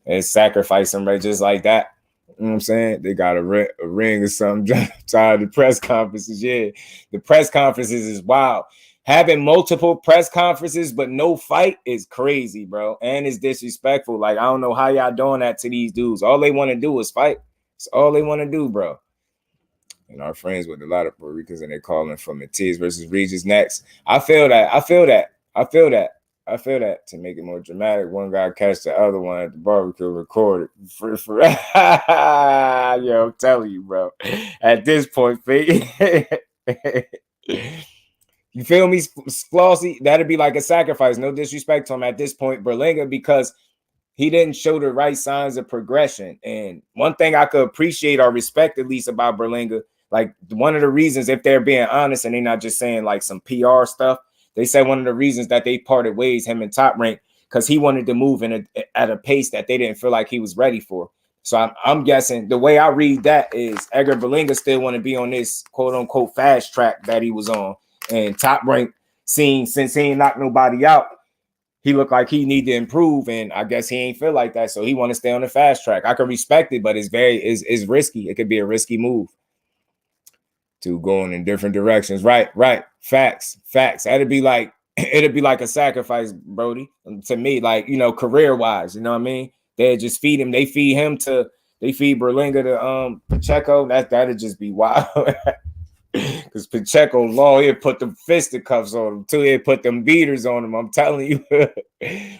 And sacrifice him right just like that. You know what I'm saying? They got a ring or something. Tired of the press conferences. Yeah, the press conferences is wild. Having multiple press conferences but no fight is crazy, bro. And it's disrespectful. Like, I don't know how y'all doing that to these dudes. All they want to do is fight. It's all they want to do, bro. And our friends with a lot of Puerto Ricans, and they're calling for Matiz versus Regis next. I feel that to make it more dramatic. One guy catch the other one at the barbecue, recorded. Yo, I'm telling you, bro. At this point, You feel me, Flossy? That'd be like a sacrifice. No disrespect to him at this point, Berlinga, because he didn't show the right signs of progression. And one thing I could appreciate or respect at least about Berlinga, like one of the reasons, if they're being honest and they're not just saying like some PR stuff, they said one of the reasons that they parted ways, him and Top Rank, because he wanted to move at a pace that they didn't feel like he was ready for. So I'm guessing the way I read that is Edgar Berlinga still want to be on this quote unquote fast track that he was on. And Top Rank, since he ain't knocked nobody out, he looked like he need to improve, and I guess he ain't feel like that, so he want to stay on the fast track. I can respect it, but it's risky. It could be a risky move to going in different directions. Right. Facts. It'd be like a sacrifice, Brody, to me, like, you know, career wise. You know what I mean? They just feed him. They feed Berlinga to Pacheco. That'd just be wild. Because Pacheco Law, he'll put them fisticuffs on him too. He'll put them beaters on him. I'm telling you.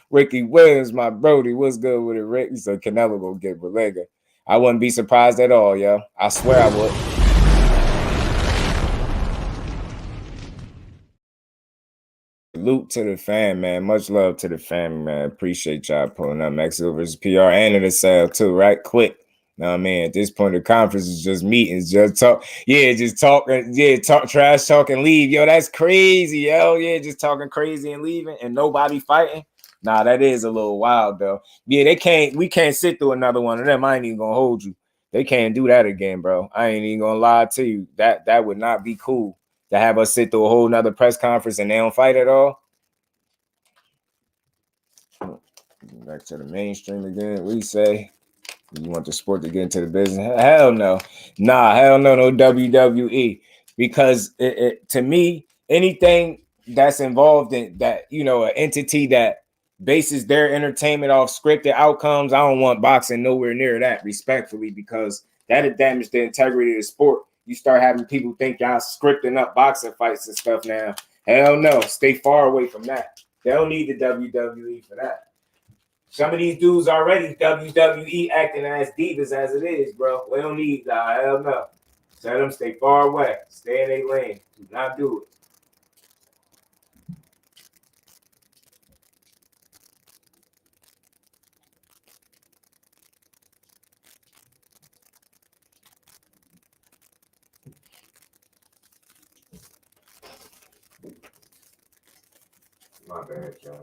Ricky Williams, my Brody, what's good with it, Rick? So Canelo gonna get Berlinga. I wouldn't be surprised at all, yo. I swear I would. Salute to the fan, man. Much love to the family, man. Appreciate y'all pulling up. Mexico versus PR and in the sale too, right? Quick. Know what I mean? At this point, the conference is just meetings, just talk. Yeah, just talking. Yeah, talk trash, talk and leave. Yo, that's crazy, yo. Yeah, just talking crazy and leaving and nobody fighting. Nah, that is a little wild, though. Yeah, we can't sit through another one of them. I ain't even gonna hold you. They can't do that again, bro. I ain't even gonna lie to you. That would not be cool to have us sit through a whole nother press conference and they don't fight at all. Back to the mainstream again. We say. You want the sport to get into the business? Hell no. Nah, hell no, no WWE. Because to me, anything that's involved in that, you know, an entity that bases their entertainment off scripted outcomes, I don't want boxing nowhere near that, respectfully, because that'll damage the integrity of the sport. You start having people think y'all scripting up boxing fights and stuff now. Hell no. Stay far away from that. They don't need the WWE for that. Some of these dudes already WWE acting as divas as it is, bro. We don't need that. Hell no. Tell them stay far away. Stay in their lane. Do not do it. My bad, John.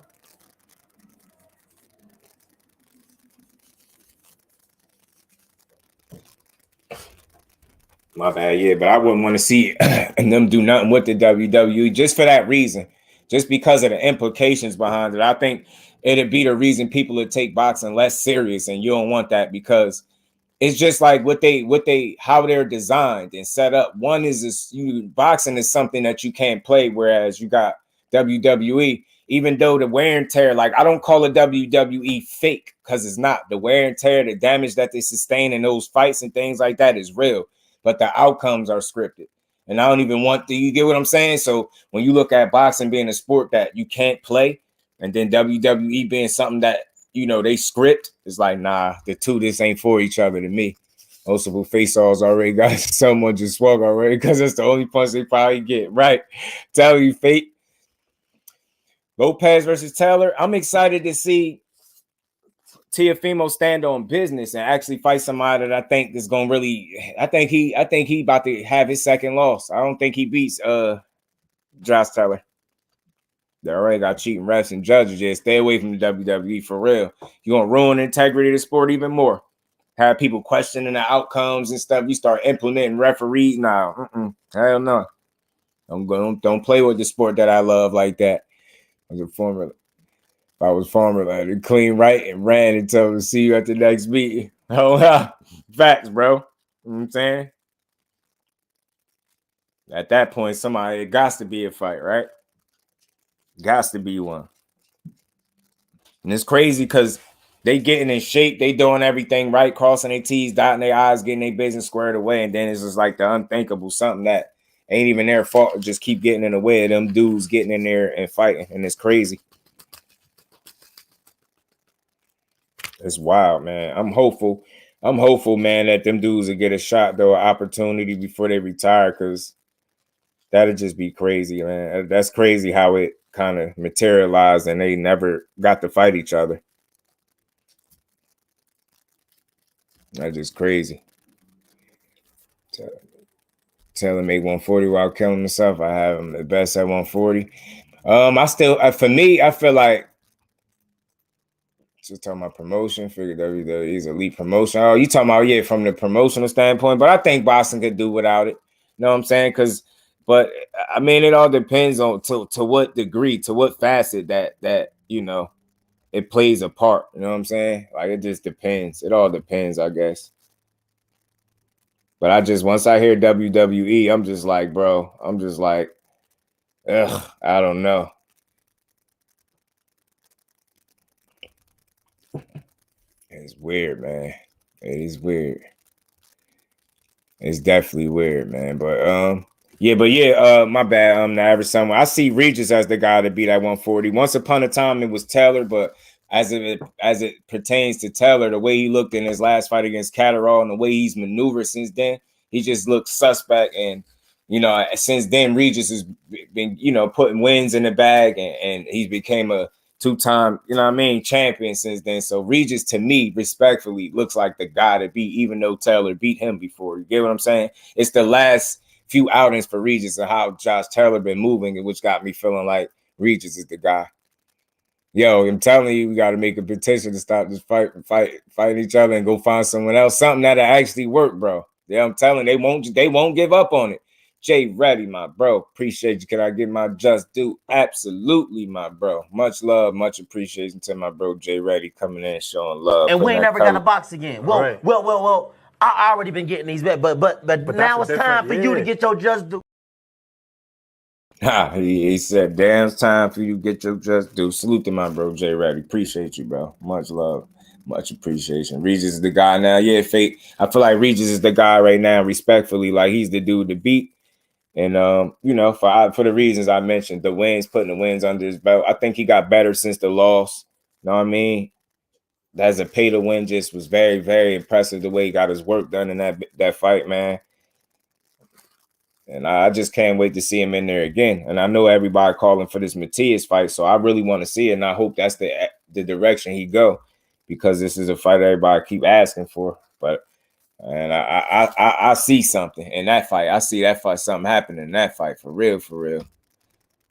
My bad, yeah, but I wouldn't want to see them do nothing with the WWE just for that reason, just because of the implications behind it. I think it'd be the reason people would take boxing less serious, and you don't want that because it's just like how they're designed and set up. One is this: boxing is something that you can't play, whereas you got WWE. Even though the wear and tear, like I don't call it WWE fake because it's not. The wear and tear, the damage that they sustain in those fights and things like that is real. But the outcomes are scripted. And I don't even want you get what I'm saying? So when you look at boxing being a sport that you can't play, and then WWE being something that, you know, they script, it's like, nah, the two, this ain't for each other to me. Most of the face-offs already got someone just swung already because that's the only punch they probably get. Right. Tell you, Fate. Lopez versus Taylor. I'm excited to see Teofimo stand on business and actually fight somebody that I think is gonna really. I think he about to have his second loss. I don't think he beats Josh Taylor. They already got cheating refs and judges. Just stay away from the WWE for real. You're gonna ruin the integrity of the sport even more. Have people questioning the outcomes and stuff. You start implementing referees now. Hell no. Don't play with the sport that I love like that. As a former. If I was farmer, I'd clean right and ran and told him to see you at the next meeting. Oh, facts, bro. You know what I'm saying? At that point, it got to be a fight, right? Got to be one. And it's crazy because they getting in shape. They doing everything right, crossing their T's, dotting their I's, getting their business squared away. And then it's just like the unthinkable, something that ain't even their fault. Just keep getting in the way of them dudes getting in there and fighting. And it's crazy. It's wild, man. I'm hopeful, man, that them dudes will get a shot, though, an opportunity before they retire. Because That'd just be crazy, man. That's crazy how it kind of materialized and they never got to fight each other. That's just crazy. Tell him make 140 while killing himself. I have him the best at 140. I still, for me, I feel like just talking about promotion. Figured WWE's elite promotion. Oh, you talking about from the promotional standpoint? But I think boxing could do without it. You know what I'm saying? But I mean, it all depends on to what degree, to what facet that it plays a part. You know what I'm saying? Like it just depends. It all depends, I guess. But once I hear WWE, I'm just like, bro, ugh, I don't know. It's weird, man. It is weird. It's definitely weird, man. But my bad. The average someone. I see Regis as the guy to beat at 140. Once upon a time it was Taylor, but as it pertains to Taylor, the way he looked in his last fight against Catterall and the way he's maneuvered since then, he just looked suspect. And since then, Regis has been putting wins in the bag, and he's became a two-time, champion since then. So Regis, to me, respectfully, looks like the guy to beat, even though Taylor beat him before. You get what I'm saying? It's the last few outings for Regis and how Josh Taylor been moving, which got me feeling like Regis is the guy. Yo, I'm telling you, we got to make a petition to stop this fighting each other and go find someone else, something that'll actually work, bro. Yeah, I'm telling you, they won't give up on it. Jay Reddy, my bro. Appreciate you. Can I get my just due? Absolutely, my bro. Much love, much appreciation to my bro Jay Reddy coming in, showing love. And we ain't never got to box again. Well, I already been getting these back, but now it's time for you to get your just due. He said, damn, it's time for you to get your just due. Salute to my bro Jay Reddy. Appreciate you, bro. Much love. Much appreciation. Regis is the guy now. Yeah, fake. I feel like Regis is the guy right now, respectfully. Like he's the dude to beat. And for the reasons I mentioned, putting the wins under his belt. I think he got better since the loss. You know what I mean? As a pay to win, just was very, very impressive the way he got his work done in that fight, man. And I just can't wait to see him in there again. And I know everybody calling for this Matias fight, so I really want to see it. And I hope that's the direction he go, because this is a fight everybody keep asking for. And I see something in that fight. I see that fight, something happening in that fight for real, for real.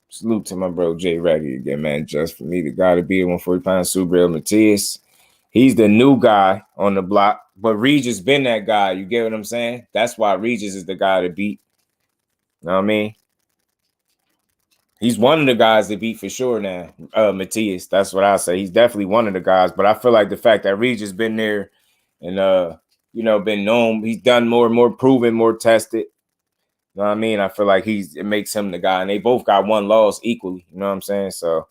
Salute to my bro Jay Reddy again, man. Just for me, the guy to beat 140 pounds, Subriel Matias. He's the new guy on the block, but Regis been that guy. You get what I'm saying? That's why Regis is the guy to beat. You know what I mean? He's one of the guys to beat for sure now, Matias. That's what I say. He's definitely one of the guys, but I feel like the fact that Regis been there and been known, he's done more and more proven, more tested. You know what I mean? I feel like it makes him the guy, and they both got one loss equally. You know what I'm saying? So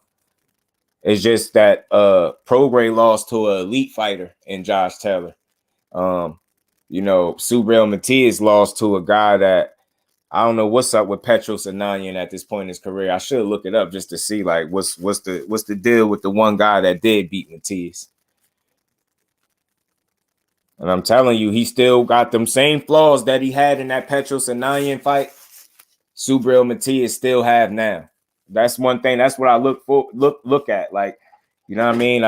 it's just that Prograis lost to an elite fighter in Josh Taylor. Subriel Matias lost to a guy that I don't know what's up with Petros Ananian at this point in his career. I should look it up just to see like what's the deal with the one guy that did beat Matias. And I'm telling you, he still got them same flaws that he had in that Petros Ananian fight. Subriel Matias still have now. That's one thing. That's what I look at. Like, you know what I mean?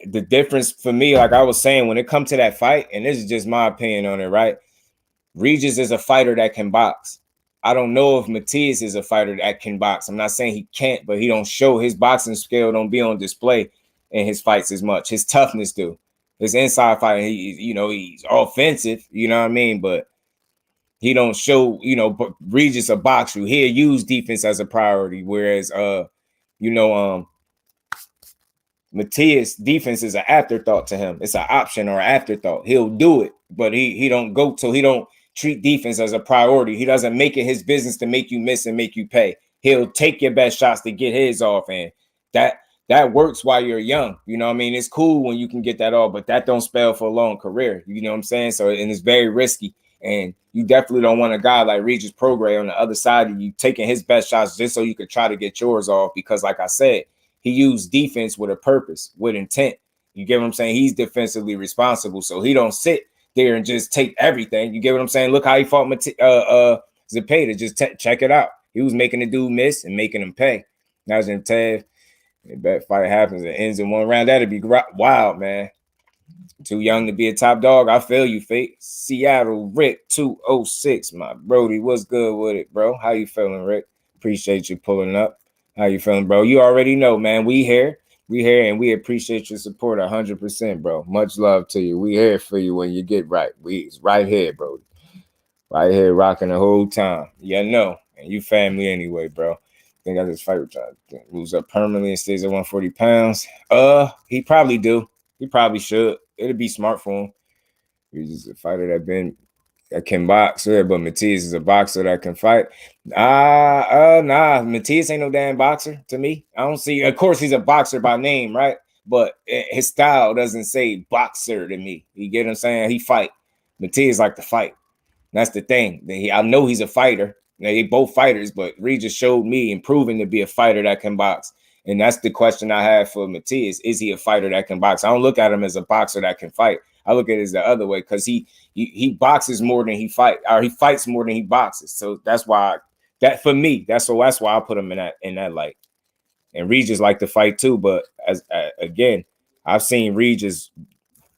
The difference for me, like I was saying, when it comes to that fight, and this is just my opinion on it, right? Regis is a fighter that can box. I don't know if Matias is a fighter that can box. I'm not saying he can't, but he don't show his boxing skill, don't be on display in his fights as much. His toughness do. His inside fighting, he's offensive, you know what I mean? But he don't show, Regis a boxer. He'll use defense as a priority, whereas Matias, defense is an afterthought to him. It's an option or afterthought. He'll do it, but he don't treat defense as a priority. He doesn't make it his business to make you miss and make you pay. He'll take your best shots to get his off, and that works while you're young. You know what I mean? It's cool when you can get that off, but that don't spell for a long career. You know what I'm saying? So, and it's very risky. And you definitely don't want a guy like Regis Prograis on the other side of you taking his best shots just so you could try to get yours off. Because like I said, he used defense with a purpose, with intent. You get what I'm saying? He's defensively responsible. So he don't sit there and just take everything. You get what I'm saying? Look how he fought Zepeda to just check it out. He was making the dude miss and making him pay. Now it's in Tev. If that fight happens, it ends in 1 round. That'd be wild, man. Too young to be a top dog. I feel you, Fate. Seattle Rick 206, my Brody. What's good with it, bro? How you feeling, Rick? Appreciate you pulling up. How you feeling, bro? You already know, man. We here, and we appreciate your support 100%, bro. Much love to you. We here for you when you get right. It's right here, bro. Right here, rocking the whole time. Yeah, no, and you family anyway, bro. Think I just fight with y'all. Moves up permanently and stays at 140 pounds. He probably do. He probably should. It'd be smart for him. He's just a fighter that can box. Yeah, but Matias is a boxer that can fight. Nah. Matias ain't no damn boxer to me. I don't see. Of course, he's a boxer by name, right? But his style doesn't say boxer to me. You get what I'm saying? He fight. Matias like to fight. That's the thing. I know he's a fighter. They both fighters, but Regis showed me and proven to be a fighter that can box. And that's the question I have for Matias. Is he a fighter that can box? I don't look at him as a boxer that can fight. I look at it as the other way because he boxes more than he fights, or he fights more than he boxes. So that's why that's why I put him in that light. And Regis like to fight too, but again, I've seen Regis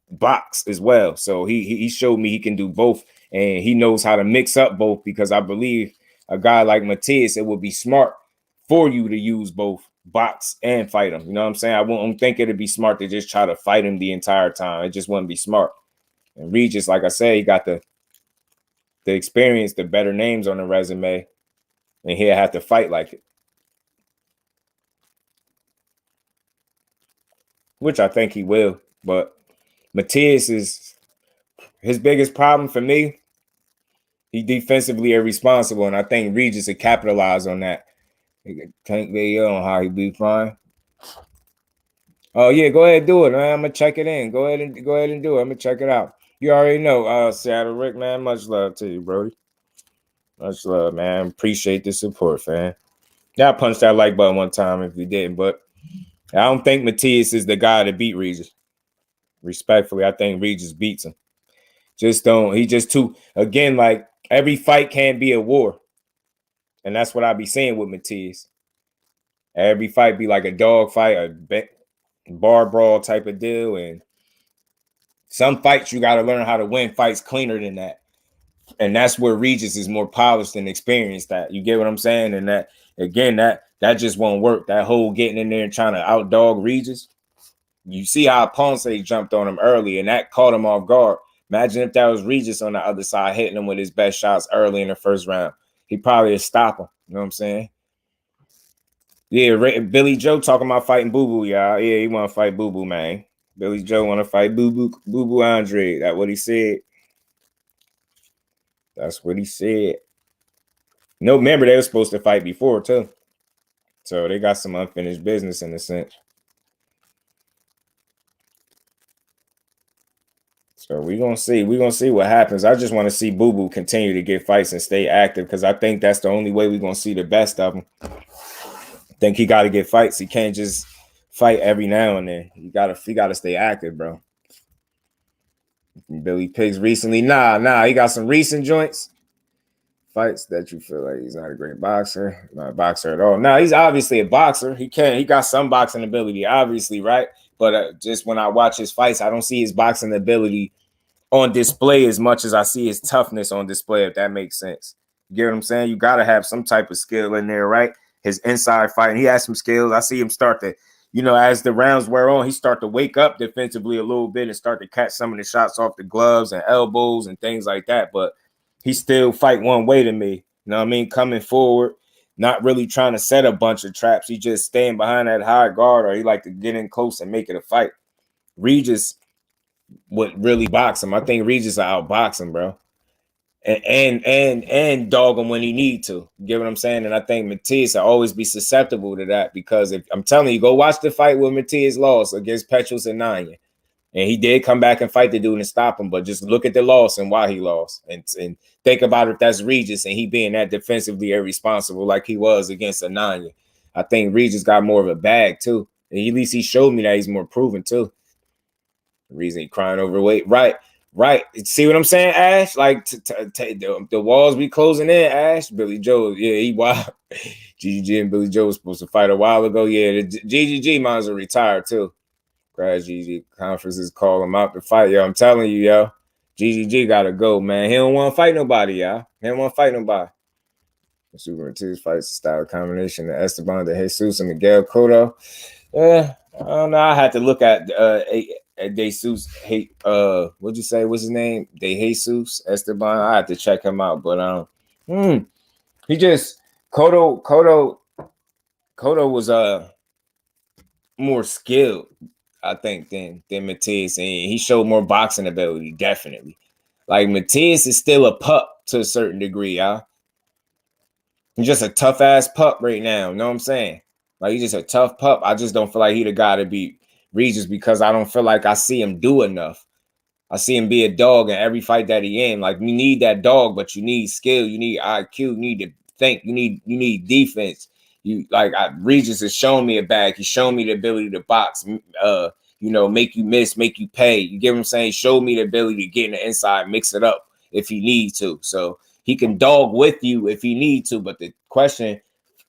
box as well. So he showed me he can do both, and he knows how to mix up both, because I believe a guy like Matias, it would be smart for you to use both box and fight him. You know what I'm saying? I won't think it'd be smart to just try to fight him the entire time. It just wouldn't be smart. And Regis, like I said, he got the experience, the better names on the resume, and he'll have to fight like it. Which I think he will. But Matias is his biggest problem for me. He's defensively irresponsible, and I think Regis would capitalize on that. Can't be on how he be fine. Oh yeah, go ahead and do it, man. I'm gonna check it in. Go ahead and do it. I'm gonna check it out. You already know, Seattle Rick, man. Much love to you, Brody. Much love, man. Appreciate the support, fam. Yeah, I punched that like button one time if you didn't, but I don't think Matias is the guy to beat Regis. Respectfully, I think Regis beats him. He just too, again, like every fight can be a war. And that's what I be saying with Matias. Every fight be like a dog fight, a bar brawl type of deal. And some fights you got to learn how to win fights cleaner than that. And that's where Regis is more polished and experienced at. You get what I'm saying? And that, again, that just won't work. That whole getting in there and trying to outdog Regis. You see how Ponce jumped on him early, and that caught him off guard. Imagine if that was Regis on the other side hitting him with his best shots early in the first round. He probably would stop him. You know what I'm saying? Yeah, Billy Joe talking about fighting Boo Boo, y'all. Yeah, he want to fight Boo Boo, man. Billy Joe want to fight Boo Boo Andre. That's what he said. That's what he said. No, remember, they were supposed to fight before, too. So they got some unfinished business in a sense. So we're going to see. We're going to see what happens. I just want to see Boo Boo continue to get fights and stay active, because I think that's the only way we're going to see the best of him. I think he got to get fights. He can't just fight every now and then. He got to stay active, bro. Billy Pigs recently. Nah. He got some recent joints. Fights that you feel like he's not a great boxer. Not a boxer at all. No, he's obviously a boxer. He got some boxing ability, obviously, right? But just when I watch his fights, I don't see his boxing ability on display as much as I see his toughness on display, if that makes sense. You get what I'm saying? You got to have some type of skill in there, right? His inside fighting, he has some skills. I see him start to, as the rounds wear on, he start to wake up defensively a little bit and start to catch some of the shots off the gloves and elbows and things like that. But he still fight one way to me. You know what I mean? Coming forward, not really trying to set a bunch of traps. He just staying behind that high guard, or he like to get in close and make it a fight. Regis would really box him. I think Regis will outbox him, bro. And dog him when he need to. You get what I'm saying? And I think Matias will always be susceptible to that, because if I'm telling you, go watch the fight where Matias lost against Petrus and Nanya. And he did come back and fight the dude and stop him, but just look at the loss and why he lost. And think about if that's Regis and he being that defensively irresponsible like he was against Ananya. I think Regis got more of a bag too. And at least he showed me that he's more proven too. The reason he crying overweight. Right. Right. See what I'm saying, Ash? Like the walls be closing in, Ash. Billy Joe, yeah, he wild. GGG and Billy Joe was supposed to fight a while ago. Yeah, the GGG mines are retired too. Grad GG conferences call him out to fight. Yo, I'm telling you, yo. GGG gotta go, man. He don't want to fight nobody, y'all. He don't want to fight nobody. Super Ortiz fights the style combination of Esteban de Jesus and Miguel Cotto. I don't know. I had to look at Jesus. What'd you say? What's his name? De Jesus Esteban. I had to check him out, but he just Cotto was more skilled, I think, than Matias, and he showed more boxing ability, definitely. Like Matias is still a pup to a certain degree, y'all. He's just a tough ass pup right now. You know what I'm saying? Like he's just a tough pup. I just don't feel like he the guy to beat Regis because I don't feel like I see him do enough. I see him be a dog in every fight that he in. Like you need that dog, but you need skill, you need IQ, you need to think, you need defense. Regis has shown me a bag. He's shown me the ability to box, make you miss, make you pay. You get what I'm saying? Show me the ability to get in the inside, mix it up if he needs to. So he can dog with you if he need to. But the question,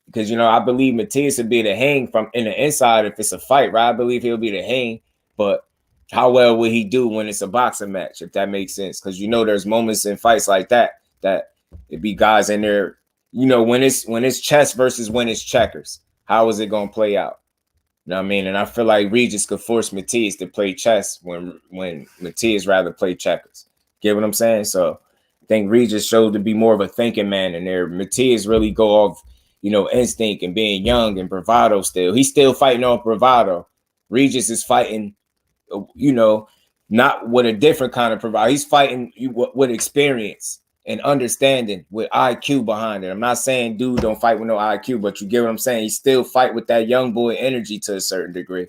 because I believe Matias would be the hang from in the inside if it's a fight, right? I believe he'll be the hang, but how well will he do when it's a boxing match, if that makes sense? Because there's moments in fights like that it be guys in there, when it's chess versus when it's checkers. How is it gonna play out? You know what I mean? And I feel like Regis could force Matias to play chess when Matias rather play checkers. Get what I'm saying? So I think Regis showed to be more of a thinking man in there. Matias really go off, instinct and being young and bravado still. He's still fighting off bravado. Regis is fighting, not with a different kind of bravado. He's fighting with experience and understanding with IQ behind it. I'm not saying dude don't fight with no IQ, but you get what I'm saying? He still fight with that young boy energy to a certain degree.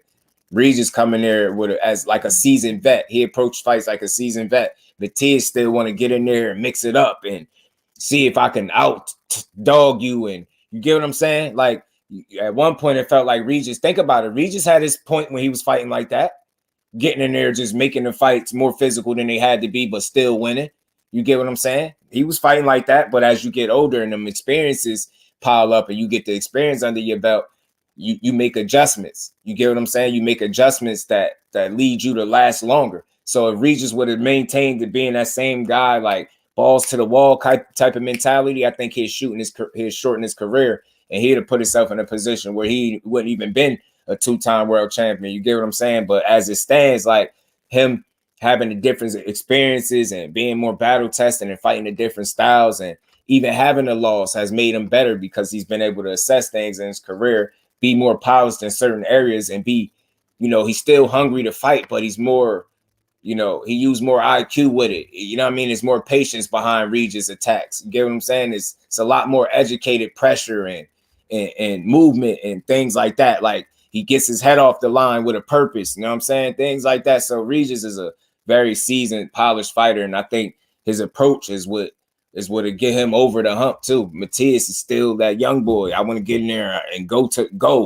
Regis coming there as like a seasoned vet. He approached fights like a seasoned vet. Matias still want to get in there and mix it up and see if I can out dog you. And you get what I'm saying? Like at one point it felt like Regis, think about it. Regis had his point when he was fighting like that, getting in there, just making the fights more physical than they had to be, but still winning. You get what I'm saying? He was fighting like that, but as you get older and them experiences pile up and you get the experience under your belt, you make adjustments. You get what I'm saying? You make adjustments that lead you to last longer. So if Regis would have maintained to being that same guy, like balls to the wall type of mentality, I think he'd shorten his career, and he'd have put himself in a position where he wouldn't even been a 2-time world champion. You get what I'm saying? But as it stands, like him having the different experiences and being more battle tested and fighting the different styles and even having a loss has made him better because he's been able to assess things in his career, be more polished in certain areas, and be, he's still hungry to fight, but he's more, he used more IQ with it. You know what I mean? There's more patience behind Regis attacks. You get what I'm saying? It's a lot more educated pressure and movement and things like that. Like he gets his head off the line with a purpose. You know what I'm saying? Things like that. So Regis is a very seasoned, polished fighter, and I think his approach is what to get him over the hump too. Matias is still that young boy. I want to get in there and go.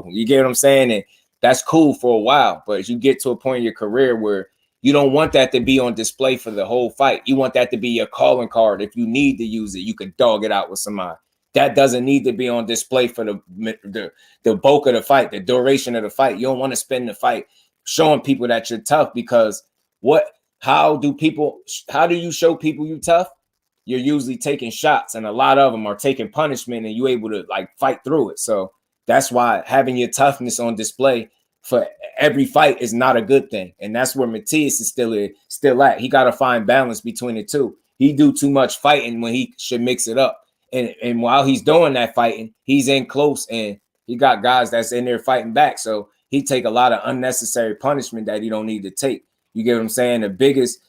You get what I'm saying? And that's cool for a while, but you get to a point in your career where you don't want that to be on display for the whole fight. You want that to be your calling card. If you need to use it, you could dog it out with somebody. That doesn't need to be on display for the bulk of the fight, the duration of the fight. You don't want to spend the fight showing people that you're tough, because how do you show people you tough? You're usually taking shots, and a lot of them are taking punishment, and you're able to like fight through it. So that's why having your toughness on display for every fight is not a good thing. And that's where Matias is still at. He got to find balance between the two. He do too much fighting when he should mix it up. And while he's doing that fighting, he's in close, and he got guys that's in there fighting back. So he take a lot of unnecessary punishment that he don't need to take. You get what I'm saying? The biggest,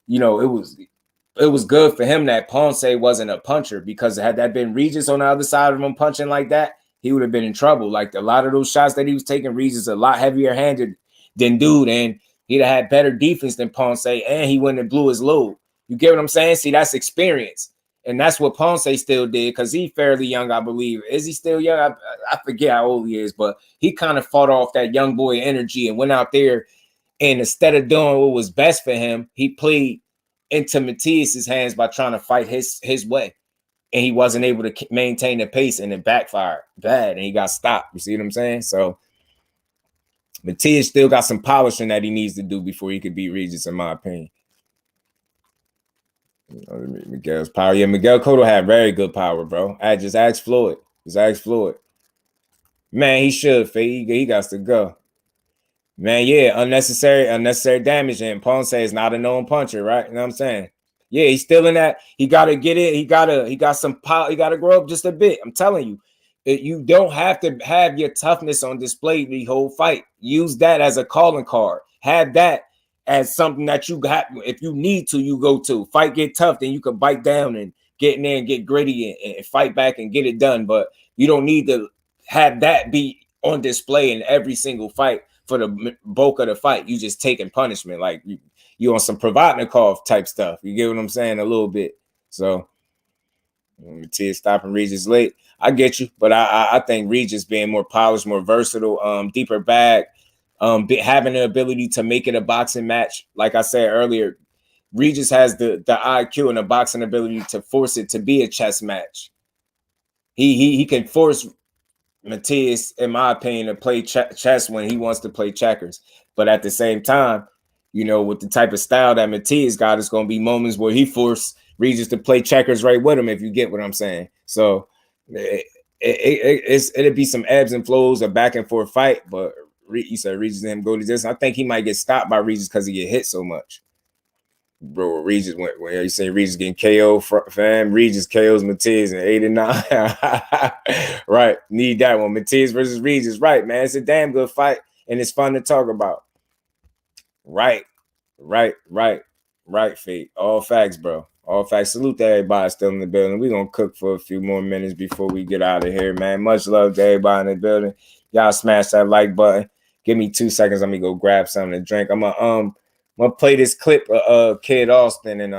it was good for him that Ponce wasn't a puncher, because had that been Regis on the other side of him punching like that, he would have been in trouble. Like a lot of those shots that he was taking, Regis a lot heavier handed than dude, and he'd have had better defense than Ponce, and he wouldn't have blew his load. You get what I'm saying? See, that's experience. And that's what Ponce still did, because he's fairly young, I believe. Is he still young? I forget how old he is, but he kind of fought off that young boy energy and went out there, and instead of doing what was best for him, he played into Matias's hands by trying to fight his way. And he wasn't able to maintain the pace, and it backfired bad, and he got stopped. You see what I'm saying? So Matias still got some polishing that he needs to do before he could beat Regis, in my opinion. Miguel's power. Yeah, Miguel Cotto had very good power, bro. I just asked Floyd. Just ask Floyd. Man, he should. He got to go. Man, yeah, unnecessary damage. And Ponce is not a known puncher, right? You know what I'm saying? Yeah, he's still in that. He gotta get it. He got some power. He gotta grow up just a bit. I'm telling you. You don't have to have your toughness on display the whole fight. Use that as a calling card. Have that as something that you got. If you need to, you go to. Fight get tough, then you can bite down and get in there and get gritty and fight back and get it done. But you don't need to have that be on display in every single fight for the bulk of the fight. You just taking punishment. Like you on some Provodnikov type stuff. You get what I'm saying? A little bit. So Matias stopping Regis late. I get you, but I think Regis being more polished, more versatile, deeper bag, having the ability to make it a boxing match. Like I said earlier, Regis has the IQ and the boxing ability to force it to be a chess match. He can force Matias, in my opinion, to play chess when he wants to play checkers. But at the same time, you know, with the type of style that Matias got, it's going to be moments where he forced Regis to play checkers right with him, if you get what I'm saying. So it'll be some ebbs and flows, a back and forth fight. But you said Regis and him go to this. I think he might get stopped by Regis because he get hit so much. Bro, Regis went when you say Regis getting KO, fam. Regis KOs Matias in 8 and 9. Right, need that one. Matias versus Regis, right, man. It's a damn good fight, and it's fun to talk about. Right, Fate. All facts, bro. All facts. Salute to everybody still in the building. We're gonna cook for a few more minutes before we get out of here, man. Much love to everybody in the building. Y'all smash that like button. Give me 2 seconds. Let me go grab something to drink. I'm gonna play this clip of Kid Austin, and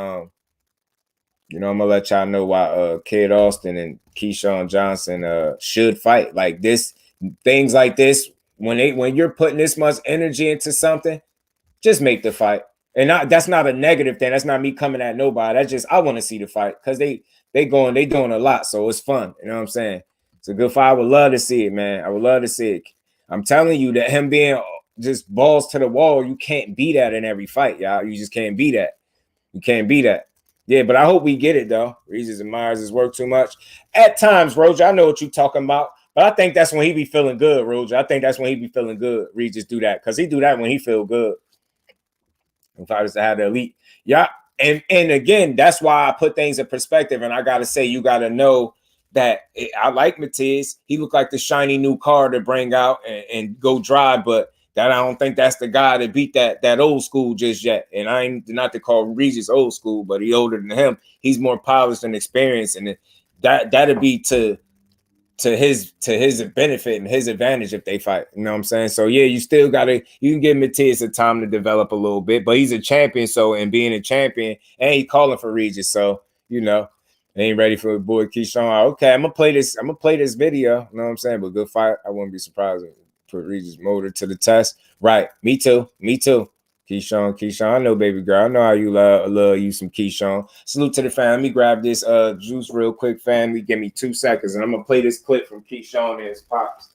you know, I'm gonna let y'all know why Kid Austin and KEYSHAWN Johnson should fight. Like this, things like this, when you're putting this much energy into something, just make the fight. And that's not a negative thing. That's not me coming at nobody. That's just I want to see the fight because they doing a lot, so it's fun. You know what I'm saying? It's a good fight. I would love to see it, man. I would love to see it. I'm telling you that him being just balls to the wall, you can't be that in every fight, y'all. You just can't be that. You can't be that. Yeah, but I hope we get it though. Regis admires his work too much at times, Roger. I know what you're talking about, but I think that's when he be feeling good, Roger. I think that's when he be feeling good. Regis do that because he do that when he feel good. If I was to have the elite, yeah, and again, that's why I put things in perspective. And I gotta say, you gotta know that I like Matias. He looked like the shiny new car to bring out and go drive, but that I don't think that's the guy to beat that old school just yet. And I ain't not to call Regis old school, but he older than him. He's more polished and experienced, and that'd be to his benefit and his advantage if they fight. You know what I'm saying? So yeah, you can give Matias a time to develop a little bit, but he's a champion. So, and being a champion, and he calling for Regis. So, you know, ain't ready for the boy KEYSHAWN. Okay, I'm gonna play this video. You know what I'm saying? But good fight. I wouldn't be surprised if put Regis motor to the test. Right. Me too. KEYSHAWN, I know, baby girl. I know how you love you some KEYSHAWN. Salute to the fam. Let me grab this juice real quick, family. Give me 2 seconds, and I'm gonna play this clip from KEYSHAWN and his pops.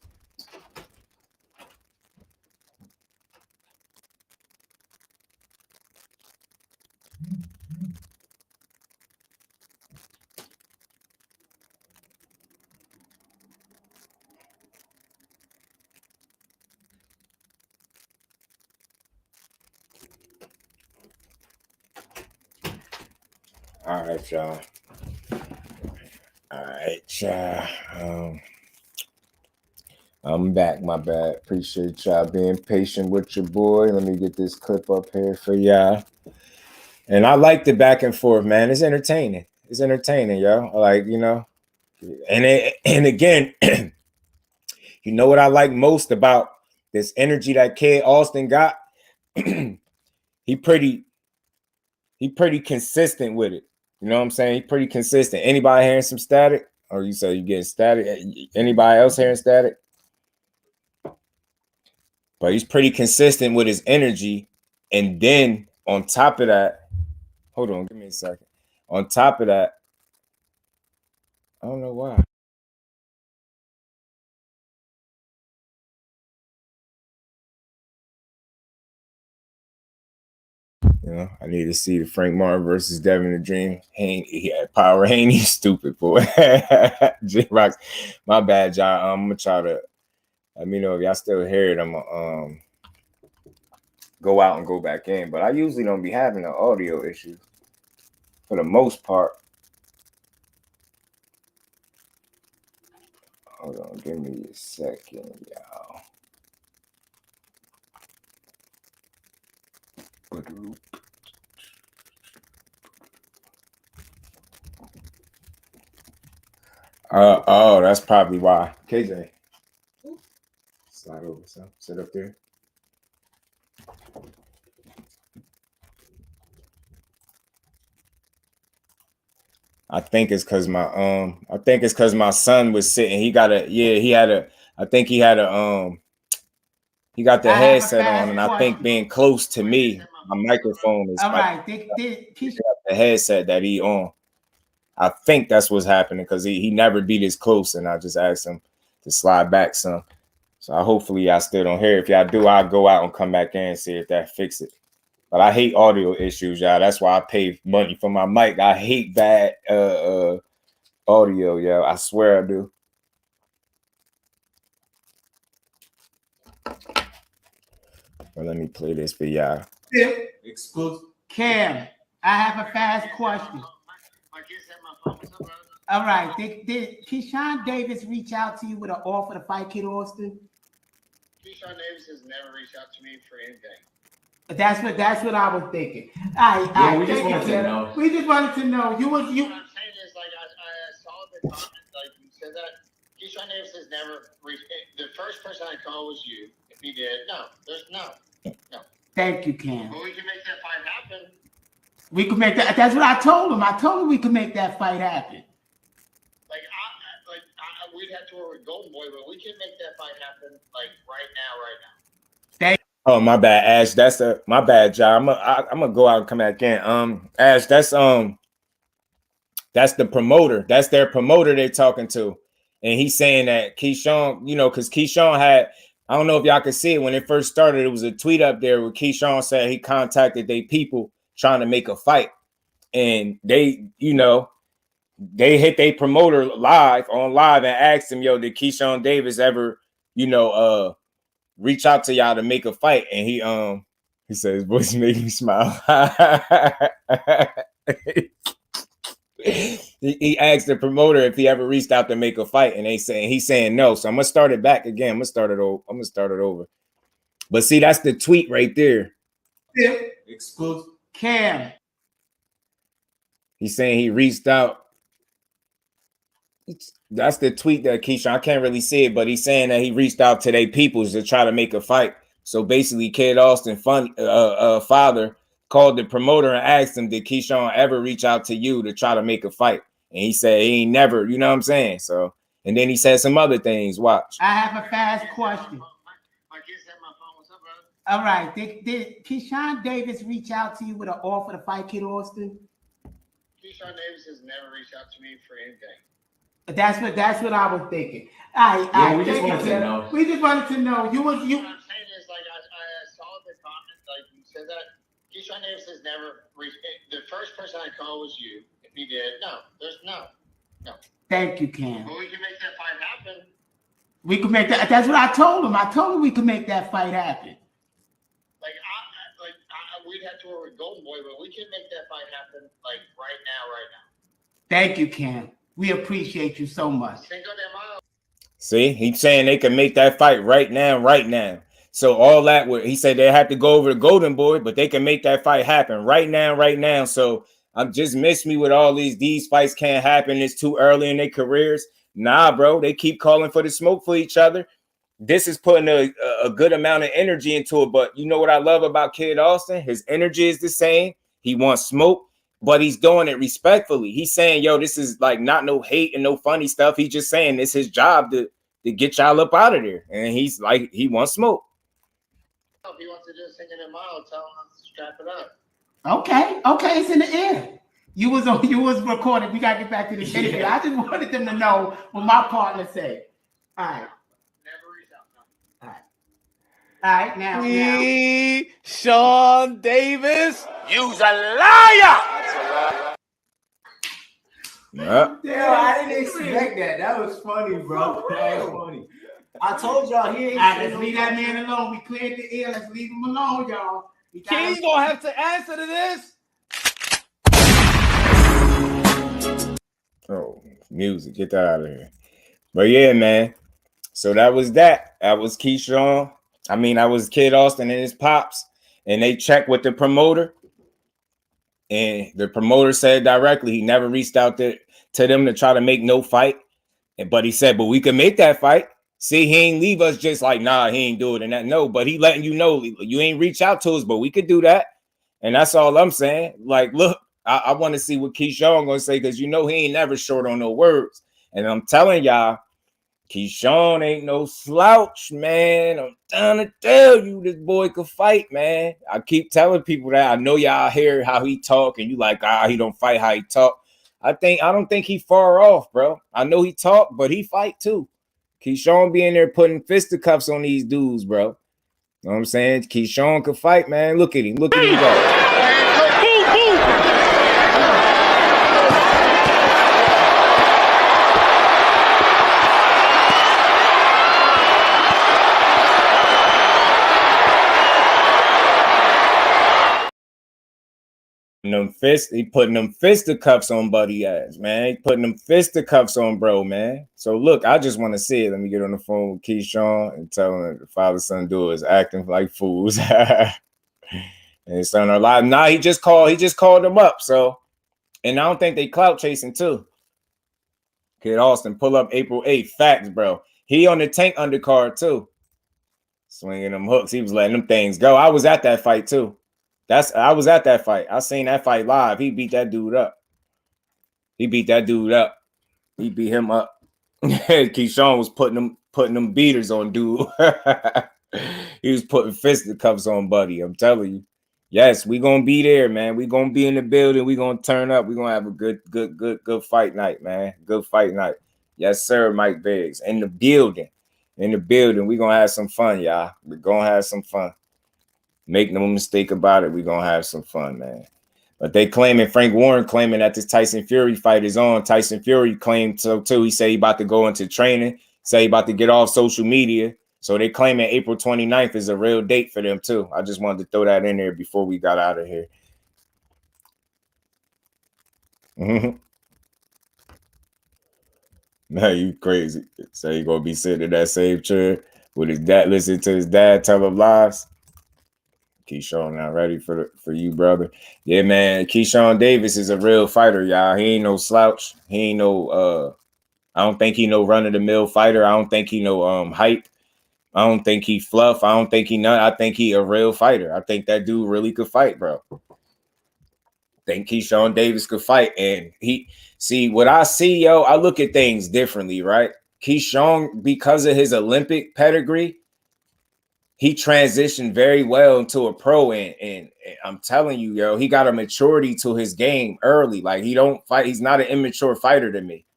All right, y'all. I'm back. My bad. Appreciate y'all being patient with your boy. Let me get this clip up here for y'all. And I like the back and forth, man. It's entertaining. It's entertaining, yo. Like, you know. And again, you know what I like most about this energy that Kid Austin got? He pretty consistent with it. You know what I'm saying? He's pretty consistent. Anybody hearing some static? Or you say you getting static? Anybody else hearing static? But he's pretty consistent with his energy. And then on top of that, hold on, give me a second. On top of that, I don't know why. You know, I need to see the Frank Martin versus Devin the Dream. He had power. Ain't he stupid, boy? J-Rocks, my bad, y'all. I'm gonna try to let me know if y'all still hear it. I'm gonna go out and go back in, but I usually don't be having an audio issue for the most part. Hold on, give me a second, y'all. Oh, that's probably why. KJ, slide over, son. Sit up there. I think it's cause my son was sitting. He got a I think he had a he got the headset on, and I think being close to me, my microphone is all right. The headset that he on. I think that's what's happening because he never be this close, and I just asked him to slide back some. So hopefully y'all still don't hear. If y'all do, I'll go out and come back in and see if that fix it. But I hate audio issues, y'all. That's why I pay money for my mic. I hate bad audio, yo. I swear I do. Well, let me play this for y'all. Exclusive. Cam, I have a fast question. All right. Did KEYSHAWN Davis reach out to you with an offer to fight Kid Austin? KEYSHAWN Davis has never reached out to me for anything. That's what I was thinking. We just wanted to know. We just wanted to know. What I'm saying is, like, I saw the comment, like, you said that KEYSHAWN Davis has never reached. The first person I called was you. If he did, there's no. Thank you, Cam. But we can make that fight happen. We could make that. That's what I told him. I told him we could make that fight happen. We'd have to work with Golden Boy, but we can make that fight happen, like, right now. Thank you. Oh, my bad, Ash. That's my bad, John. I'm gonna go out and come back in. Ash, that's the promoter. That's their promoter they're talking to, and he's saying that KEYSHAWN, because KEYSHAWN had. I don't know if y'all could see it when it first started. It was a tweet up there where KEYSHAWN said he contacted they people trying to make a fight, and they, they hit their promoter live and asked him, yo, did KEYSHAWN Davis ever, reach out to y'all to make a fight? And he said his voice made me smile. He asked the promoter if he ever reached out to make a fight, and he's saying no. So I'm gonna start it back again. I'm gonna start it over. But see, that's the tweet right there. Yeah. Exclusive. Cam. He's saying he reached out. That's the tweet that KEYSHAWN. I can't really see it, but he's saying that he reached out to their peoples to try to make a fight. So basically, Kid Austin father called the promoter and asked him, did KEYSHAWN ever reach out to you to try to make a fight? And he said he ain't never, you know what I'm saying? So, and then he said some other things. Watch. I have a fast question. My kids have my phone. What's up, brother? All right. Did KEYSHAWN Davis reach out to you with an offer to fight Kid Austin? KEYSHAWN Davis has never reached out to me for anything. That's what I was thinking. We just wanted to know. We just wanted to know. What I'm saying is, like, I saw the comment, like, you said that KEYSHAWN Davis has never reached. The first person I called was you. If he did, there's no. Thank you, Cam. But we can make that fight happen. We could make that. That's what I told him. I told him we could make that fight happen. We'd have to work with Golden Boy, but we can make that fight happen, like, right now. Thank you, Cam. We appreciate you so much. See, he's saying they can make that fight right now. So all that, he said they had to go over to Golden Boy, but they can make that fight happen right now. So I'm just miss me with all these fights can't happen. It's too early in their careers. Nah, bro, they keep calling for the smoke for each other. This is putting a good amount of energy into it. But you know what I love about Kid Austin? His energy is the same. He wants smoke, but he's doing it respectfully. He's saying, yo, this is like not no hate and no funny stuff. He's just saying it's his job to get y'all up out of there. And he's like, he wants smoke. If he wants to do a single mile, tell him to strap it up. Okay, it's in the air. You was recording. We gotta get back to the interview. I just wanted them to know what my partner said. All right. All right, now. KEYSHAWN Davis, you's a liar. Yo, I didn't expect that. That was funny, bro. That was funny. I told y'all he ain't. All right, let's leave that man alone. We cleared the air. Let's leave him alone, y'all. Key gonna have to answer to this. Oh, music. Get that out of here. But yeah, man. So that was that. That was KEYSHAWN. I mean, that was Kid Austin and his pops. And they checked with the promoter. And the promoter said directly he never reached out to them to try to make no fight. But he said, but we can make that fight. See, he ain't leave us just like, nah, he ain't do it and that. No, but he letting you know you ain't reach out to us, but we could do that. And that's all I'm saying. Like, look, I want to see what KEYSHAWN gonna say, because you know he ain't never short on no words. And I'm telling y'all, KEYSHAWN ain't no slouch, man. I'm trying to tell you, this boy could fight, man. I keep telling people that. I know y'all hear how he talk, and you like, he don't fight how he talk. I don't think he far off, bro. I know he talk, but he fight too. KEYSHAWN be in there putting fisticuffs on these dudes, bro. You know what I'm saying? KEYSHAWN could fight, man. Look at him. Look at him go. He putting them fisticuffs on buddy ass, man. He putting them fisticuffs on bro, man. So look, I just want to see it. Let me get on the phone with KEYSHAWN and tell him that the father-son duo is acting like fools. And his son are alive. Nah, he just called them up. So, and I don't think they clout chasing too. Kid Austin, pull up April 8th. Facts, bro. He on the Tank undercard too. Swinging them hooks. He was letting them things go. I was at that fight too. I was at that fight. I seen that fight live. He beat that dude up. He beat him up. KEYSHAWN was putting them beaters on dude. He was putting fisticuffs on buddy. I'm telling you. Yes, we gonna be there, man. We gonna be in the building. We gonna turn up. We gonna have a good fight night, man. Good fight night. Yes, sir, Mike Biggs. In the building. We gonna have some fun, y'all. We gonna have some fun. Make no mistake about it, we're going to have some fun, man. But they claiming, Frank Warren claiming that this Tyson Fury fight is on. Tyson Fury claimed so too. He said he about to go into training, say he about to get off social media. So they claiming April 29th is a real date for them too. I just wanted to throw that in there before we got out of here. Man, you crazy. Say he going to be sitting in that same chair with his dad, listening to his dad tell him lies. KEYSHAWN not ready for you, brother. Yeah, man. KEYSHAWN Davis is a real fighter, y'all. He ain't no slouch. He ain't no I don't think he no run-of-the-mill fighter. I don't think he no hype. I don't think he fluff. I don't think he none. I think he a real fighter. I think that dude really could fight, bro. I think KEYSHAWN Davis could fight. And what I see, yo, I look at things differently, right? KEYSHAWN, because of his Olympic pedigree, he transitioned very well into a pro, and I'm telling you, yo, he got a maturity to his game early. Like, he don't fight. He's not an immature fighter to me.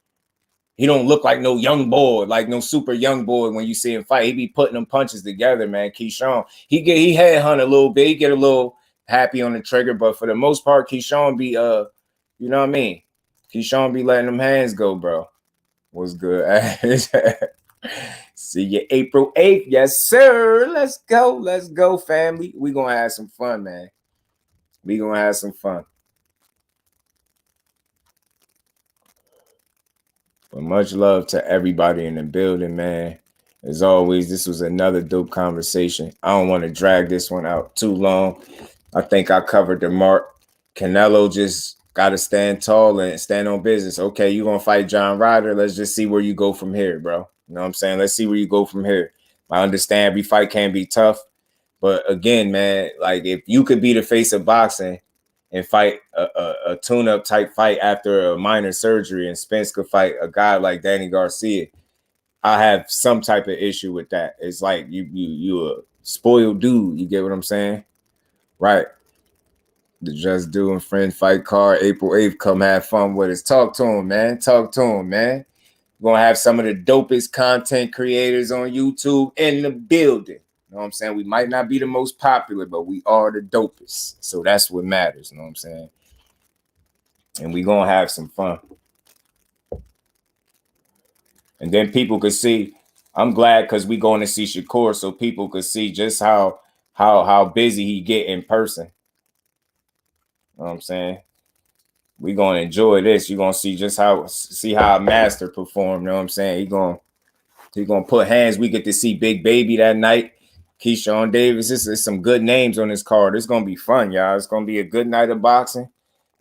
He don't look like no young boy, like no super young boy when you see him fight. He be putting them punches together, man. KEYSHAWN, he headhunt a little bit. He get a little happy on the trigger, but for the most part, KEYSHAWN be you know what I mean? KEYSHAWN be letting them hands go, bro. What's good? See you April 8th. Yes, sir. Let's go, family. We gonna have some fun, man. We gonna have some fun. But much love to everybody in the building, man. As always, this was another dope conversation. I don't want to drag this one out too long. I think I covered the mark. Canelo just got to stand tall and stand on business. Okay, you're going to fight John Ryder. Let's just see where you go from here, bro. You know what I'm saying? Let's see where you go from here. I understand every fight can be tough. But again, man, like if you could be the face of boxing and fight a tune-up type fight after a minor surgery, and Spence could fight a guy like Danny Garcia, I have some type of issue with that. It's like you a spoiled dude. You get what I'm saying? Right. The Just Do and Friend Fight card, April 8th. Come have fun with us. Talk to him, man. Talk to him, man. We're going to have some of the dopest content creators on YouTube in the building. You know what I'm saying? We might not be the most popular, but we are the dopest. So that's what matters. You know what I'm saying? And we're going to have some fun. And then people could see, I'm glad because we going to see Shakur so people could see just how busy he get in person. You know what I'm saying? We're going to enjoy this. You're going to see just how a master perform. You know what I'm saying? He going to put hands. We get to see Big Baby that night. KEYSHAWN Davis. There's some good names on this card. It's going to be fun, y'all. It's going to be a good night of boxing.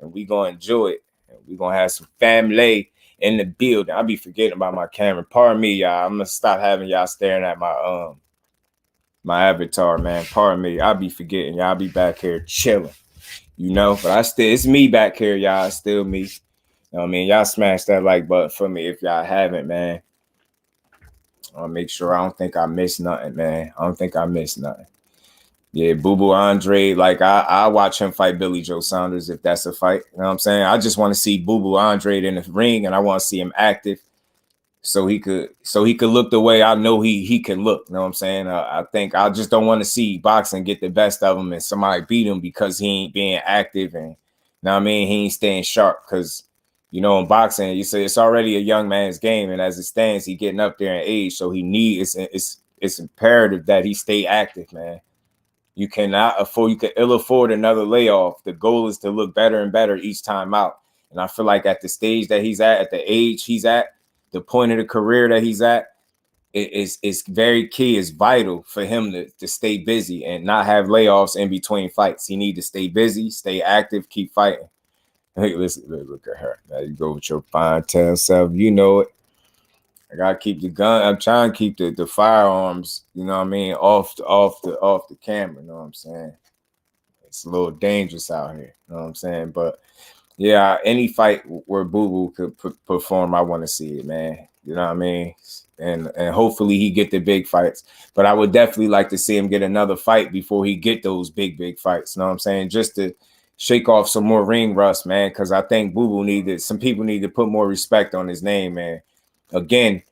And we're going to enjoy it. And we're going to have some family in the building. I'll be forgetting about my camera. Pardon me, y'all. I'm going to stop having y'all staring at my avatar, man. Pardon me. I'll be forgetting. Y'all be back here chilling. You know, but it's me back here, y'all. It's still me. You know what I mean? Y'all smash that like button for me if y'all haven't, man. I'll make sure I don't think I missed nothing, man. I don't think I missed nothing. Yeah, Boo Andrade, like I watch him fight Billy Joe Saunders if that's a fight. You know what I'm saying? I just want to see Boo Andrade in the ring, and I want to see him active. So he could look the way I know he can look. You know what I'm saying? I think I just don't want to see boxing get the best of him and somebody beat him because he ain't being active and, you know what I mean, he ain't staying sharp. Because, you know, in boxing, you say it's already a young man's game, and as it stands, he getting up there in age, so he needs it's imperative that he stay active, man. You can ill afford another layoff. The goal is to look better and better each time out. And I feel like at the stage that he's at the age he's at, the point of the career that he's at, it's very key. It's vital for him to stay busy and not have layoffs in between fights. He need to stay busy, stay active, keep fighting. Hey, listen, look at her. Now you go with your fine tail self. You know it. I gotta keep the gun. I'm trying to keep the firearms, you know what I mean, off the camera. You know what I'm saying? It's a little dangerous out here. You know what I'm saying? But yeah, any fight where Boo Boo could perform, I want to see it, man. You know what I mean? And hopefully he get the big fights. But I would definitely like to see him get another fight before he get those big fights. You know what I'm saying? Just to shake off some more ring rust, man. Because I think Boo Boo some people need to put more respect on his name, man. Again,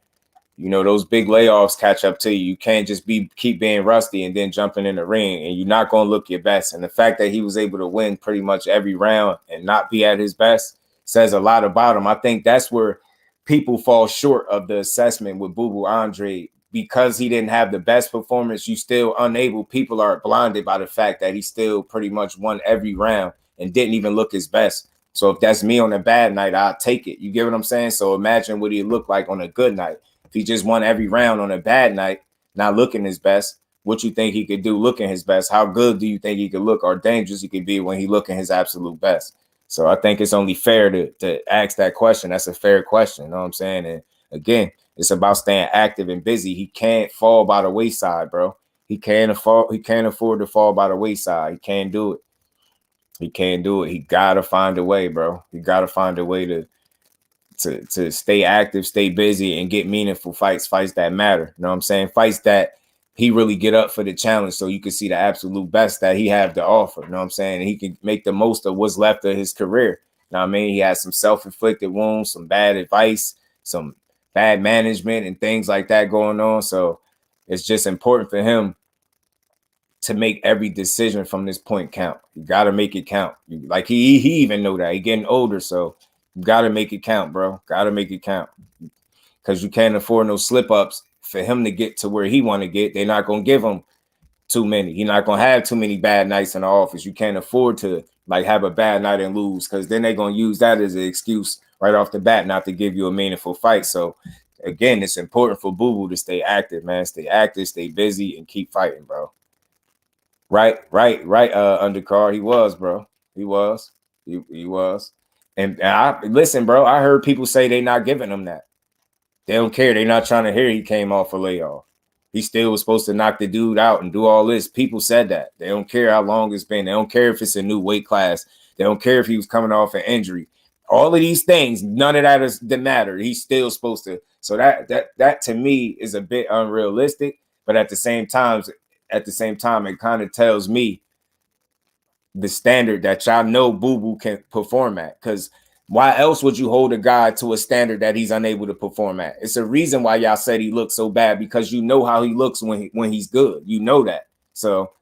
you know, those big layoffs catch up to you. You can't just keep being rusty and then jumping in the ring, and you're not going to look your best. And the fact that he was able to win pretty much every round and not be at his best says a lot about him. I think that's where people fall short of the assessment with Boo Andrade. Because he didn't have the best performance, people are blinded by the fact that he still pretty much won every round and didn't even look his best. So if that's me on a bad night, I'll take it. You get what I'm saying? So imagine what he'd look like on a good night. If he just won every round on a bad night, not looking his best, what you think he could do looking his best? How good do you think he could look or dangerous he could be when he looking his absolute best? So I think it's only fair to ask that question. That's a fair question. You know what I'm saying? And again, it's about staying active and busy. He can't fall by the wayside, bro. He can't afford to fall by the wayside. He can't do it. He can't do it. He gotta find a way, bro. He gotta find a way to stay active, stay busy, and get meaningful fights that matter. You know what I'm saying? Fights that he really get up for the challenge so you can see the absolute best that he have to offer. You know what I'm saying? And he can make the most of what's left of his career. You know what I mean? He has some self-inflicted wounds, some bad advice, some bad management and things like that going on. So it's just important for him to make every decision from this point count. You got to make it count. Like he even know that. He getting older, so you got to make it count, bro. Got to make it count. Because you can't afford no slip-ups for him to get to where he want to get. They're not going to give him too many. He's not going to have too many bad nights in the office. You can't afford to like have a bad night and lose, because then they're going to use that as an excuse right off the bat not to give you a meaningful fight. So, again, it's important for Boo Boo to stay active, man. Stay active, stay busy, and keep fighting, bro. Right, undercard. He was, bro. He was. And I listen, bro. I heard people say they not giving him that. They don't care. They're not trying to hear he came off a layoff. He still was supposed to knock the dude out and do all this. People said that. They don't care how long it's been. They don't care if it's a new weight class. They don't care if he was coming off an injury. All of these things, none of that matter. He's still supposed to. So that to me is a bit unrealistic. But at the same time, it kind of tells me the standard that y'all know Boo Boo can perform at. Because why else would you hold a guy to a standard that he's unable to perform at? It's a reason why y'all said he looks so bad, because you know how he looks when he's good. You know that. So,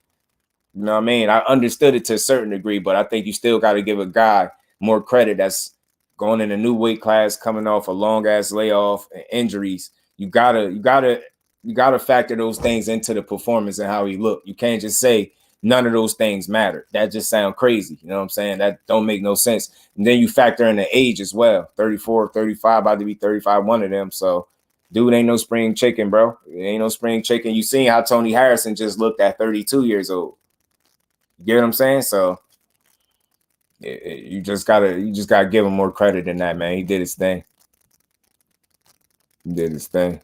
you know what I mean? I understood it to a certain degree, but I think you still got to give a guy more credit that's going in a new weight class, coming off a long ass layoff and injuries. You gotta factor those things into the performance and how he looked. You can't just say none of those things matter. That just sounds crazy. You know what I'm saying? That don't make no sense. And then you factor in the age as well. 34, 35, about to be 35, one of them. So dude ain't no spring chicken, bro. It ain't no spring chicken. You seen how Tony Harrison just looked at 32 years old. You get what I'm saying? So you just gotta give him more credit than that, man. He did his thing. He did his thing.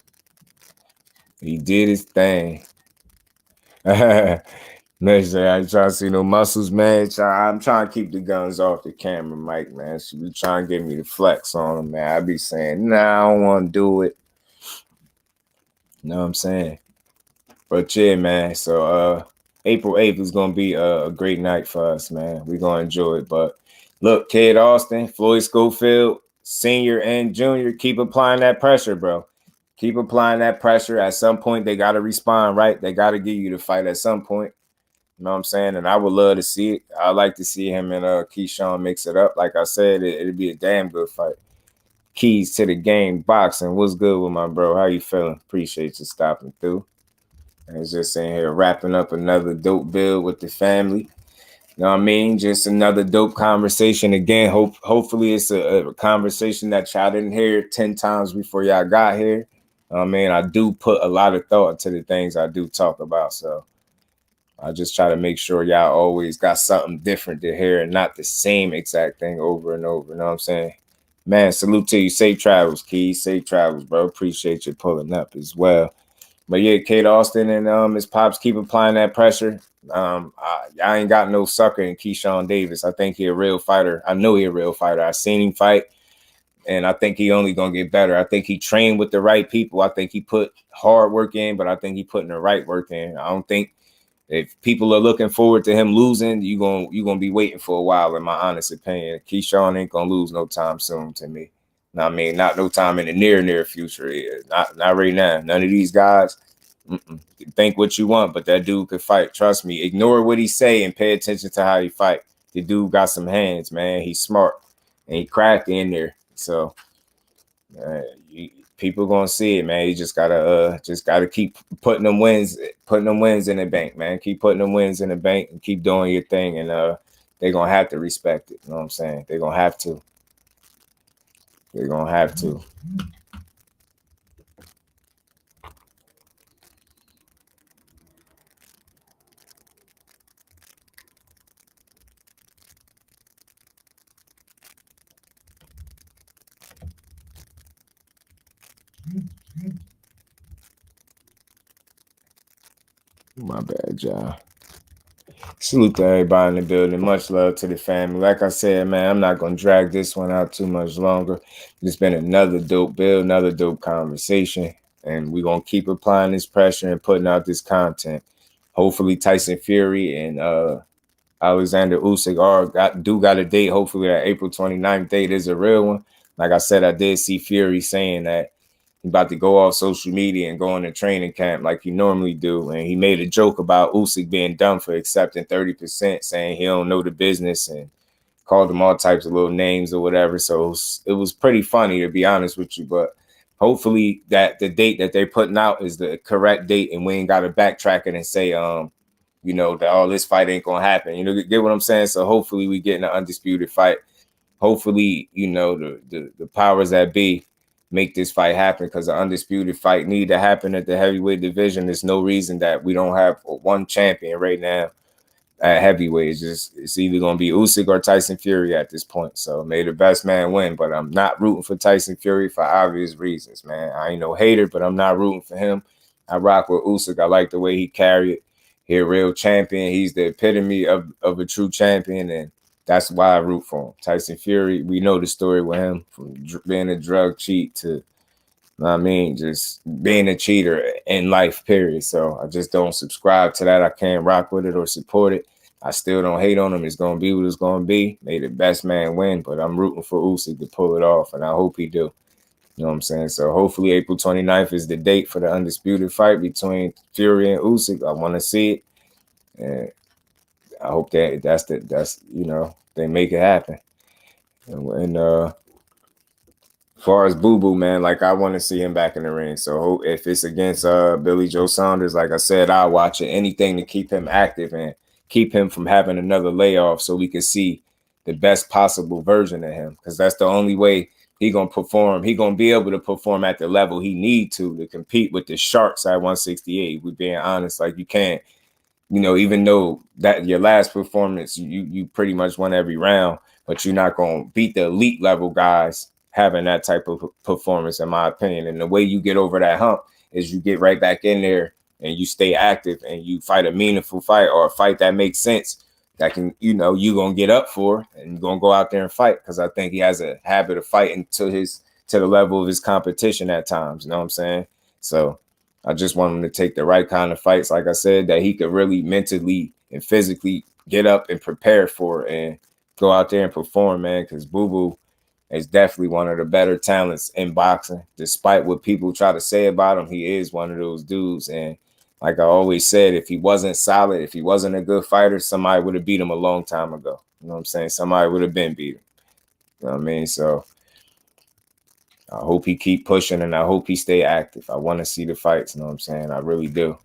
He did his thing. Next day, I try to see no muscles, man. I'm trying to keep the guns off the camera, Mike, man. She be trying to get me to flex on him, man. I be saying, nah, I don't want to do it. You know what I'm saying? But yeah, man. So April 8th is gonna be a great night for us, man. We're gonna enjoy it. But look, Kid Austin, Floyd Schofield, senior and junior, keep applying that pressure, bro. Keep applying that pressure. At some point, they gotta respond, right? They gotta give you the fight at some point. You know what I'm saying? And I would love to see it. I'd like to see him and KEYSHAWN mix it up. Like I said, it'd be a damn good fight. Keys to the game, boxing. What's good with my bro? How you feeling? Appreciate you stopping through. I was just in here wrapping up another dope build with the family. You know what I mean? Just another dope conversation. Again, hopefully it's a conversation that y'all didn't hear 10 times before y'all got here. I mean, I do put a lot of thought into the things I do talk about. So I just try to make sure y'all always got something different to hear and not the same exact thing over and over. You know what I'm saying? Man, salute to you. Safe travels, Keys. Safe travels, bro. Appreciate you pulling up as well. But yeah, Kate Austin and his pops keep applying that pressure. I ain't got no sucker in KEYSHAWN Davis. I think he a real fighter. I know he a real fighter. I seen him fight, and I think he only gonna get better. I think he trained with the right people. I think he put hard work in, but I think he putting the right work in. I don't think if people are looking forward to him losing, you gonna be waiting for a while, in my honest opinion. KEYSHAWN ain't gonna lose no time soon to me. I mean, not no time in the near future. Not right now. None of these guys. Think what you want, but that dude could fight. Trust me. Ignore what he say and pay attention to how he fight. The dude got some hands, man. He's smart and he crafty in there. So people gonna see it, man. You just gotta keep putting them wins in the bank, man. Keep putting them wins in the bank and keep doing your thing, and they're gonna have to respect it. You know what I'm saying? They're gonna have to. They're gonna have to. My bad, y'all. Salute to everybody in the building. Much love to the family. Like I said, man, I'm not going to drag this one out too much longer. It's been another dope build, another dope conversation, and we're going to keep applying this pressure and putting out this content. Hopefully Tyson Fury and Alexander Usyk got a date. Hopefully that April 29th date is a real one. Like I said, I did see Fury saying that about to go off social media and go in a training camp like he normally do. And he made a joke about Usyk being dumb for accepting 30%, saying he don't know the business, and called him all types of little names or whatever. So it was pretty funny, to be honest with you. But hopefully that the date that they're putting out is the correct date, and we ain't got to backtrack it and say, you know, that all this fight ain't going to happen. You know, get what I'm saying? So hopefully we get in an undisputed fight. Hopefully, you know, the powers that be make this fight happen, because the undisputed fight need to happen at the heavyweight division. There's no reason that we don't have one champion right now at heavyweight. It's either going to be Usyk or Tyson Fury at this point. So may the best man win, but I'm not rooting for Tyson Fury for obvious reasons, man. I ain't no hater, but I'm not rooting for him. I rock with Usyk. I like the way he carried it. He a real champion. He's the epitome of a true champion, and that's why I root for him. Tyson Fury, we know the story with him, from being a drug cheat to, I mean, just being a cheater in life, period. So I just don't subscribe to that. I can't rock with it or support it. I still don't hate on him. It's gonna be what it's gonna be. May the best man win, but I'm rooting for Usyk to pull it off, and I hope he do. You know what I'm saying? So hopefully April 29th is the date for the undisputed fight between Fury and Usyk. I want to see it, and I hope that's you know, they make it happen. And as far as Boo Boo, man, like I want to see him back in the ring. So if it's against Billy Joe Saunders, like I said, I'll watch it. Anything to keep him active and keep him from having another layoff, so we can see the best possible version of him. Because that's the only way he gonna perform. He gonna be able to perform at the level he need to compete with the Sharks at 168. We're being honest, like you can't. You know, even though that your last performance, you pretty much won every round, but you're not gonna beat the elite level guys having that type of performance, in my opinion. And the way you get over that hump is you get right back in there and you stay active and you fight a meaningful fight, or a fight that makes sense, that can, you know, you're gonna get up for, and you're gonna go out there and fight. Because I think he has a habit of fighting to the level of his competition at times. You know what I'm saying? So I just want him to take the right kind of fights, like I said, that he could really mentally and physically get up and prepare for, and go out there and perform, man. Because Boo Boo is definitely one of the better talents in boxing. Despite what people try to say about him, he is one of those dudes. And like I always said, if he wasn't solid, if he wasn't a good fighter, somebody would have beat him a long time ago. You know what I'm saying? Somebody would have been beat him. You know what I mean? So I hope he keep pushing, and I hope he stay active. I want to see the fights. You know what I'm saying? I really do.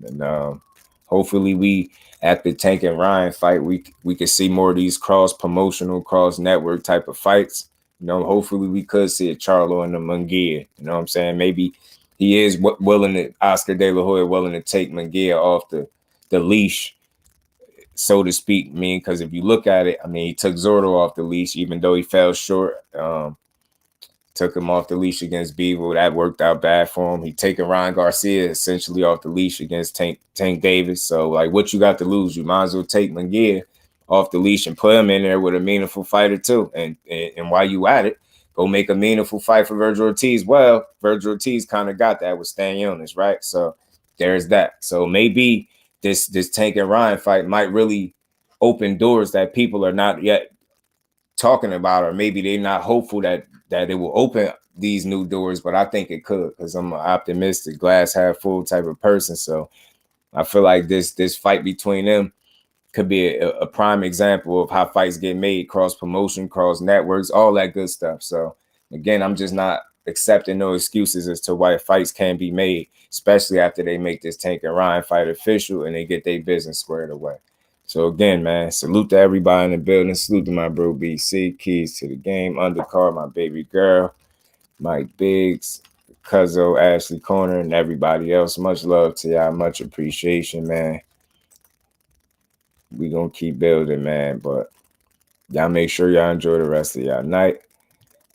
And hopefully we, at the Tank and Ryan fight, we can see more of these cross-promotional, cross-network type of fights. You know, hopefully we could see a Charlo and a Munguia. You know what I'm saying? Maybe he is willing to, Oscar De La Hoya willing to take Munguia off the leash, so to speak. I mean, because if you look at it, I mean, he took Zordo off the leash, even though he fell short. Took him off the leash against Beaver. That worked out bad for him. He taken Ryan Garcia essentially off the leash against Tank Davis. So, like, what you got to lose? You might as well take Munguia off the leash and put him in there with a meaningful fighter too. And while you at it, go make a meaningful fight for Virgil Ortiz. Well, Virgil Ortiz kind of got that with Stan Jonas, right? So there's that. So maybe this Tank and Ryan fight might really open doors that people are not yet talking about, or maybe they're not hopeful that it will open these new doors, but I think it could, because I'm an optimistic, glass half full type of person. So I feel like this fight between them could be a prime example of how fights get made, cross promotion, cross networks, all that good stuff. So again, I'm just not accepting no excuses as to why fights can be made, especially after they make this Tank and Ryan fight official and they get their business squared away. So again, man, salute to everybody in the building. Salute to my bro BC, Keys to the Game, Undercard, my baby girl, Mike Biggs, Cuzzo, Ashley Corner, and everybody else. Much love to y'all. Much appreciation, man. We gonna keep building, man. But y'all make sure y'all enjoy the rest of y'all night.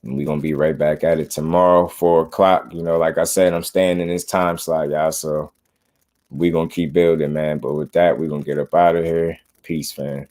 And we gonna be right back at it tomorrow, 4 o'clock. You know, like I said, I'm staying in this time slot, y'all. So we gonna keep building, man. But with that, we gonna get up out of here. Peace, fam.